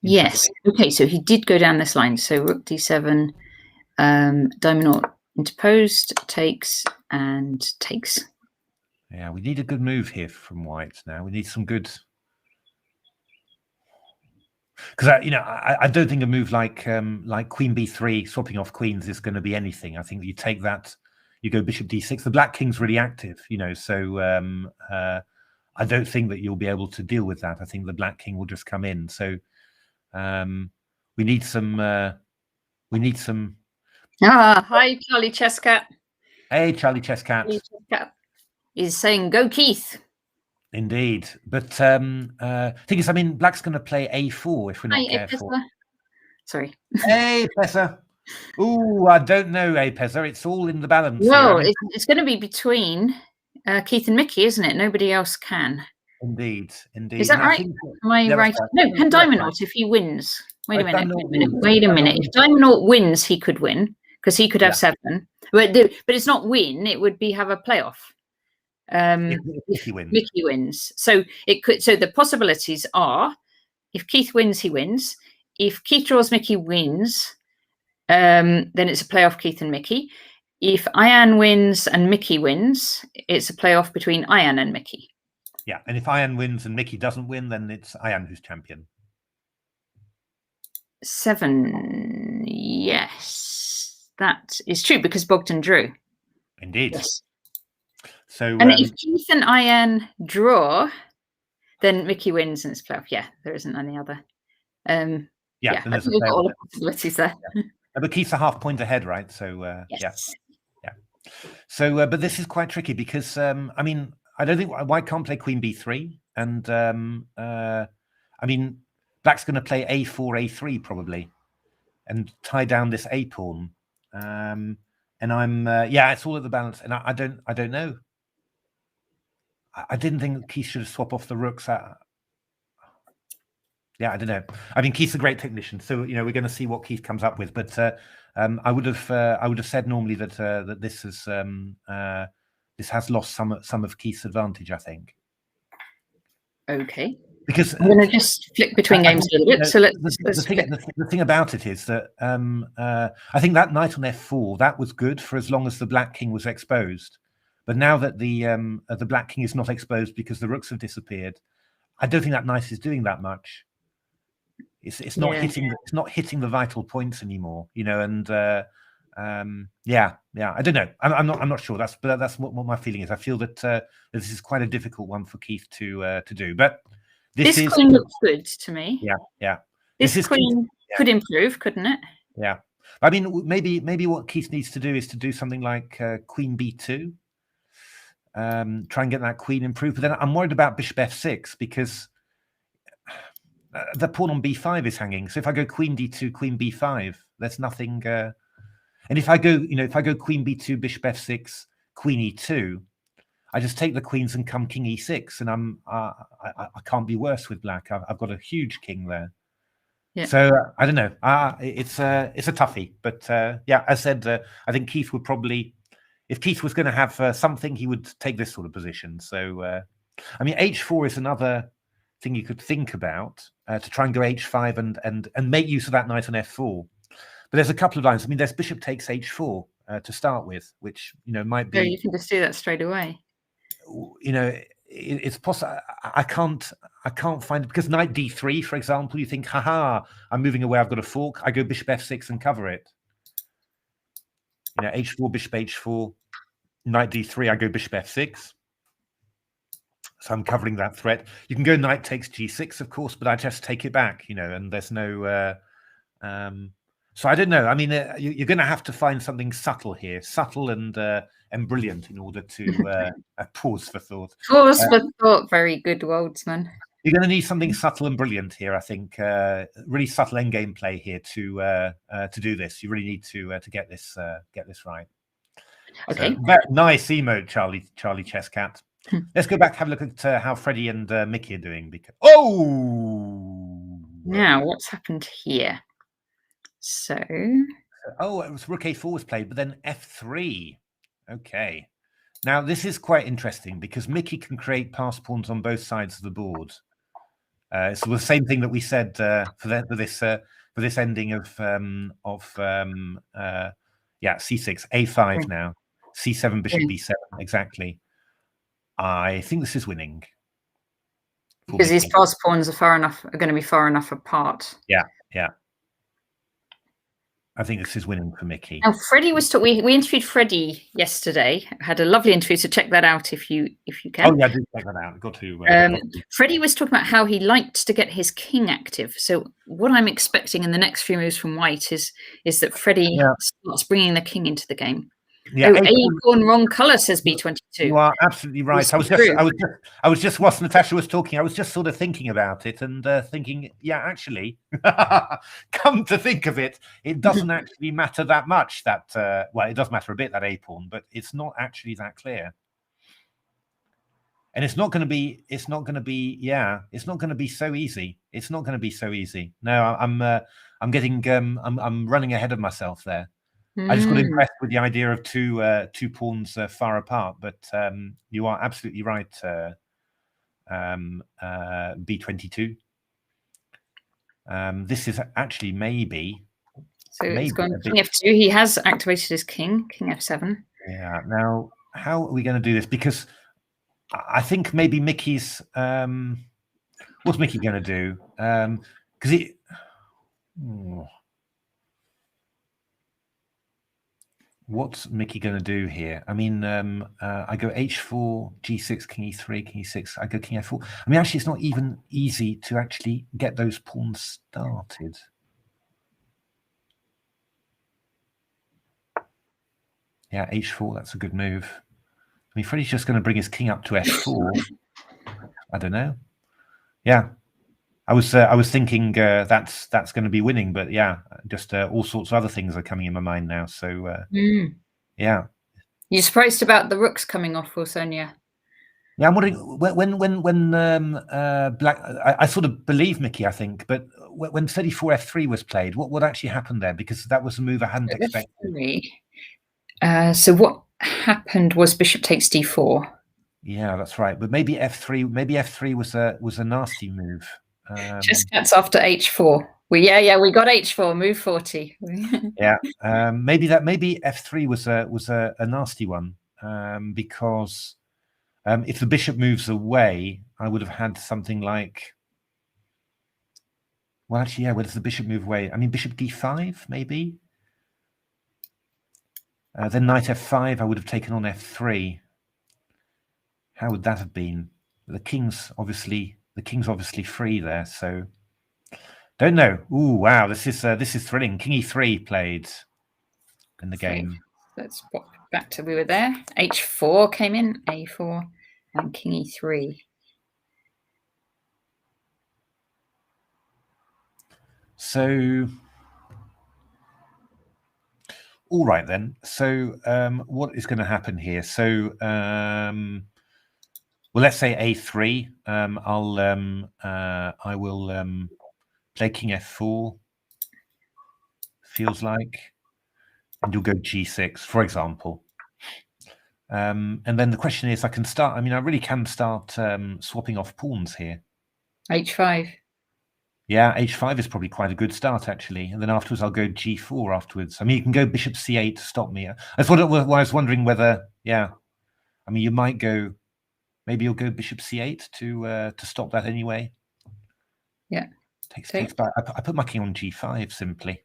Yes. Okay, so he did go down this line. So rook d7, diamond naught interposed, takes and takes. Yeah, we need a good move here from white now. We need some good... Because I don't think a move like queen b3, swapping off queens, is going to be anything. I think you take that, you go bishop d6. The black king's really active, so I don't think that you'll be able to deal with that. I think the black king will just come in. So we need some... Hi, Charlie Chesscat. Hey, Charlie Chesscat. Is saying go Keith. Indeed, but thing is, I mean, black's going to play a4 if we're not careful. Sorry. Hey, Pessa. Ooh, I don't know, Pessa. It's all in the balance. Well, it's going to be between Keith and Mickey, isn't it? Nobody else can. Indeed. Is that right? Am I right? No, can diamond naught if he wins? Wait a minute. If diamond naught wins, he could win because he could have 7. But it's not win. It would be have a playoff. If Mickey wins. So it could. So the possibilities are: if Keith wins, he wins. If Keith draws, Mickey wins. Then it's a playoff, Keith and Mickey. If Ian wins and Mickey wins, it's a playoff between Ian and Mickey. Yeah, and if Ian wins and Mickey doesn't win, then it's Ian who's champion. 7. Yes, that is true because Bogdan drew. Indeed. Yes. So, and if Keith and Ian draw, then Mickey wins and it's playoff. Yeah, there isn't any other. Then there's we've got all the possibilities there. Yeah. But Keith's a half point ahead, right? So yes. Yeah. So, but this is quite tricky because I mean, I don't think white can't play queen b3, and I mean, black's going to play a4, a3 probably, and tie down this a pawn. And I'm it's all at the balance, and I don't know. I didn't think Keith should swap off the rooks. I don't know. I mean, Keith's a great technician, so we're going to see what Keith comes up with. But I would have said normally that that this has lost some of Keith's advantage, I think. Okay. Because I'm going to just flick between games a little bit. So the thing about it is that I think that knight on f4 that was good for as long as the black king was exposed. But now that the black king is not exposed because the rooks have disappeared, I don't think that knight is doing that much. It's not hitting the vital points anymore, and I don't know. I'm not sure. That's what my feeling is. I feel that this is quite a difficult one for Keith to do. But this queen looks good to me. Yeah. This queen could improve, couldn't it? Yeah. I mean, maybe what Keith needs to do is to do something like queen b2. Try and get that queen improved. But then I'm worried about bishop f6 because the pawn on b5 is hanging. So if I go queen d2, queen b5, there's nothing. And if I go, queen b2, bishop f6, queen e2, I just take the queens and come king e6, and I can't be worse with black. I've got a huge king there. Yeah. So I don't know. It's a toughie, but yeah, as I said, I think Keith would probably, if Keith was going to have something, he would take this sort of position. So I mean, h4 is another thing you could think about, to try and go h5 and make use of that knight on f4. But there's a couple of lines. I mean, there's bishop takes h4 to start with, which might be. So you can just do that straight away. It's possible. I can't find it, because knight d3, for example, you think, haha, I'm moving away, I've got a fork, I go bishop f6 and cover it. H4, bishop h4, knight d3, I go bishop f6. So I'm covering that threat. You can go knight takes g6, of course, but I just take it back, and there's no. So I don't know. I mean, you're going to have to find something subtle here, subtle and brilliant, in order to pause for thought. Pause for thought. Very good, Waldsman. You're going to need something subtle and brilliant here, I think. Really subtle endgame play here to do this. You really need to get this right. Okay. So, nice emote, Charlie Chesscat. Let's go back, have a look at how Freddie and Mickey are doing. Because now what's happened here? So it was rook a4 was played, but then f3. Okay. Now this is quite interesting, because Mickey can create pass pawns on both sides of the board. It's the same thing that we said for this ending of c6, a5 now, c7, bishop b7, exactly. I think this is winning. Because these pass pawns are going to be far enough apart. Yeah. I think this is winning for Mickey. Now, Freddie was we interviewed Freddie yesterday. Had a lovely interview, so check that out if you can. Oh yeah, I did check that out. Got to. Freddie was talking about how he liked to get his king active. So what I'm expecting in the next few moves from White is that Freddie starts bringing the king into the game. Yeah, a pawn wrong color, says B22. You are absolutely right. I was just whilst Natasha was talking, I was just sort of thinking about it and thinking, yeah, actually, come to think of it, it doesn't actually matter that much. That well, it does matter a bit, that a pawn, but it's not actually that clear. And it's not going to be. It's not going to be. Yeah, it's not going to be so easy. It's not going to be so easy. No, I'm getting. I'm running ahead of myself there. I just got impressed with the idea of two pawns far apart, but you are absolutely right, B22. This is actually maybe. So it's gone king f2. He has activated his king f7. Yeah. Now, how are we going to do this? Because I think maybe Mickey's. What's Mickey going to do? Because he. What's Mickey going to do here? I mean, I go h4, g6, king e3, king e6. I go king f4. I mean, actually, it's not even easy to actually get those pawns started. Yeah, h4, that's a good move. I mean, Freddie's just going to bring his king up to f4. I don't know. Yeah. I was thinking that's going to be winning, but yeah, just all sorts of other things are coming in my mind now. So yeah, you're surprised about the rooks coming off, or Sonia? Yeah, I'm wondering when black. I sort of believe Mickey, I think, but when 34 f3 was played, what actually happened there? Because that was a move I hadn't expected. So what happened was bishop takes d4. Yeah, that's right. But maybe f3. Maybe f3 was a nasty move. Just gets after h4. We got h4, move 40. Yeah, maybe f3 was a nasty one, because if the bishop moves away, I would have had something like. Well, actually, yeah. Where does the bishop move away? I mean, bishop d5, maybe. Then knight f5. I would have taken on f3. How would that have been? The king's obviously free there, so don't know. Ooh, wow, this is thrilling. King e3 played in the game. Let's pop back to we were there. h4 came in, a4, and king e3. So, all right then. So, what is going to happen here? So, Well, let's say a3. I will play king f4. Feels like, and you'll go g6, for example. And then the question is, I can start. I mean, I really can start swapping off pawns here. h5. Yeah, h5 is probably quite a good start, actually. And then afterwards, I'll go g4 afterwards. I mean, you can go bishop c8 to stop me. I was wondering whether, yeah, I mean, you might go, maybe you'll go bishop c8 to stop that anyway. Yeah. Takes back. I put my king on g5 simply.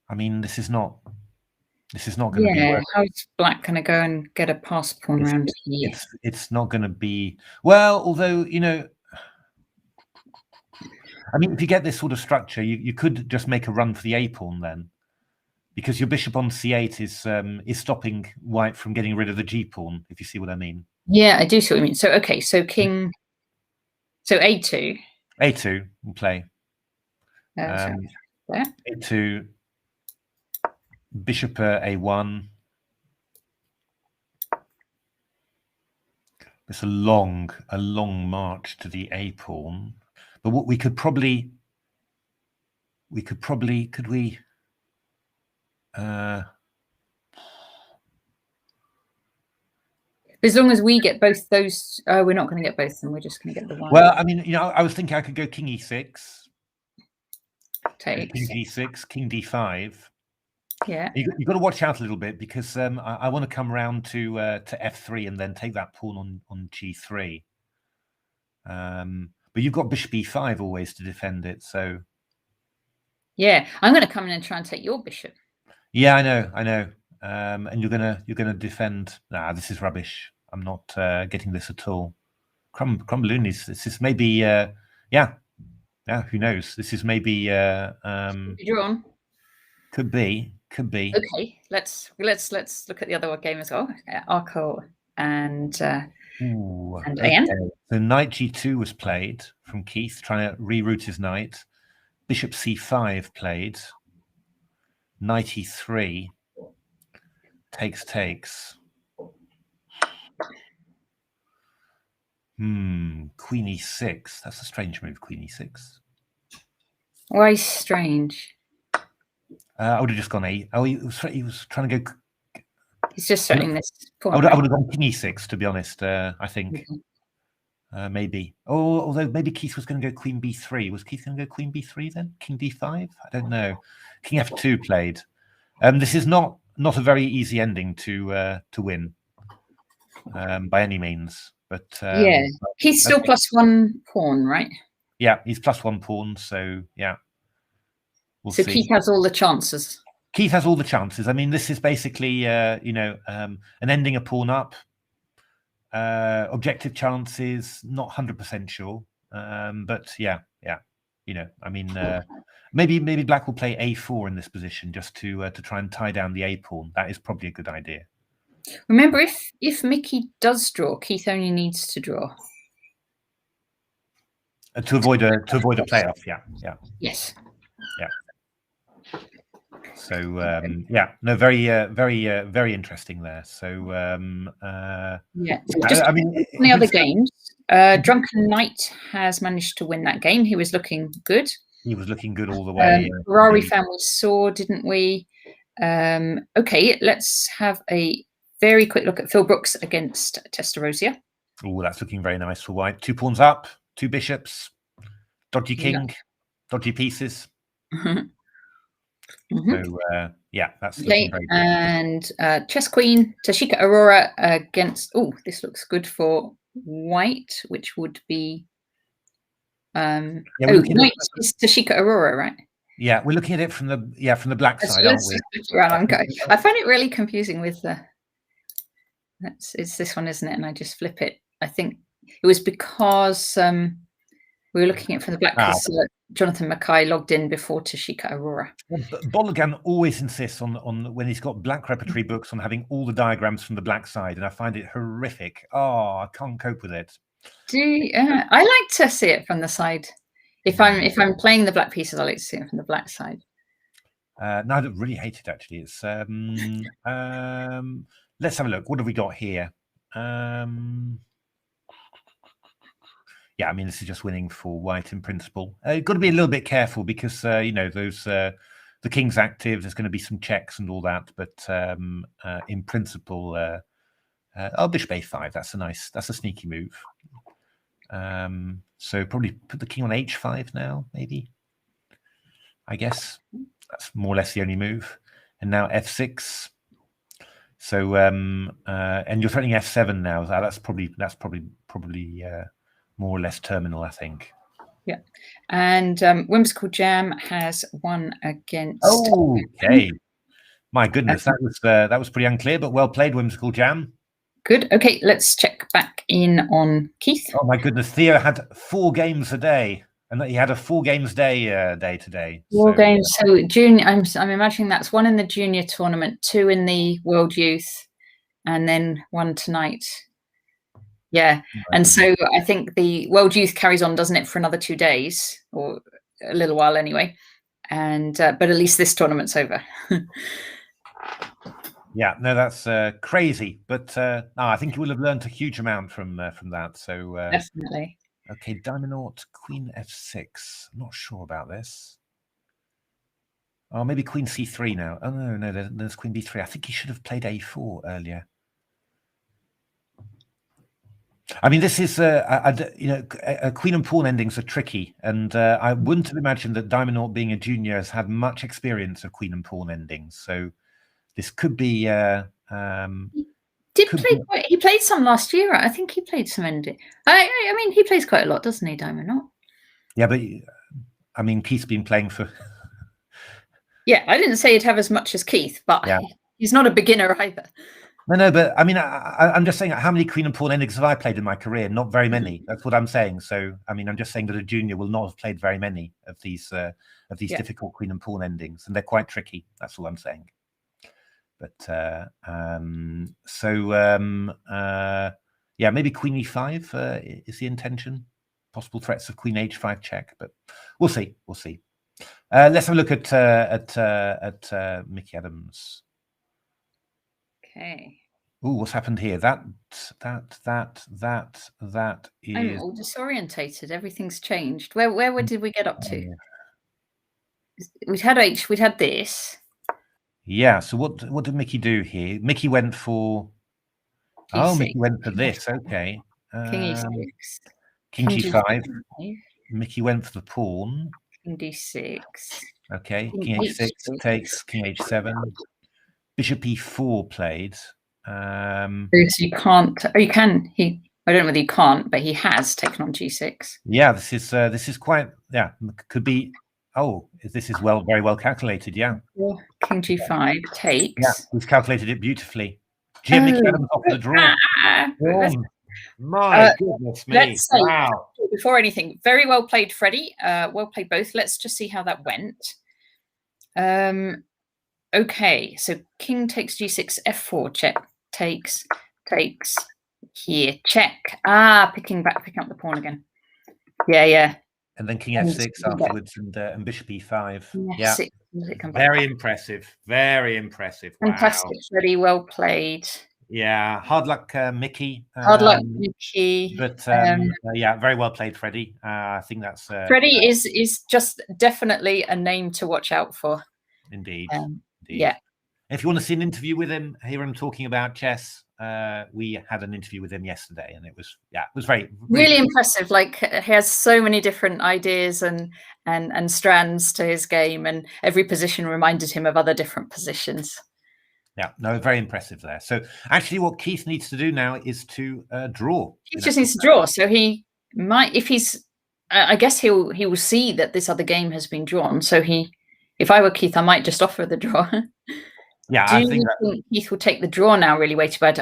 I mean, this is not going to be working. How's black going to go and get a pass pawn around here? It's not going to be, well, although, you know, I mean, if you get this sort of structure, you could just make a run for the a pawn then, because your bishop on c8 is stopping white from getting rid of the g pawn, if you see what I mean. Yeah, I do see what you mean. So okay, so king, so a2. A2 will play. There. A2, bishop a1. It's a long march to the a pawn. But what we could probably, could we? As long as we get both those, we're not going to get both of them. We're just going to get the one. Well, I mean, you know, I was thinking I could go king e6, takes king d6, king d5. Yeah, you've got to watch out a little bit, because I want to come round to f3 and then take that pawn on g3. But you've got bishop e5 always to defend it, so yeah, I'm going to come in and try and take your bishop. Yeah, I know. And you're gonna defend. Nah, this is rubbish. I'm not getting this at all. Crumbaloonies. This is maybe yeah. Who knows? This is maybe You're on. Could be. Okay, let's look at the other game as well. Arco and Ian. So knight g2 was played from Keith, trying to reroute his knight. Bishop c5 played. Knight e3. Takes. Queen e6. That's a strange move, queen e6. Why strange? I would have just gone a. Oh, he was trying to go. He's just threatening this pawn. I would have gone king e6, to be honest. I think maybe. Oh, although maybe Keith was going to go queen b3. Was Keith going to go queen b3 then? King d5? I don't know. King f2 played. This is not a very easy ending to win by any means. But yeah, he's still +1 pawn, right? Yeah, he's +1 pawn. So yeah. We'll see. Keith has all the chances. Keith has all the chances. I mean, this is basically, an ending a pawn up. Objective chances, not 100% sure. But yeah. You know, I mean, maybe Black will play a4 in this position just to try and tie down the a pawn. That is probably a good idea. Remember, if Mickey does draw, Keith only needs to draw to avoid a playoff. Yeah. Yes. Yeah. So very interesting there. So yeah. Just I mean, in the other games, Drunken Knight has managed to win that game. He was looking good. He was looking good all the way. Ferrari fan we saw, didn't we? Okay, let's have a very quick look at Phil Brooks against Testarossa. Oh, that's looking very nice for white. 2 pawns up, 2 bishops, dodgy king, dodgy pieces. So that's looking very good. And chess queen Tashika Aurora against. Oh, this looks good for white, which would be. Knight is Tashika Aurora, right? Yeah, we're looking at it from the black side, aren't we? I find it really confusing with the. It's this one, isn't it? And I just flip it. I think it was because we were looking at it from the black because Jonathan Mackay logged in before Tashika Aurora. Bologan always insists on when he's got black repertory books on having all the diagrams from the black side, and I find it horrific. Oh, I can't cope with it. I like to see it from the side. If I'm playing the black pieces, I like to see it from the black side. No, I don't really hate it actually. It's let's have a look. What have we got here? Yeah, I mean, this is just winning for white in principle. You've got to be a little bit careful because, you know, those the king's active. There's going to be some checks and all that. But in principle, oh, bishop a5. That's a sneaky move. So probably put the king on h5 now, maybe. I guess that's more or less the only move. And now f6. So and you're threatening f7 now. That's probably more or less terminal, I think. Yeah, and Whimsical Jam has won against. Oh, okay. My goodness, that was pretty unclear, but well played, Whimsical Jam. Good. Okay, let's check back in on Keith. Oh my goodness, Theo had 4 games a day, and he had a 4 games day today. 4 games. So junior. I'm imagining that's 1 in the junior tournament, 2 in the World Youth, and then 1 tonight. Yeah, and so I think the World Youth carries on, doesn't it, for another 2 days or a little while anyway. And but at least this tournament's over. Yeah, no, that's crazy, but no, I think you will have learned a huge amount from that. So definitely. Okay, Diamond Naught, Queen f6. I'm not sure about this. Oh, maybe Queen c3 now. Oh no, there's Queen b3. I think he should have played a4 earlier. I mean, this is you know, queen and pawn endings are tricky, and I wouldn't have imagined that Diamond Naught, being a junior, has had much experience of queen and pawn endings. So this could be. He played some last year. I think he played some ending. I mean, he plays quite a lot, doesn't he, Diamond Naught? Yeah, but I mean, Keith's been playing for. Yeah, I didn't say he'd have as much as Keith, but yeah, he's not a beginner either. No, but I mean, I'm just saying, how many queen and pawn endings have I played in my career? Not very many. That's what I'm saying. So, I mean, I'm just saying that a junior will not have played very many of these difficult queen and pawn endings, and they're quite tricky. That's all I'm saying. But yeah, maybe Queen e5 is the intention. Possible threats of Queen h5 check, but we'll see. We'll see. Let's have a look at Mickey Adams. Okay. Oh, what's happened here? That is. I'm all disorientated. Everything's changed. Where did we get up to? We'd had this. Yeah. So what did Mickey do here? Mickey went for. Oh, Mickey went for this. Okay. King e6. King g5. Mickey went for the pawn. King d6. Okay. King h6 takes. King h7. Bishop e4 played. So you can't. Oh, you can. I don't know whether you can't, but he has taken on g6. Yeah, this is quite. Yeah, could be. Oh, this is very well calculated. Yeah. King g5 takes. Yeah, we've calculated it beautifully. Mickey Adams off the draw. My goodness me! Let's say, wow. Before anything, very well played, Freddie. Well played both. Let's just see how that went. Okay, so King takes g6, f4 check, takes here, check. Picking up the pawn again. Yeah. And then King f6 afterwards, and Bishop e5. Yeah, very impressive. Very impressive. Wow. Fantastic, Freddie. Well played. Yeah, hard luck, Mickey. Hard luck, Mickey. But yeah, very well played, Freddie. I think that's Freddie is just definitely a name to watch out for. Indeed. Yeah. If you want to see an interview with him, hear him talking about chess, we had an interview with him yesterday, and it was very really impressive. Like, he has so many different ideas and strands to his game, and every position reminded him of other different positions. Yeah, no, very impressive there. So actually what Keith needs to do now is to draw. He just needs to draw. So he might, if he's, I guess he will see that this other game has been drawn. So if I were Keith, I might just offer the draw. Yeah, I think Keith will take the draw now, really, way too bad.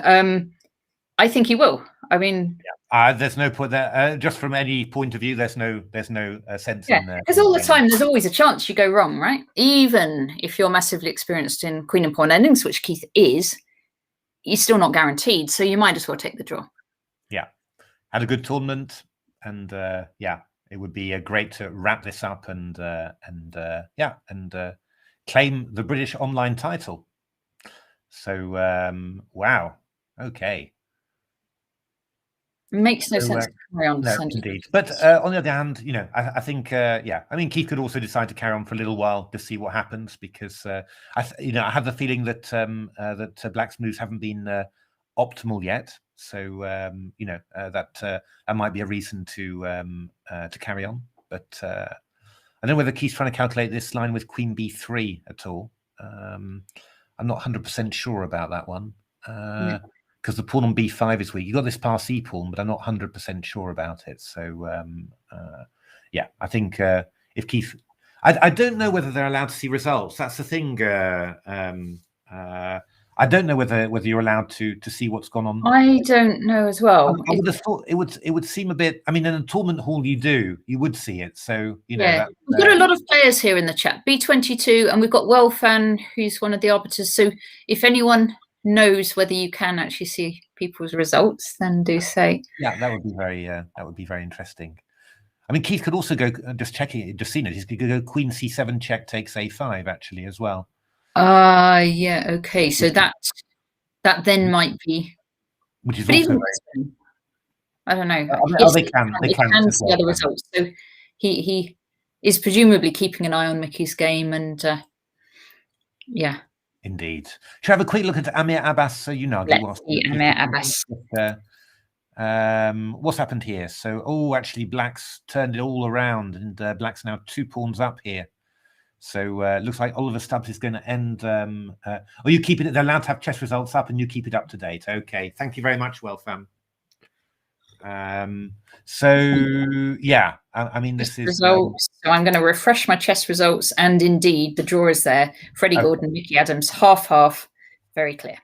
I think he will. I mean, there's no point there. Just from any point of view, there's no sense in there. Because all the time, there's always a chance you go wrong, right? Even if you're massively experienced in queen and pawn endings, which Keith is, he's still not guaranteed. So you might as well take the draw. Yeah, had a good tournament, and yeah, it would be great to wrap this up and claim the British online title. So wow, okay. Makes no sense to carry on. No, indeed. But on the other hand, you know, I think, yeah, I mean, Keith could also decide to carry on for a little while to see what happens, because you know, I have the feeling that that Black's moves haven't been optimal yet. So you know, that might be a reason to carry on. But I don't know whether Keith's trying to calculate this line with Queen B3 at all. I'm not 100% sure about that one. Because the pawn on b5 is weak. You got this pass e pawn, but I'm not 100% sure about it. So yeah, I think if Keith, I don't know whether they're allowed to see results. That's the thing. I don't know whether you're allowed to see what's gone on. I don't know as well. I would have thought it would seem a bit. I mean, in a tournament hall, you would see it. So you know, yeah, we've got a lot of players here in the chat. B22, and we've got Welfan, who's one of the arbiters. So if anyone knows whether you can actually see people's results, then do say. Yeah, that would be very interesting. I mean, Keith could also go, just checking it, just seen it, he could go Queen C7 check takes A5 actually as well. Yeah, okay, so that then might be, which is also very, I don't know. They can see other results. So he is presumably keeping an eye on Mickey's game, and yeah. Indeed. Should I have a quick look at Amir Abbas Unagi? Let's see Amir Abbas. What's happened here? So, actually, Black's turned it all around, and Black's now 2 pawns up here. So, looks like Oliver Stubbs is going to end. You keep it. They're allowed to have chess results up, and you keep it up to date. Okay. Thank you very much, Welfam. So yeah, I mean, this is results. So I'm going to refresh my chess results, and indeed the draw is there. Freddie Gordon, Mickey Adams, 50/50, very clear.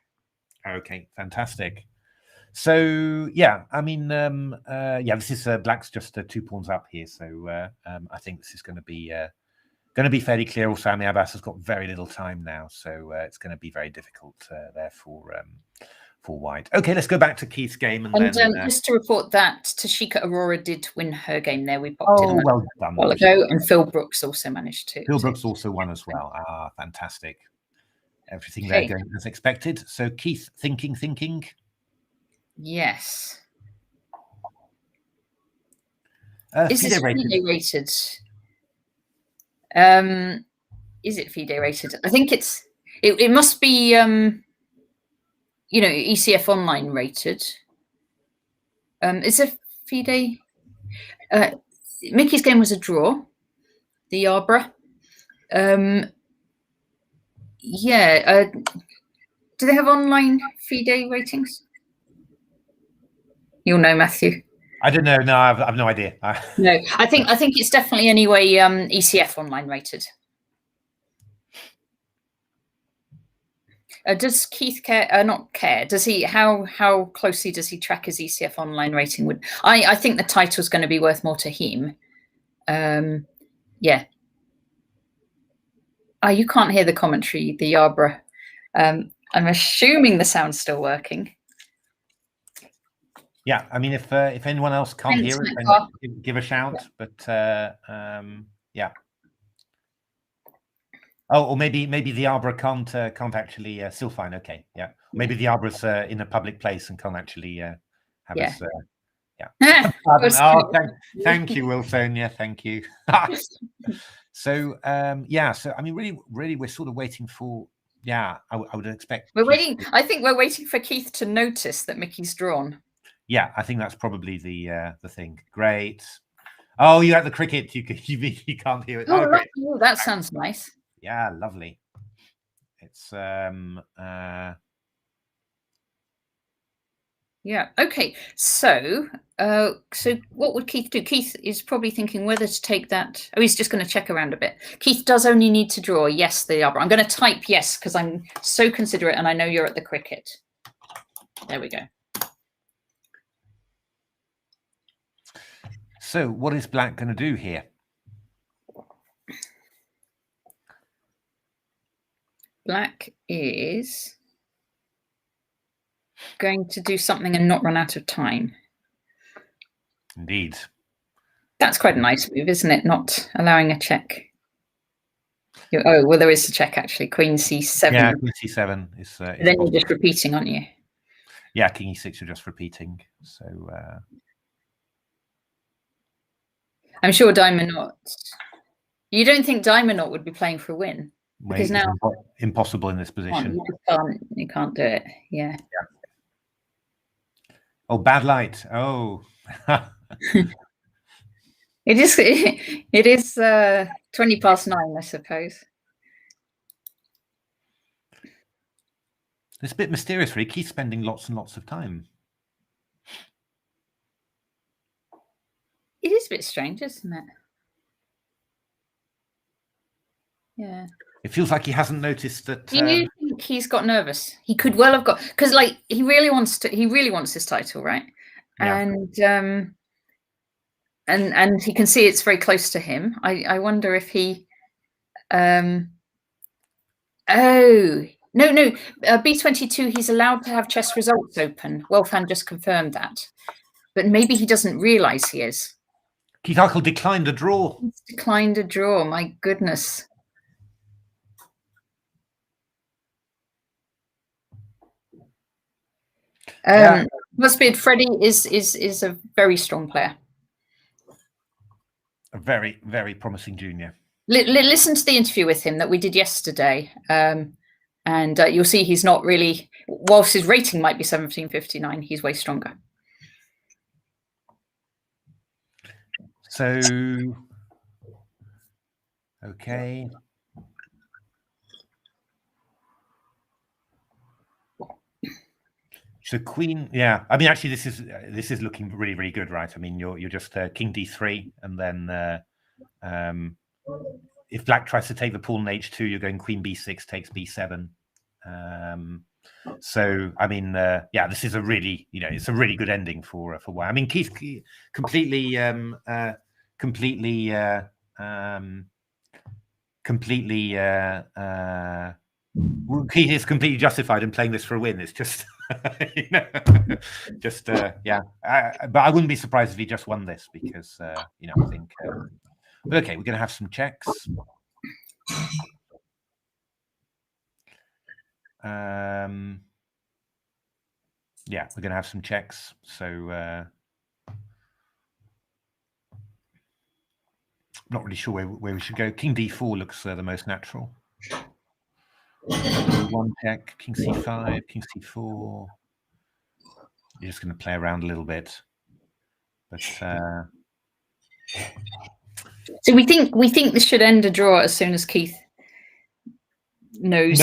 Okay, fantastic. So yeah, I mean, yeah, this is Black's just 2 pawns up here. So I think this is going to be fairly clear. Also, Amir Abbas has got very little time now, so it's going to be very difficult there for White. Okay, let's go back to Keith's game, and then, just to report that Tashika Aurora did win her game there. We popped it well done, a while ago, and Phil Brooks also managed to. Phil Brooks also won as well. Fantastic! Everything there going as expected. So Keith, thinking. Yes. Is this FIDE rated? Is it FIDE rated? I think it must be. You know, ECF Online rated. Is it FIDE? Mickey's game was a draw. The Yarborough. Yeah. Do they have online FIDE ratings? You'll know, Matthew. I don't know. No, I've no idea. No, I think it's definitely anyway ECF Online rated. Does Keith care? Not care. Does he? How closely does he track his ECF Online rating? I think the title's going to be worth more to him. Yeah. You can't hear the commentary, the Yarborough. I'm assuming the sound's still working. Yeah, I mean, if anyone else can't hear it, then give a shout. Yeah. But yeah. Or maybe the Arbor can't actually still fine. Okay, yeah. Maybe the Arbor's in a public place and can't actually have us. Yeah. Thank you, Wilson. Yeah, thank you. So yeah. So I mean, really, we're sort of waiting for. Yeah, I would expect. We're waiting. I think we're waiting for Keith to notice that Mickey's drawn. Yeah, I think that's probably the thing. Great. Oh, you're at the cricket. You can't hear it. Oh, oh, that sounds nice. Yeah, lovely. It's yeah, okay. So what would Keith do? Keith is probably thinking whether to take that. Oh, he's just going to check around a bit. Keith does only need to draw yes, the Arbor. I'm going to type yes because I'm so considerate and I know you're at the cricket. There we go. So what is Black going to do here? Black is going to do something and not run out of time. Indeed. That's quite a nice move, isn't it? Not allowing a check. Oh, well, there is a check, actually. Queen C7. Yeah, Queen C7 is... then you're just repeating, aren't you? Yeah, king e6, you're just repeating. So I'm sure Diamond Knot. You don't think Diamond Knot would be playing for a win? Because now impossible in this position. You can't do it. Yeah. Oh, bad light. Oh. It is 20 past 9, I suppose. It's a bit mysterious, really. Keith's spending lots and lots of time. It is a bit strange, isn't it? Yeah. It feels like he hasn't noticed that. Do you think he's got nervous? He could well have got, because like he really wants this title, right? Yeah. And he can see it's very close to him. I wonder if he oh no B22, he's allowed to have chess results open. Wolfgang just confirmed that, but maybe he doesn't realize he is. Keith Arkle declined a draw. He's declined a draw. My goodness. Must be Freddie is a very strong player. A very, very promising junior. Listen to the interview with him that we did yesterday, and you'll see he's not really. Whilst his rating might be 1759, he's way stronger. So, okay. So queen, yeah. I mean, actually, this is looking really, really good, right? I mean, you're just king d3, and then if black tries to take the pawn in h2, you're going queen b6 takes b7. So I mean, yeah, this is a really, it's a really good ending for white. I mean, Keith completely Keith is completely justified in playing this for a win. It's just, yeah. But I wouldn't be surprised if he just won this because, I think. But okay, we're going to have some checks. Yeah, we're going to have some checks. So not really sure where we should go. King d4 looks the most natural. One check, king c5, king c4. You're just going to play around a little bit, but so we think this should end a draw as soon as Keith knows.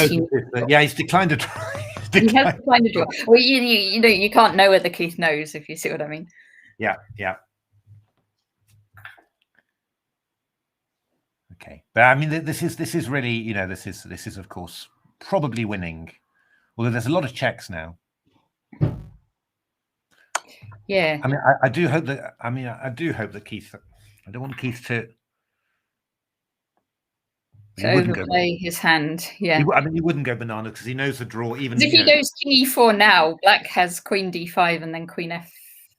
Yeah, he's declined a draw. He has declined a draw. Well, you can't know whether Keith knows, if you see what I mean. Yeah. Okay, but I mean, this is really, this is of course probably winning, although there's a lot of checks now. Yeah. I mean, I do hope that. I mean, I do hope that Keith. I don't want Keith to overplay his hand. Yeah. I mean, he wouldn't go banana because he knows the draw. Even if he goes king e4 now, black has queen d5 and then queen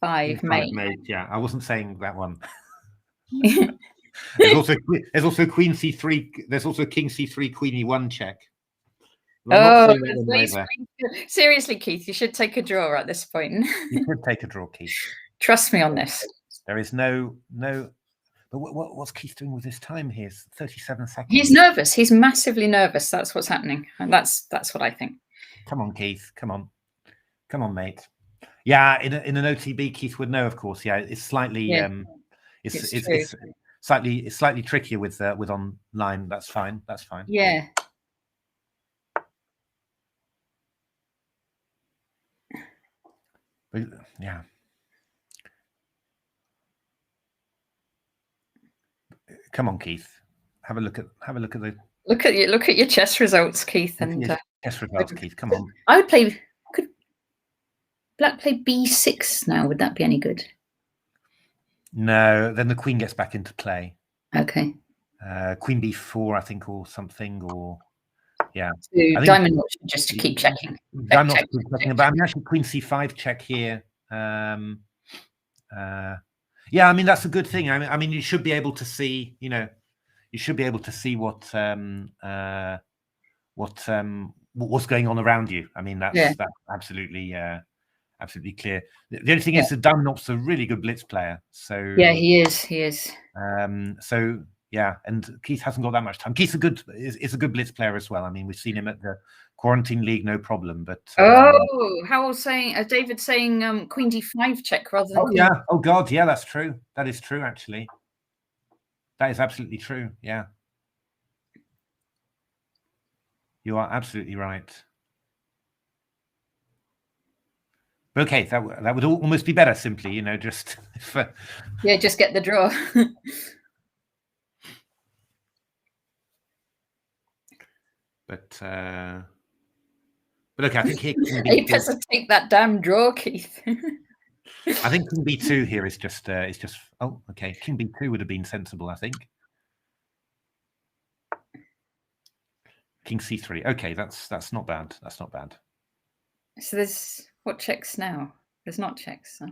f5 mate. Yeah, I wasn't saying that one. There's also queen c3. There's also king c3, queen e1 check. Oh, seriously, Keith, you should take a draw at this point. You should take a draw, Keith. Trust me on this. There is no. But what's Keith doing with his time here? 37 seconds. He's nervous. He's massively nervous. That's what's happening, and that's what I think. Come on, Keith. Come on, mate. Yeah, in an OTB, Keith would know, of course. Yeah, it's slightly. Yeah. It's slightly trickier with online. That's fine. Yeah. But, yeah. Come on, Keith. Have a look at the. Look at your chess results, Keith. And chess results, Keith. Come on. I would play. Could black play b6 now? Would that be any good? No, then the queen gets back into play. Okay. Queen b4, I think, or something, or yeah. So diamond watch just to keep checking. I'm not checking, but I mean, actually, queen c5 check here. Yeah, I mean, that's a good thing. I mean, you should be able to see, you should be able to see what's going on around you. I mean, that's absolutely absolutely clear. The only thing is that Damonot's a really good blitz player. So yeah, he is. He is. So yeah, and Keith hasn't got that much time. Keith's is a good blitz player as well. I mean, we've seen him at the Quarantine League, no problem. But Howell's saying, David saying, Queen D5 check rather than. Oh Queen. yeah, oh god, yeah, that's true. That is true, actually. That is absolutely true. Yeah, you are absolutely right. Okay, that would almost be better. Simply, you know, just yeah, just get the draw. But okay, I think here you better take that damn draw, Keith. I think King B2 here is just oh, okay. King B2 would have been sensible, I think. King C3. Okay, that's not bad. That's not bad. So there's what checks now? There's not checks. Huh?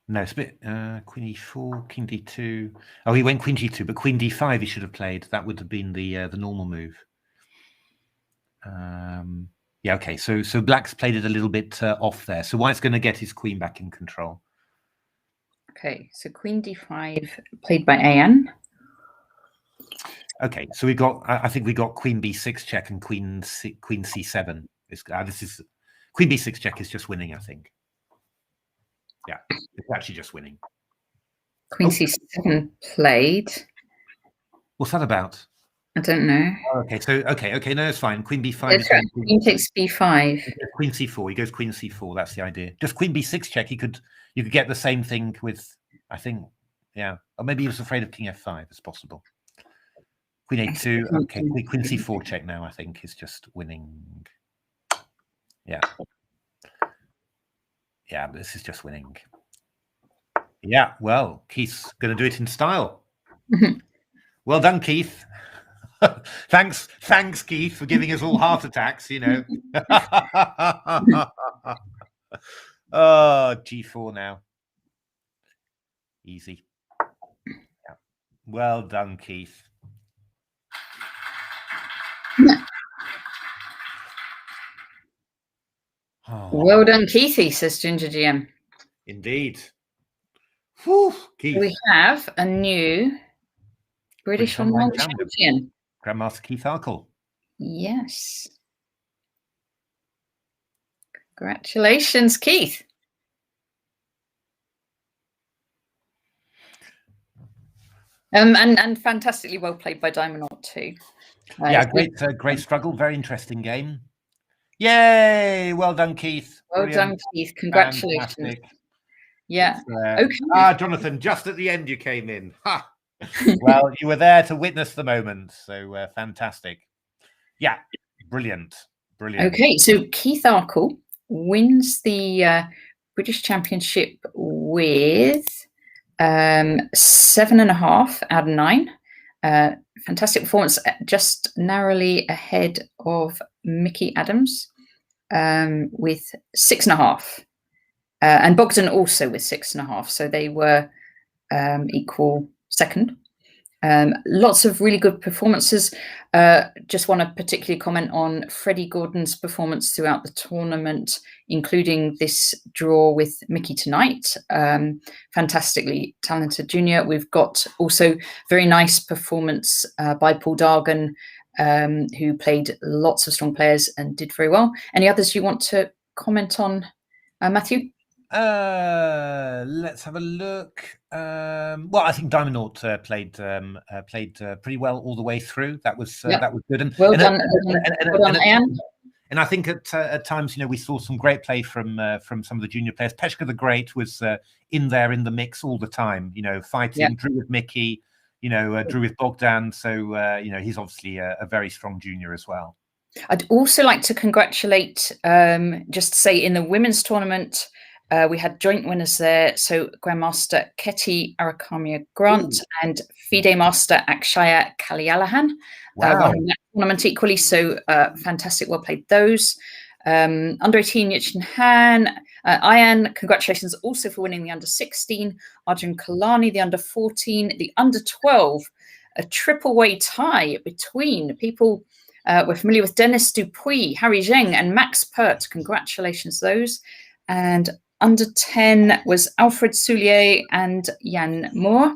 No, it's a bit Queen E4, King D2. Oh, he went Queen G2, but Queen D5 he should have played. That would have been the normal move. Yeah, okay. So Black's played it a little bit off there. So White's going to get his queen back in control. Okay, so Queen D5 played by An. Okay, so we got. I think we got Queen B6 check and Queen C7. This is Queen B6 check is just winning, I think. Yeah, it's actually just winning. Queen C7 played. What's that about? I don't know. Oh, okay, no, it's fine. Queen B5. Right. Queen takes B5. Queen C4. He goes Queen C4. That's the idea. Just Queen B6 check. You could get the same thing with. I think. Yeah, or maybe he was afraid of King F5. It's possible. Queen A2. Okay, Queen C4 check now. I think is just winning. Yeah. Yeah, but this is just winning. Yeah, well, Keith's going to do it in style. Well done, Keith. thanks, Keith, for giving us all heart attacks, you know. Oh, G4 now. Easy. Yeah. Well done, Keith. Oh. Well done, Keithy, says Ginger GM. Indeed. Whew, Keith. We have a new British Online champion. Grandmaster Keith Arkle. Yes. Congratulations, Keith. And fantastically well played by Damonot too. Yeah, great struggle. Very interesting game. Yay! Well done, Keith. Well done, Keith. Congratulations. Fantastic. Yeah. Okay. Jonathan, just at the end you came in. Ha! Well, you were there to witness the moment. So fantastic. Yeah, brilliant. Okay, so Keith Arkle wins the British Championship with 7.5 out of 9. Fantastic performance, just narrowly ahead of Mickey Adams with 6.5. And Bogdan also with 6.5. So they were equal second. Lots of really good performances. Just want to particularly comment on Freddie Gordon's performance throughout the tournament, including this draw with Mickey tonight. Fantastically talented junior. We've got also very nice performance by Paul Dargan, who played lots of strong players and did very well. Any others you want to comment on, Matthew? Let's have a look. Well, I think Damonot played pretty well all the way through. That was good. And well done, Anne. And I think at times, you know, we saw some great play from some of the junior players. Peshka the Great was in the mix all the time. You know, fighting, drew with Mickey. You know, drew with Bogdan. So you know, he's obviously a very strong junior as well. I'd also like to congratulate, just to say, in the women's tournament. We had joint winners there. So Grandmaster Ketty Arakamia Grant and FIDE Master Akshaya Kalialahan won that tournament equally. So fantastic, well played those. Under 18, Yichin Han. Ayan, congratulations also for winning the under 16. Arjun Kalani, the under 14. The under 12, a triple way tie between people We're familiar with Dennis Dupuy, Harry Zheng, and Max Pert. Congratulations, those. And under 10 was Alfred Soulier and Jan Moore.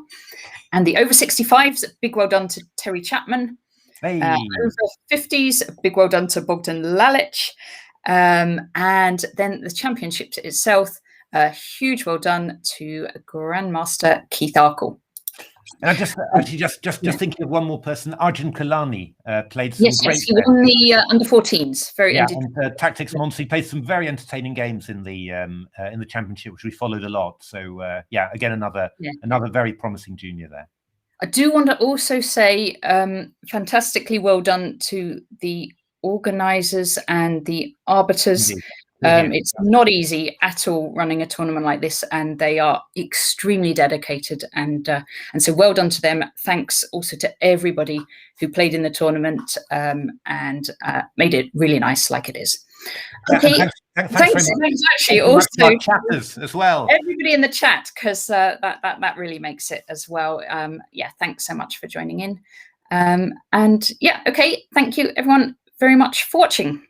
And the over 65s, big well done to Terry Chapman. Hey. Over 50s, big well done to Bogdan Lalic. And then the championships itself, a huge well done to Grandmaster Keith Arkle. And I just thinking of one more person, Arjun Kalani played some great. Yes, he won the under 14s. And Tactics Monster, he played some very entertaining games in the championship, which we followed a lot. So again, another very promising junior there. I do want to also say fantastically well done to the organisers and the arbiters. Indeed. It's not easy at all running a tournament like this, and they are extremely dedicated. And so well done to them. Thanks also to everybody who played in the tournament and made it really nice like it is. Okay, thanks actually also chatters as well. Everybody in the chat, because that really makes it as well. Thanks so much for joining in. Okay, thank you everyone very much for watching.